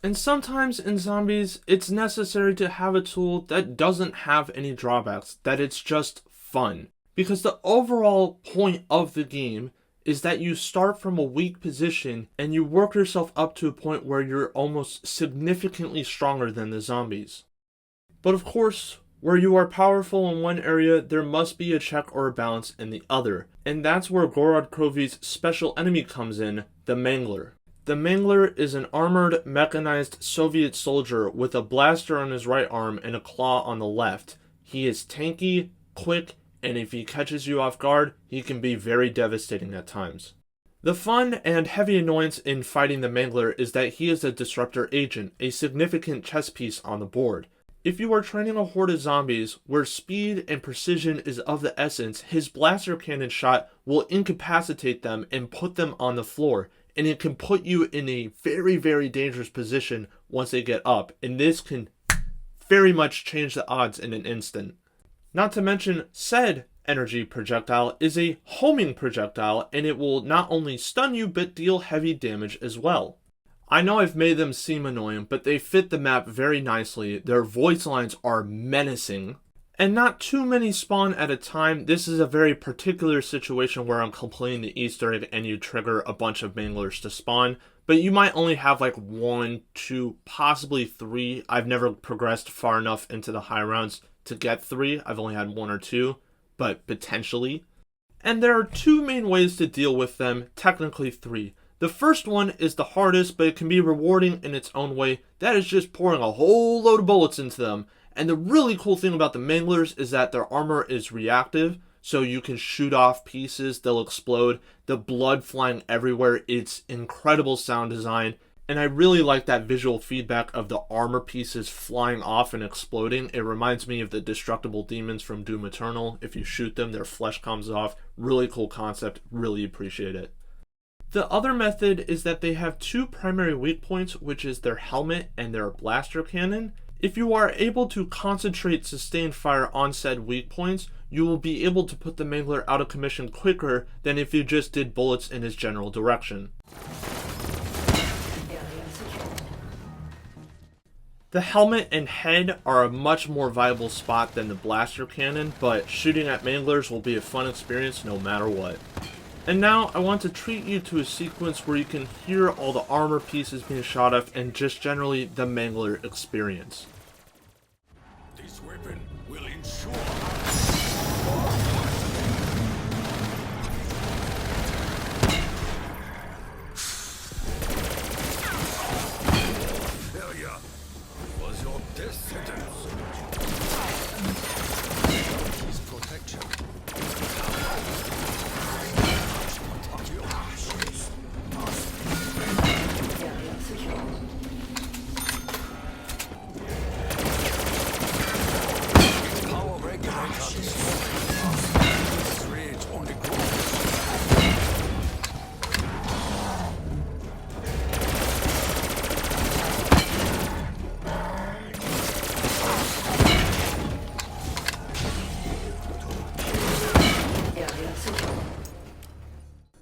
Speaker 1: And sometimes in zombies, it's necessary to have a tool that doesn't have any drawbacks, that it's just fun. Because the overall point of the game is that you start from a weak position and you work yourself up to a point where you're almost significantly stronger than the zombies. But of course, where you are powerful in one area, there must be a check or a balance in the other. And that's where Gorod Krovi's special enemy comes in, the Mangler. The Mangler is an armored, mechanized Soviet soldier with a blaster on his right arm and a claw on the left. He is tanky, quick, and if he catches you off guard, he can be very devastating at times. The fun and heavy annoyance in fighting the Mangler is that he is a disruptor agent, a significant chess piece on the board. If you are training a horde of zombies where speed and precision is of the essence, his blaster cannon shot will incapacitate them and put them on the floor, and it can put you in a very, very dangerous position once they get up, and this can very much change the odds in an instant. Not to mention, said energy projectile is a homing projectile, and it will not only stun you, but deal heavy damage as well. I know I've made them seem annoying, but they fit the map very nicely. Their voice lines are menacing, and not too many spawn at a time. This is a very particular situation where I'm completing the Easter egg and you trigger a bunch of manglers to spawn, but you might only have like 1, 2, possibly 3. I've never progressed far enough into the high rounds to get 3. I've only had 1 or 2, but potentially. And there are 2 main ways to deal with them, technically 3. The first one is the hardest, but it can be rewarding in its own way. That is just pouring a whole load of bullets into them. And the really cool thing about the manglers is that their armor is reactive, so you can shoot off pieces, they'll explode, the blood flying everywhere. It's incredible sound design, and I really like that visual feedback of the armor pieces flying off and exploding. It reminds me of the destructible demons from Doom Eternal. If you shoot them, their flesh comes off. Really cool concept, really appreciate it. The other method is that they have 2 primary weak points, which is their helmet and their blaster cannon. If you are able to concentrate sustained fire on said weak points, you will be able to put the mangler out of commission quicker than if you just did bullets in his general direction. The helmet and head are a much more viable spot than the blaster cannon, but shooting at manglers will be a fun experience no matter what. And now I want to treat you to a sequence where you can hear all the armor pieces being shot off and just generally the mangler experience.
Speaker 3: This weapon will ensure failure was your death sentence. His protection.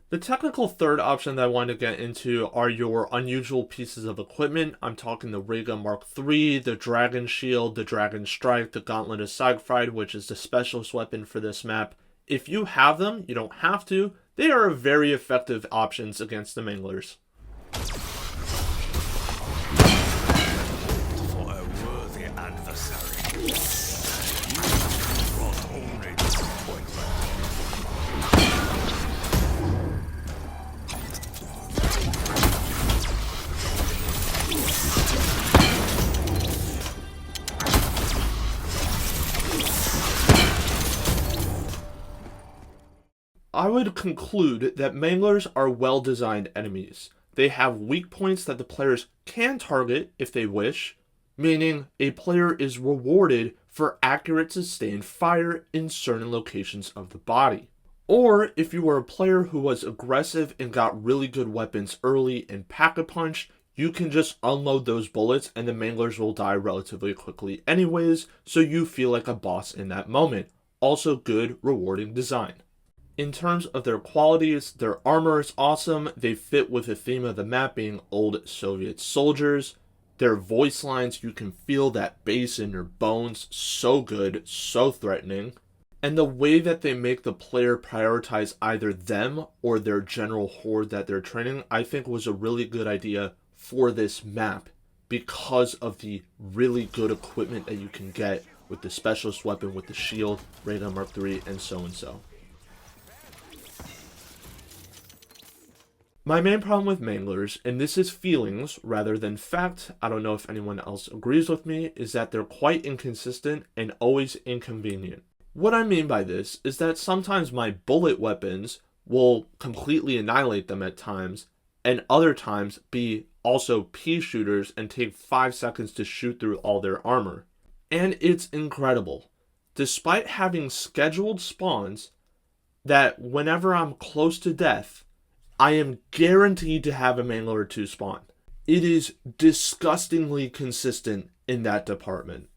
Speaker 1: The technical third option that I want to get into are your unusual pieces of equipment. I'm talking the Raygun Mark III, the Dragon Shield, the Dragon Strike, the Gauntlet of Siegfried, which is the specialist weapon for this map. If you have them, you don't have to. They are very effective options against the manglers.
Speaker 3: For a worthy adversary. You brought only disappointment.
Speaker 1: I would conclude that manglers are well-designed enemies. They have weak points that the players can target if they wish, meaning a player is rewarded for accurate sustained fire in certain locations of the body. Or if you were a player who was aggressive and got really good weapons early and Pack-a-Punch, you can just unload those bullets and the manglers will die relatively quickly anyways, so you feel like a boss in that moment. Also good, rewarding design. In terms of their qualities, their armor is awesome. They fit with the theme of the map being old Soviet soldiers. Their voice lines, you can feel that bass in your bones. So good, so threatening. And the way that they make the player prioritize either them or their general horde that they're training, I think was a really good idea for this map because of the really good equipment that you can get with the specialist weapon, with the shield, Raygun Mark III, and so. My main problem with manglers, and this is feelings rather than fact, I don't know if anyone else agrees with me, is that they're quite inconsistent and always inconvenient. What I mean by this is that sometimes my bullet weapons will completely annihilate them at times, and other times be also pea shooters and take 5 seconds to shoot through all their armor. And it's incredible. Despite having scheduled spawns that whenever I'm close to death, I am guaranteed to have a mangler or 2 spawn. It is disgustingly consistent in that department.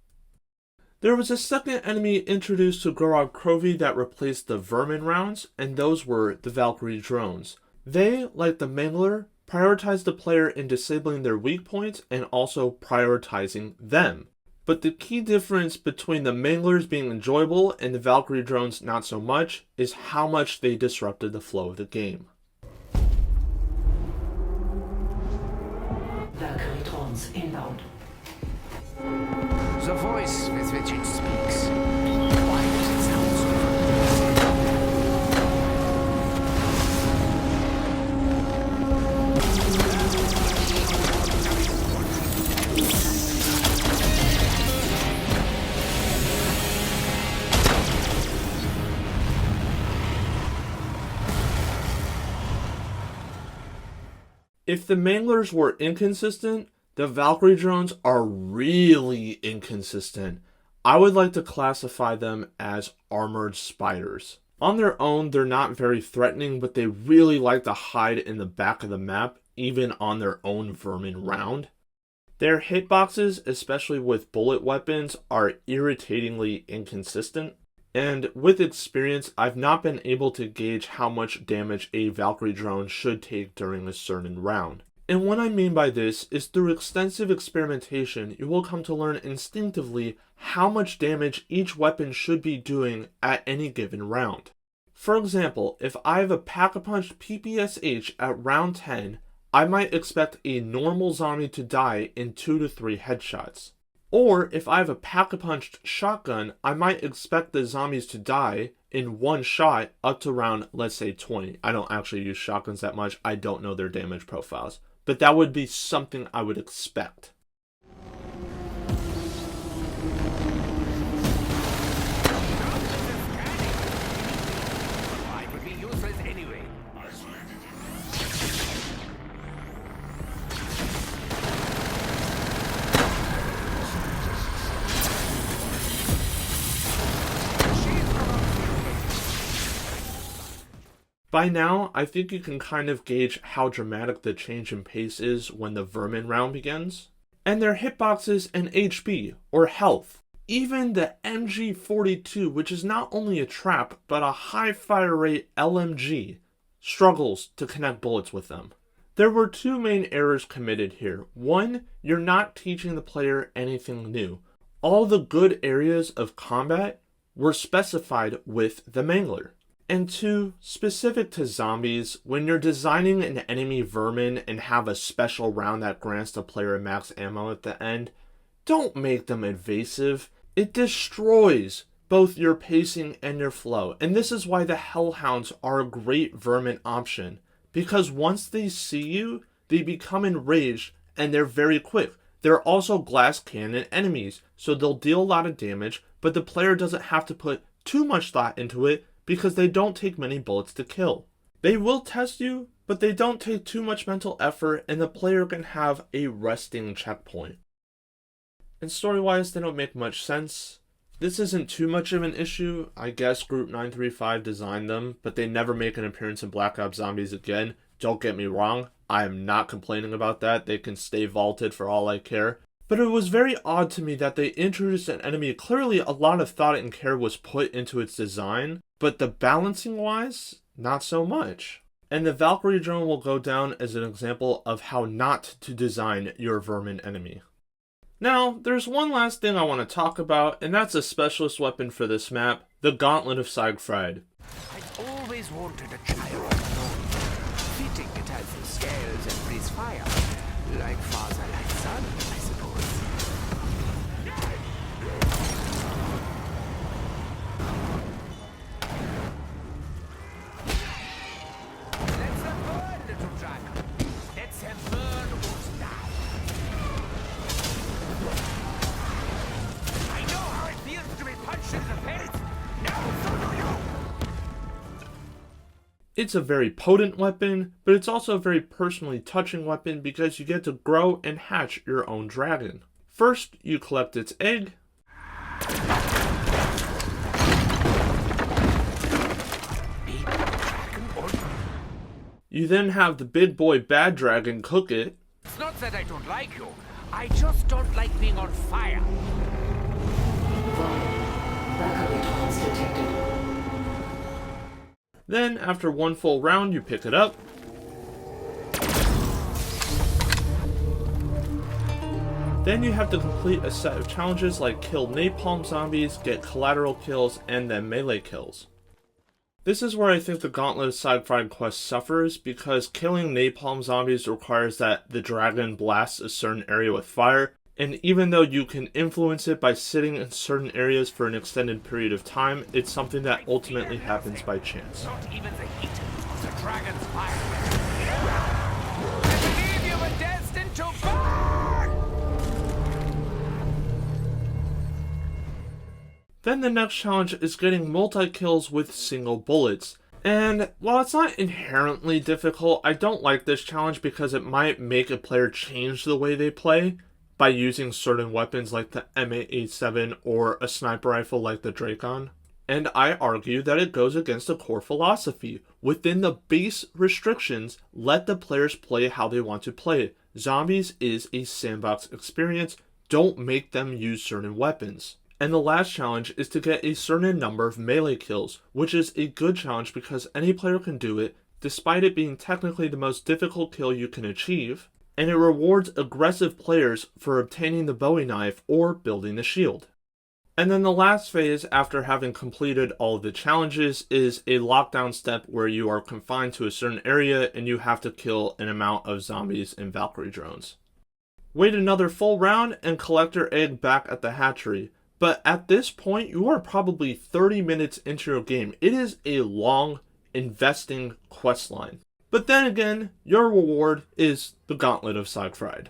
Speaker 1: There was a second enemy introduced to Gorod Krovi that replaced the Vermin rounds, and those were the Valkyrie drones. They, like the Mangler, prioritize the player in disabling their weak points and also prioritizing them. But the key difference between the Manglers being enjoyable and the Valkyrie drones not so much is how much they disrupted the flow of the game.
Speaker 8: Valkyrie drones inbound.
Speaker 7: The voice with which it speaks. Why does it sound so familiar?
Speaker 1: If the Manglers were inconsistent, the Valkyrie drones are really inconsistent. I would like to classify them as armored spiders. On their own, they're not very threatening, but they really like to hide in the back of the map, even on their own Vermin round. Their hitboxes, especially with bullet weapons, are irritatingly inconsistent. And with experience, I've not been able to gauge how much damage a Valkyrie drone should take during a certain round. And what I mean by this is through extensive experimentation, you will come to learn instinctively how much damage each weapon should be doing at any given round. For example, if I have a Pack-a-Punch PPSH at round 10, I might expect a normal zombie to die in 2 to 3 headshots. Or if I have a Pack-a-Punched shotgun, I might expect the zombies to die in one shot up to round, let's say, 20. I don't actually use shotguns that much. I don't know their damage profiles. But that would be something I would expect.
Speaker 7: I would be useless anyway.
Speaker 1: By now, I think you can kind of gauge how dramatic the change in pace is when the Vermin round begins. And their hitboxes and HP, or health. Even the MG42, which is not only a trap, but a high fire rate LMG, struggles to connect bullets with them. There were two main errors committed here. One, you're not teaching the player anything new. All the good areas of combat were specified with the Mangler. And two, specific to zombies, when you're designing an enemy Vermin and have a special round that grants the player max ammo at the end, don't make them evasive. It destroys both your pacing and your flow. And this is why the Hellhounds are a great Vermin option. Because once they see you, they become enraged and they're very quick. They're also glass cannon enemies, so they'll deal a lot of damage, but the player doesn't have to put too much thought into it because they don't take many bullets to kill. They will test you, but they don't take too much mental effort and the player can have a resting checkpoint. And story-wise, they don't make much sense. This isn't too much of an issue. I guess Group 935 designed them, but they never make an appearance in Black Ops Zombies again. Don't get me wrong, I am not complaining about that. They can stay vaulted for all I care. But it was very odd to me that they introduced an enemy. Clearly a lot of thought and care was put into its design, but the balancing wise, not so much. And the Valkyrie drone will go down as an example of how not to design your Vermin enemy. Now, there's one last thing I want to talk about, and that's a specialist weapon for this map, the Gauntlet of Siegfried.
Speaker 7: I've always wanted a child alone. Fitting it has the scales and breathes fire. Like father, like son, I suppose. Let's them burn, little dragon. Let's them burn or die. I know how it feels to be punched in the face. Now so do you.
Speaker 1: It's a very potent weapon, but it's also a very personally touching weapon because you get to grow and hatch your own dragon. First, you collect its egg. You then have the big boy bad dragon cook it.
Speaker 7: It's not that I don't like you. I just don't like being on fire.
Speaker 8: Berkeley detected.
Speaker 1: Then, after one full round, you pick it up. Then you have to complete a set of challenges like kill napalm zombies, get collateral kills, and then melee kills. This is where I think the Gauntlet of Siegfried quest suffers, because killing napalm zombies requires that the dragon blasts a certain area with fire, and even though you can influence it by sitting in certain areas for an extended period of time, it's something that ultimately happens by chance.
Speaker 7: Not even the heat of the dragon's fire. I believe you were destined to burn!
Speaker 1: Then the next challenge is getting multi-kills with single bullets. And while it's not inherently difficult, I don't like this challenge because it might make a player change the way they play by using certain weapons like the M8A7 or a sniper rifle like the Drakon. And I argue that it goes against the core philosophy. Within the base restrictions, let the players play how they want to play. Zombies is a sandbox experience. Don't make them use certain weapons. And the last challenge is to get a certain number of melee kills, which is a good challenge because any player can do it, despite it being technically the most difficult kill you can achieve, and it rewards aggressive players for obtaining the Bowie knife or building the shield. And then the last phase, after having completed all of the challenges, is a lockdown step where you are confined to a certain area and you have to kill an amount of zombies and Valkyrie drones. Wait another full round and collect your egg back at the hatchery. But at this point, you are probably 30 minutes into your game. It is a long, investing quest line. But then again, your reward is the Gauntlet of Siegfried.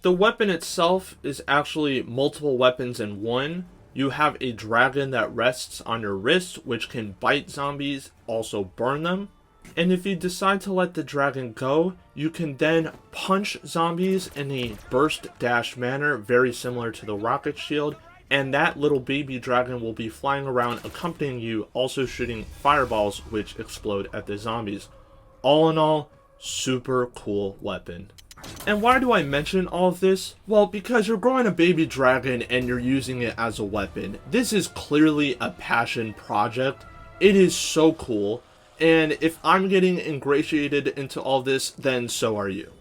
Speaker 1: The weapon itself is actually multiple weapons in one. You have a dragon that rests on your wrist, which can bite zombies, also burn them. And if you decide to let the dragon go, you can then punch zombies in a burst dash manner, very similar to the rocket shield, and that little baby dragon will be flying around accompanying you, also shooting fireballs which explode at the zombies. All in all, super cool weapon. And why do I mention all of this? Well, because you're growing a baby dragon and you're using it as a weapon. This is clearly a passion project. It is so cool. And if I'm getting ingratiated into all this, then so are you.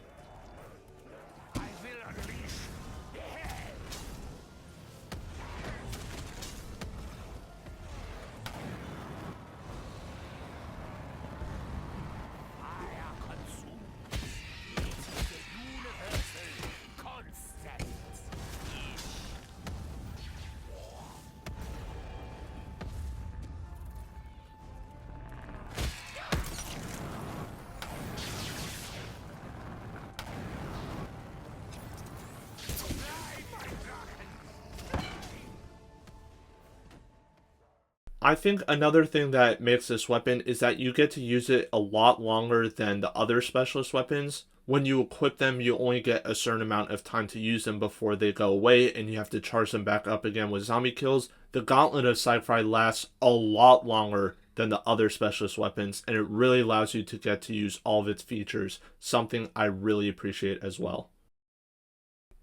Speaker 1: I think another thing that makes this weapon is that you get to use it a lot longer than the other specialist weapons. When you equip them, you only get a certain amount of time to use them before they go away, and you have to charge them back up again with zombie kills. The Gauntlet of Siegfried lasts a lot longer than the other specialist weapons, and it really allows you to get to use all of its features, something I really appreciate as well.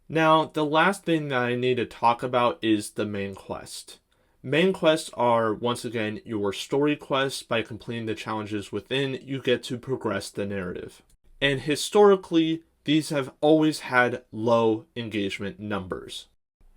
Speaker 1: Now, the last thing that I need to talk about is the main quest. Main quests are, once again, your story quests. By completing the challenges within, you get to progress the narrative. And historically, these have always had low engagement numbers.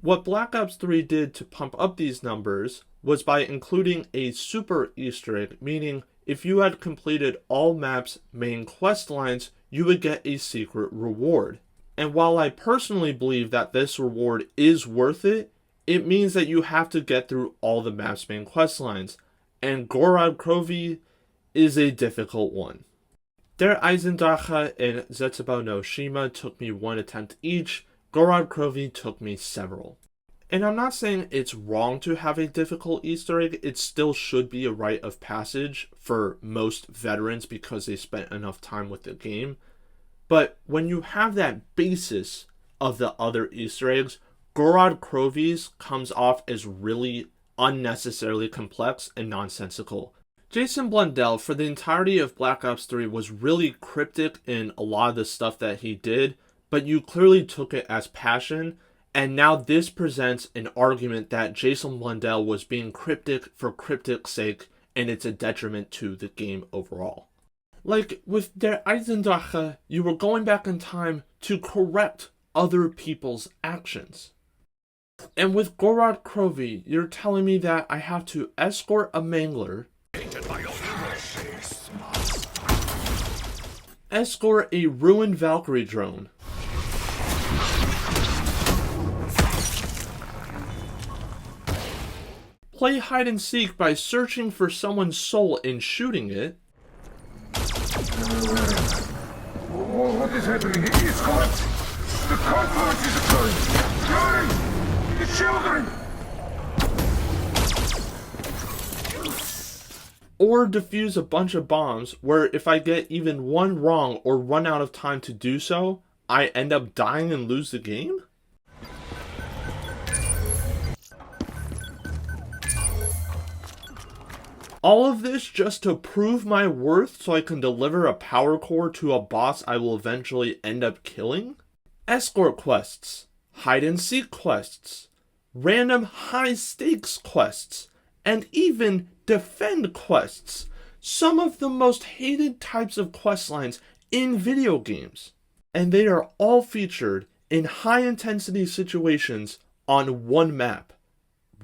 Speaker 1: What Black Ops 3 did to pump up these numbers was by including a super Easter egg, meaning if you had completed all maps' main quest lines, you would get a secret reward. And while I personally believe that this reward is worth it, it means that you have to get through all the map's main quest lines, and Gorod Krovi is a difficult one. Der Eisendrache and Zetsubou no Shima took me one attempt each, Gorod Krovi took me several. And I'm not saying it's wrong to have a difficult Easter egg, it still should be a rite of passage for most veterans because they spent enough time with the game. But when you have that basis of the other Easter eggs, Gorod Krovi's comes off as really unnecessarily complex and nonsensical. Jason Blundell, for the entirety of Black Ops 3, was really cryptic in a lot of the stuff that he did, but you clearly took it as passion, and now this presents an argument that Jason Blundell was being cryptic for cryptic's sake, and it's a detriment to the game overall. Like, with Der Eisendrache, you were going back in time to correct other people's actions. And with Gorod Krovi, you're telling me that I have to escort a mangler, escort a ruined Valkyrie drone, play hide and seek by searching for someone's soul and shooting it,
Speaker 5: What is happening? He is caught! The confluence is occurring! Johnny! The children!
Speaker 1: or defuse a bunch of bombs where if I get even one wrong or run out of time to do so, I end up dying and lose the game? All of this just to prove my worth so I can deliver a power core to a boss I will eventually end up killing? Escort quests, hide and seek quests, random high stakes quests, and even defend quests. Some of the most hated types of quest lines in video games. And they are all featured in high intensity situations on one map.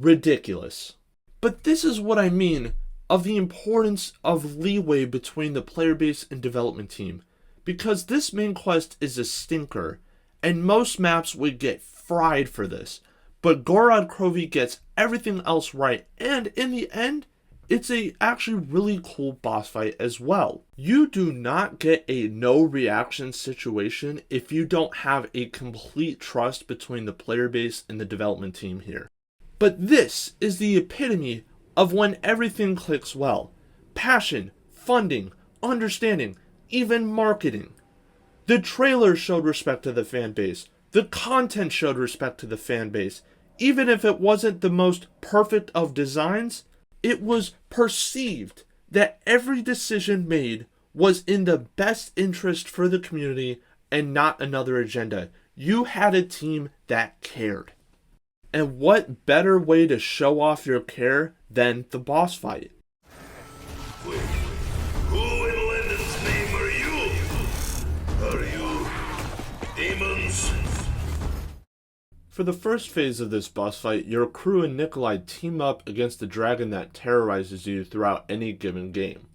Speaker 1: Ridiculous. But this is what I mean of the importance of leeway between the player base and development team, because this main quest is a stinker, and most maps would get fried for this, but Gorod Krovi gets everything else right, and in the end, it's a actually really cool boss fight as well. You do not get a no reaction situation if you don't have a complete trust between the player base and the development team here. But this is the epitome of when everything clicks well. Passion, funding, understanding, even marketing. The trailer showed respect to the fan base. The content showed respect to the fan base. Even if it wasn't the most perfect of designs, it was perceived that every decision made was in the best interest for the community and not another agenda. You had a team that cared. And what better way to show off your care than the boss fight?
Speaker 3: Who in London's name are you? Are you demons?
Speaker 1: For the first phase of this boss fight, your crew and Nikolai team up against the dragon that terrorizes you throughout any given game.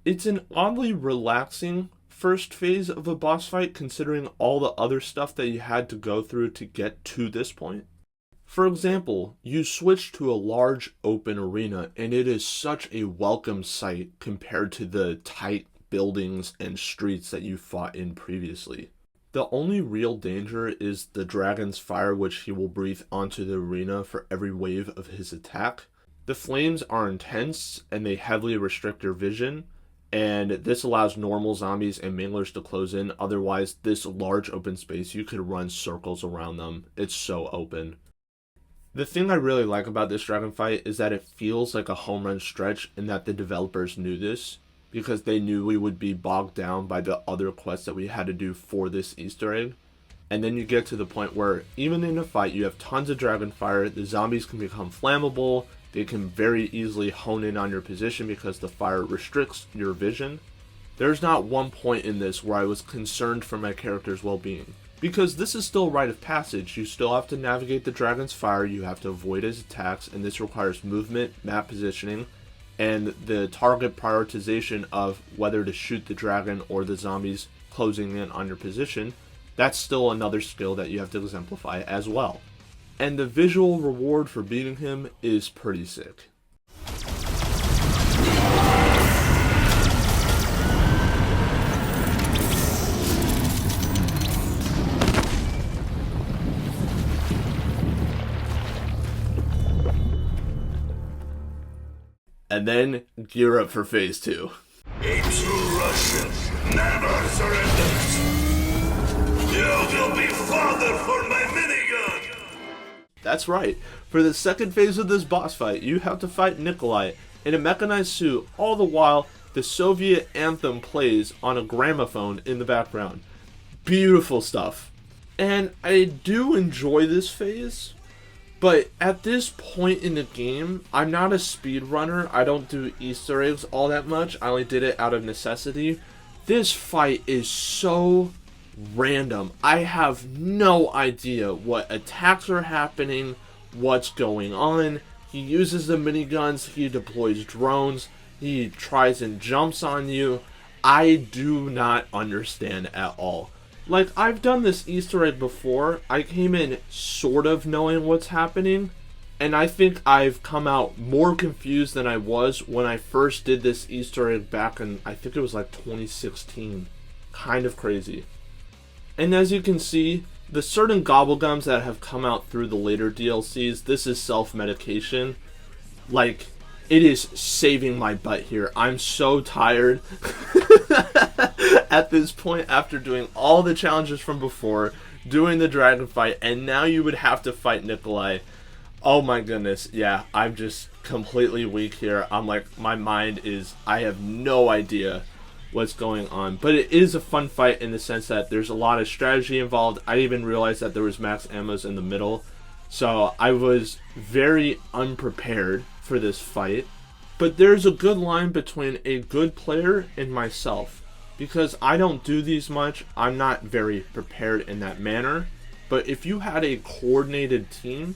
Speaker 1: It's an oddly relaxing first phase of a boss fight considering all the other stuff that you had to go through to get to this point. For example, you switch to a large open arena and it is such a welcome sight compared to the tight buildings and streets that you fought in previously. The only real danger is the dragon's fire, which he will breathe onto the arena for every wave of his attack. The flames are intense and they heavily restrict your vision, and this allows normal zombies and manglers to close in. Otherwise, this large open space, you could run circles around them. It's so open. The thing I really like about this dragon fight is that it feels like a home run stretch and that the developers knew this because they knew we would be bogged down by the other quests that we had to do for this Easter egg. And then you get to the point where even in a fight you have tons of dragon fire, the zombies can become flammable, they can very easily hone in on your position because the fire restricts your vision. There's not one point in this where I was concerned for my character's well-being. Because this is still a rite of passage, you still have to navigate the dragon's fire, you have to avoid his attacks, and this requires movement, map positioning, and the target prioritization of whether to shoot the dragon or the zombies closing in on your position. That's still another skill that you have to exemplify as well. And the visual reward for beating him is pretty sick. And then gear up for phase 2.
Speaker 3: A true Russian never surrenders. You will be father for my minigun.
Speaker 1: That's right. For the second phase of this boss fight, you have to fight Nikolai, in a mechanized suit, all the while the Soviet anthem plays on a gramophone in the background. Beautiful stuff. And I do enjoy this phase, but at this point in the game, I'm not a speedrunner. I don't do Easter eggs all that much. I only did it out of necessity. This fight is so random. I have no idea what attacks are happening, what's going on. He uses the miniguns, he deploys drones, he tries and jumps on you. I do not understand at all. Like, I've done this Easter egg before. I came in sort of knowing what's happening, and I think I've come out more confused than I was when I first did this Easter egg back in, I think it was like 2016. Kind of crazy. And as you can see, the certain gobblegums that have come out through the later DLCs, this is self-medication. Like, it is saving my butt here. I'm so tired at this point after doing all the challenges from before, doing the dragon fight, and now you would have to fight Nikolai. Oh my goodness, yeah, I'm just completely weak here. I'm like, my mind is, I have no idea what's going on. But it is a fun fight in the sense that there's a lot of strategy involved. I didn't even realize that there was max ammos in the middle. So I was very unprepared for this fight. But there's a good line between a good player and myself. Because I don't do these much, I'm not very prepared in that manner. But if you had a coordinated team,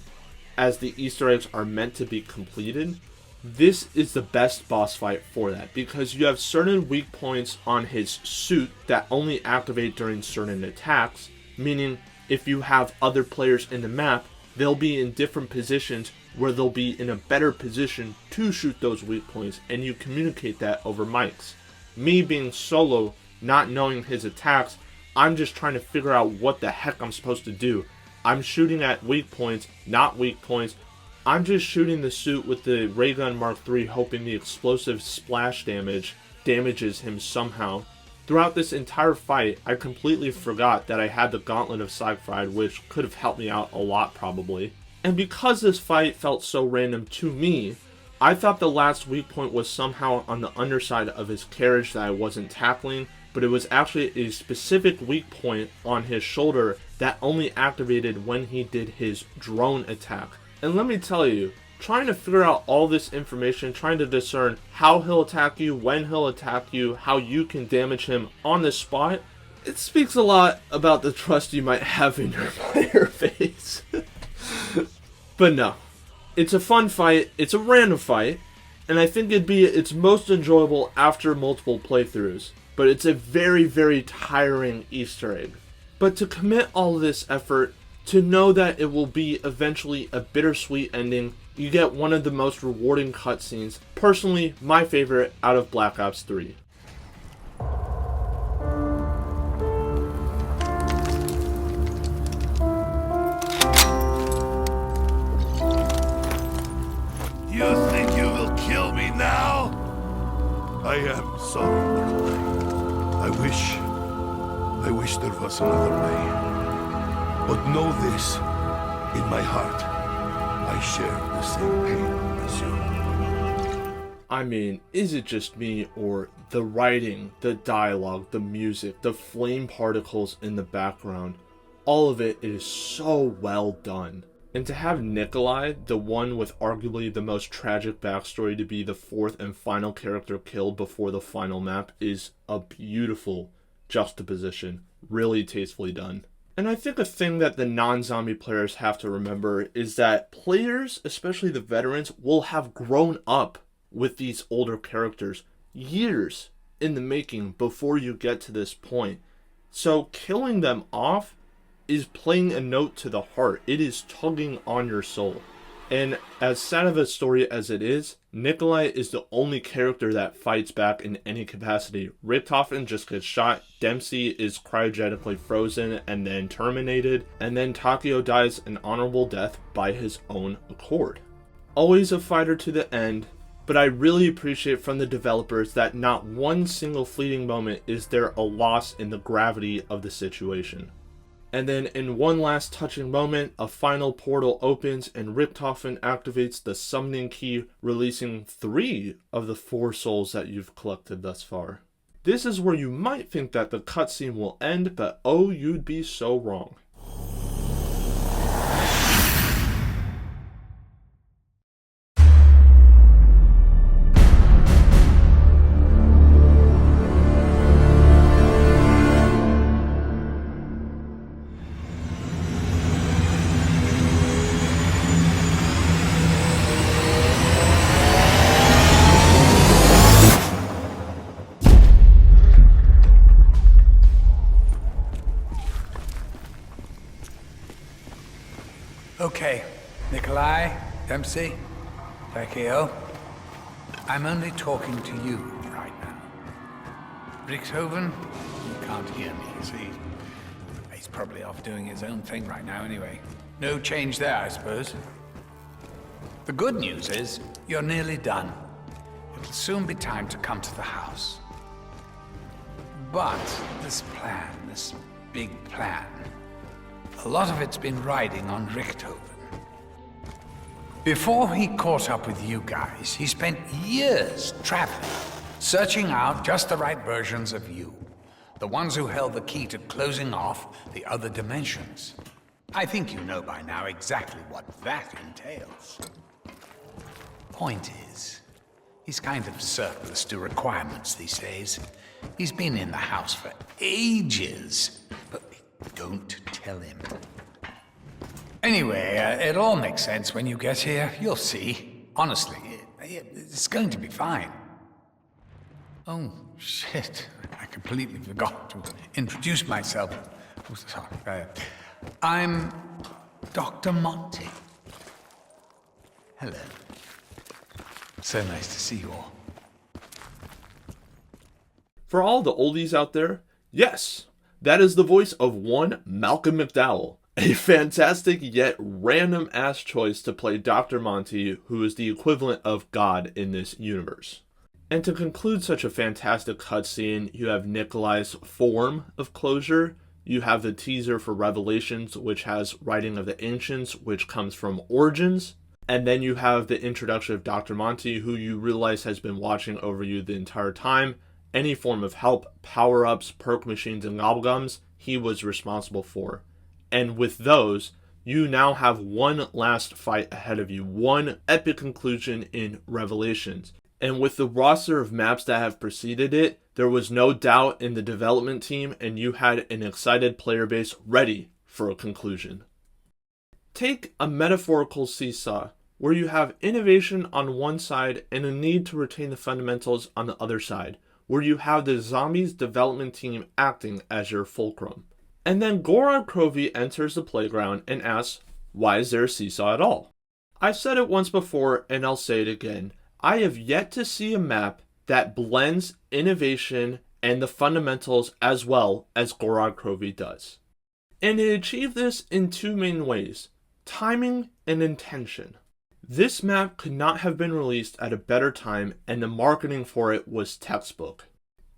Speaker 1: as the Easter eggs are meant to be completed, this is the best boss fight for that, because you have certain weak points on his suit that only activate during certain attacks, meaning if you have other players in the map, they'll be in different positions where they'll be in a better position to shoot those weak points, and you communicate that over mics. Me being solo, not knowing his attacks, I'm just trying to figure out what the heck I'm supposed to do. I'm shooting at weak points, not weak points. I'm just shooting the suit with the Ray Gun Mark III, hoping the explosive splash damage damages him somehow. Throughout this entire fight, I completely forgot that I had the Gauntlet of Siegfried, which could have helped me out a lot probably. And because this fight felt so random to me, I thought the last weak point was somehow on the underside of his carriage that I wasn't tackling, but it was actually a specific weak point on his shoulder that only activated when he did his drone attack. And let me tell you, trying to figure out all this information, trying to discern how he'll attack you, when he'll attack you, how you can damage him on the spot, it speaks a lot about the trust you might have in your player base. But no, it's a fun fight, it's a random fight, and I think it'd be its most enjoyable after multiple playthroughs. But it's a very, very tiring Easter egg. But to commit all this effort, to know that it will be eventually a bittersweet ending, you get one of the most rewarding cutscenes, personally my favorite out of Black Ops 3.
Speaker 5: You think you will kill me now? I am sorry, Nikolai. I wish there was another way. But know this, in my heart, I share the same pain as you.
Speaker 1: I mean, is it just me, or the writing, the dialogue, the music, the flame particles in the background, all of it is so well done. And to have Nikolai, the one with arguably the most tragic backstory, to be the fourth and final character killed before the final map is a beautiful juxtaposition. Really tastefully done. And I think a thing that the non-zombie players have to remember is that players, especially the veterans, will have grown up with these older characters years in the making before you get to this point. So killing them off is playing a note to the heart. It is tugging on your soul. And as sad of a story as it is, Nikolai is the only character that fights back in any capacity. Richtofen just gets shot, Dempsey is cryogenically frozen and then terminated, and then Takeo dies an honorable death by his own accord. Always a fighter to the end, but I really appreciate from the developers that not one single fleeting moment is there a loss in the gravity of the situation. And then in one last touching moment, a final portal opens and Richtofen activates the summoning key, releasing 3 of the 4 souls that you've collected thus far. This is where you might think that the cutscene will end, but oh, you'd be so wrong.
Speaker 7: Okay, Nikolai, Dempsey, Takeo, I'm only talking to you right now. Richthofen, you can't hear me, you see. He's probably off doing his own thing right now anyway. No change there, I suppose. The good news is, you're nearly done. It'll soon be time to come to the house. But this plan, this big plan, a lot of it's been riding on Richthofen. Before he caught up with you guys, he spent years traveling, searching out just the right versions of you. The ones who held the key to closing off the other dimensions. I think you know by now exactly what that entails. Point is, he's kind of surplus to requirements these days. He's been in the house for ages, but don't tell him. Anyway, it all makes sense when you get here. You'll see. Honestly, it's going to be fine. Oh, shit. I completely forgot to introduce myself. Oh, sorry. I'm Dr. Monty. Hello. So nice to see you all.
Speaker 1: For all the oldies out there, yes, that is the voice of one Malcolm McDowell, a fantastic yet random ass choice to play Dr. Monty, who is the equivalent of God in this universe. And to conclude such a fantastic cutscene, you have Nikolai's form of closure, you have the teaser for Revelations, which has Writing of the Ancients, which comes from Origins, and then you have the introduction of Dr. Monty, who you realize has been watching over you the entire time. Any form of help, power-ups, perk machines, and gobblegums, he was responsible for. And with those, you now have one last fight ahead of you, one epic conclusion in Revelations. And with the roster of maps that have preceded it, there was no doubt in the development team, and you had an excited player base ready for a conclusion. Take a metaphorical seesaw, where you have innovation on one side and a need to retain the fundamentals on the other side, where you have the zombies development team acting as your fulcrum. And then Gorod Krovi enters the playground and asks, why is there a seesaw at all? I've said it once before and I'll say it again. I have yet to see a map that blends innovation and the fundamentals as well as Gorod Krovi does. And it achieved this in 2 main ways, timing and intention. This map could not have been released at a better time, and the marketing for it was textbook.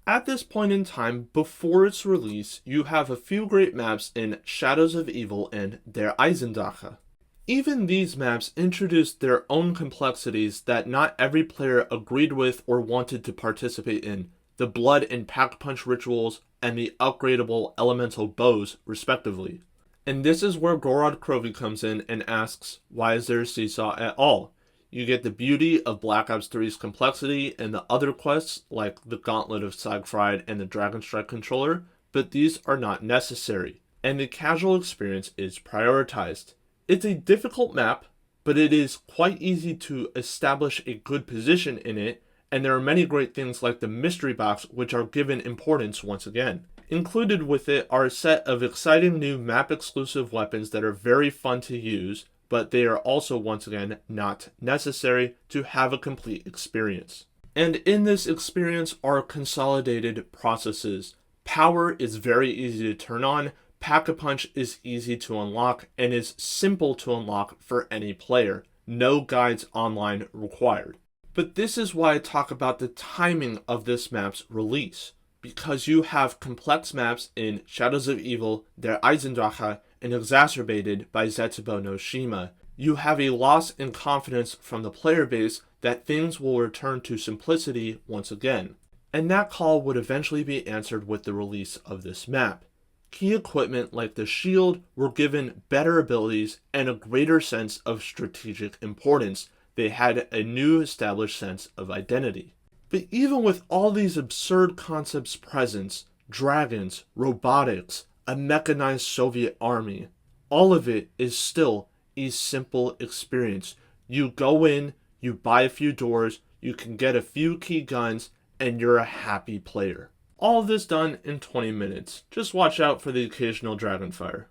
Speaker 1: At this point in time, before its release, you have a few great maps in Shadows of Evil and Der Eisendrache. Even these maps introduced their own complexities that not every player agreed with or wanted to participate in, the blood and pack-punch rituals and the upgradable elemental bows, respectively. And this is where Gorod Krovi comes in and asks, why is there a seesaw at all? You get the beauty of Black Ops 3's complexity and the other quests, like the Gauntlet of Siegfried and the Dragonstrike controller, but these are not necessary, and the casual experience is prioritized. It's a difficult map, but it is quite easy to establish a good position in it, and there are many great things like the mystery box, which are given importance once again. Included with it are a set of exciting new map-exclusive weapons that are very fun to use, but they are also once again not necessary to have a complete experience. And in this experience are consolidated processes. Power is very easy to turn on, Pack-a-Punch is easy to unlock, and is simple to unlock for any player. No guides online required. But this is why I talk about the timing of this map's release. because you have complex maps in Shadows of Evil, Der Eisendrache, and exacerbated by Zetsubo no Shima. You have a loss in confidence from the player base that things will return to simplicity once again. And that call would eventually be answered with the release of this map. Key equipment like the shield were given better abilities and a greater sense of strategic importance. They had a new established sense of identity. But even with all these absurd concepts present, dragons, robotics, a mechanized Soviet army, all of it is still a simple experience. You go in, you buy a few doors, you can get a few key guns, and you're a happy player. All of this done in 20 minutes. Just watch out for the occasional dragon fire.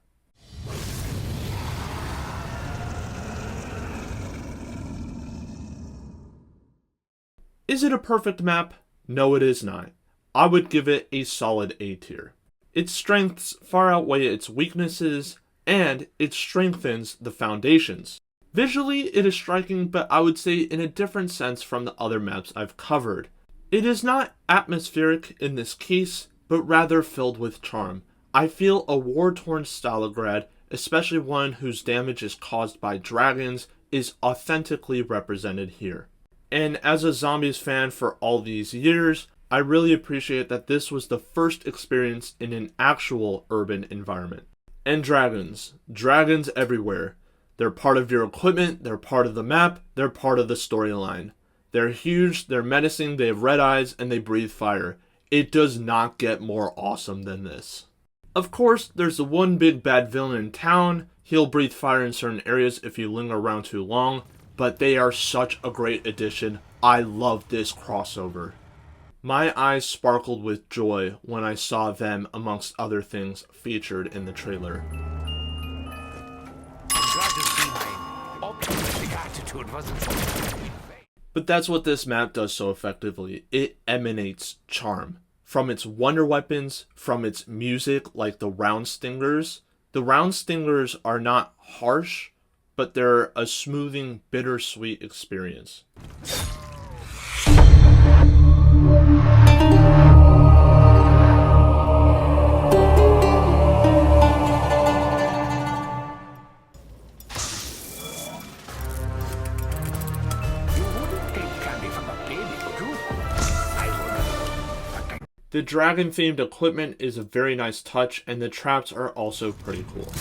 Speaker 1: Is it a perfect map? No, it is not. I would give it a solid A tier. Its strengths far outweigh its weaknesses, and it strengthens the foundations. Visually, it is striking, but I would say in a different sense from the other maps I've covered. It is not atmospheric in this case, but rather filled with charm. I feel a war-torn Stalingrad, especially one whose damage is caused by dragons, is authentically represented here. And as a Zombies fan for all these years, I really appreciate that this was the first experience in an actual urban environment. And dragons. Dragons everywhere. They're part of your equipment, they're part of the map, they're part of the storyline. They're huge, they're menacing, they have red eyes, and they breathe fire. It does not get more awesome than this. Of course, there's the one big bad villain in town. He'll breathe fire in certain areas if you linger around too long, but they are such a great addition. I love this crossover. My eyes sparkled with joy when I saw them amongst other things featured in the trailer. But that's what this map does so effectively. It emanates charm. From its wonder weapons, from its music like the round stingers. The round stingers are not harsh, but they're a smoothing, bittersweet experience. The dragon-themed equipment is a very nice touch, and the traps are also pretty cool.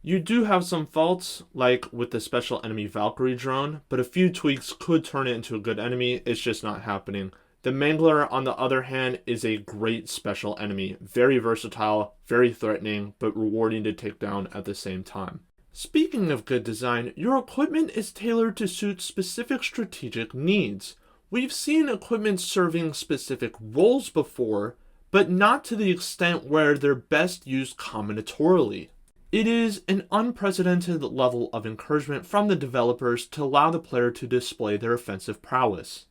Speaker 1: You do have some faults, like with the special enemy Valkyrie drone, but a few tweaks could turn it into a good enemy. It's just not happening. The Mangler, on the other hand, is a great special enemy. Very versatile, very threatening, but rewarding to take down at the same time. Speaking of good design, your equipment is tailored to suit specific strategic needs. We've seen equipment serving specific roles before, but not to the extent where they're best used combinatorially. It is an unprecedented level of encouragement from the developers to allow the player to display their offensive prowess.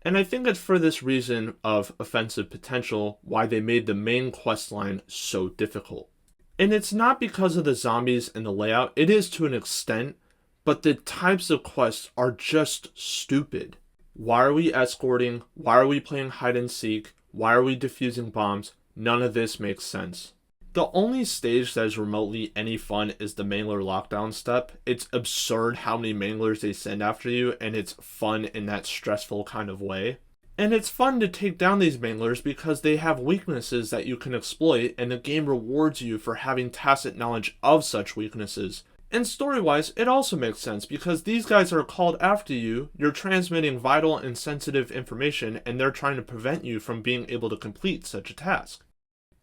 Speaker 1: And I think it's for this reason of offensive potential why they made the main questline so difficult. And it's not because of the zombies and the layout, it is to an extent, but the types of quests are just stupid. Why are we escorting? Why are we playing hide and seek? Why are we defusing bombs? None of this makes sense. The only stage that is remotely any fun is the Mangler lockdown step. It's absurd how many Manglers they send after you, and it's fun in that stressful kind of way. And it's fun to take down these Manglers because they have weaknesses that you can exploit, and the game rewards you for having tacit knowledge of such weaknesses. And story-wise, it also makes sense because these guys are called after you, you're transmitting vital and sensitive information, and they're trying to prevent you from being able to complete such a task.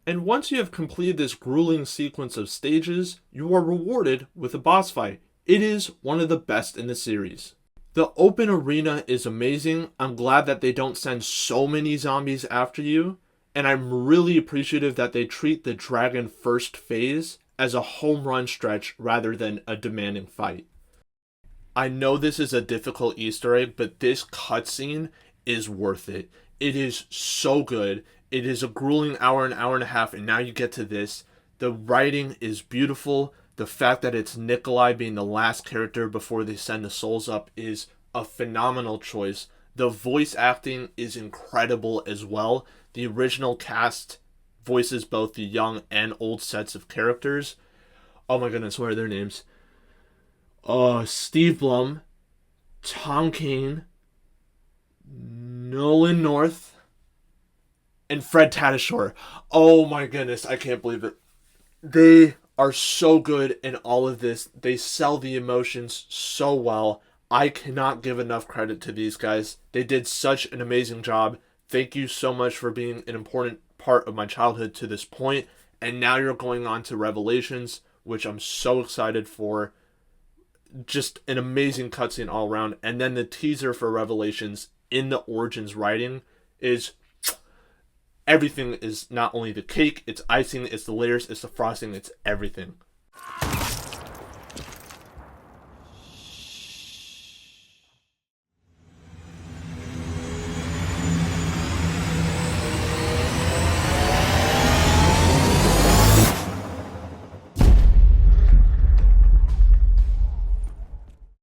Speaker 1: And once you have completed this grueling sequence of stages, you are rewarded with a boss fight. It is one of the best in the series. The open arena is amazing. I'm glad that they don't send so many zombies after you, and I'm really appreciative that they treat the dragon first phase as a home run stretch rather than a demanding fight. I know this is a difficult Easter egg, but this cutscene is worth it. It is so good. It is a grueling hour and a half, and now you get to this. The writing is beautiful. The fact that it's Nikolai being the last character before they send the souls up is a phenomenal choice. The voice acting is incredible as well. The original cast voices both the young and old sets of characters. Oh my goodness, what are their names? Steve Blum, Tom Kane, Nolan North, and Fred Tatasciore. Oh my goodness, I can't believe it. They are so good in all of this. They sell the emotions so well. I cannot give enough credit to these guys. They did such an amazing job. Thank you so much for being an important part of my childhood to this point. And now you're going on to Revelations, which I'm so excited for. Just an amazing cutscene all around. And then the teaser for Revelations in the Origins writing is... everything is not only the cake, it's icing, it's the layers, it's the frosting, it's everything.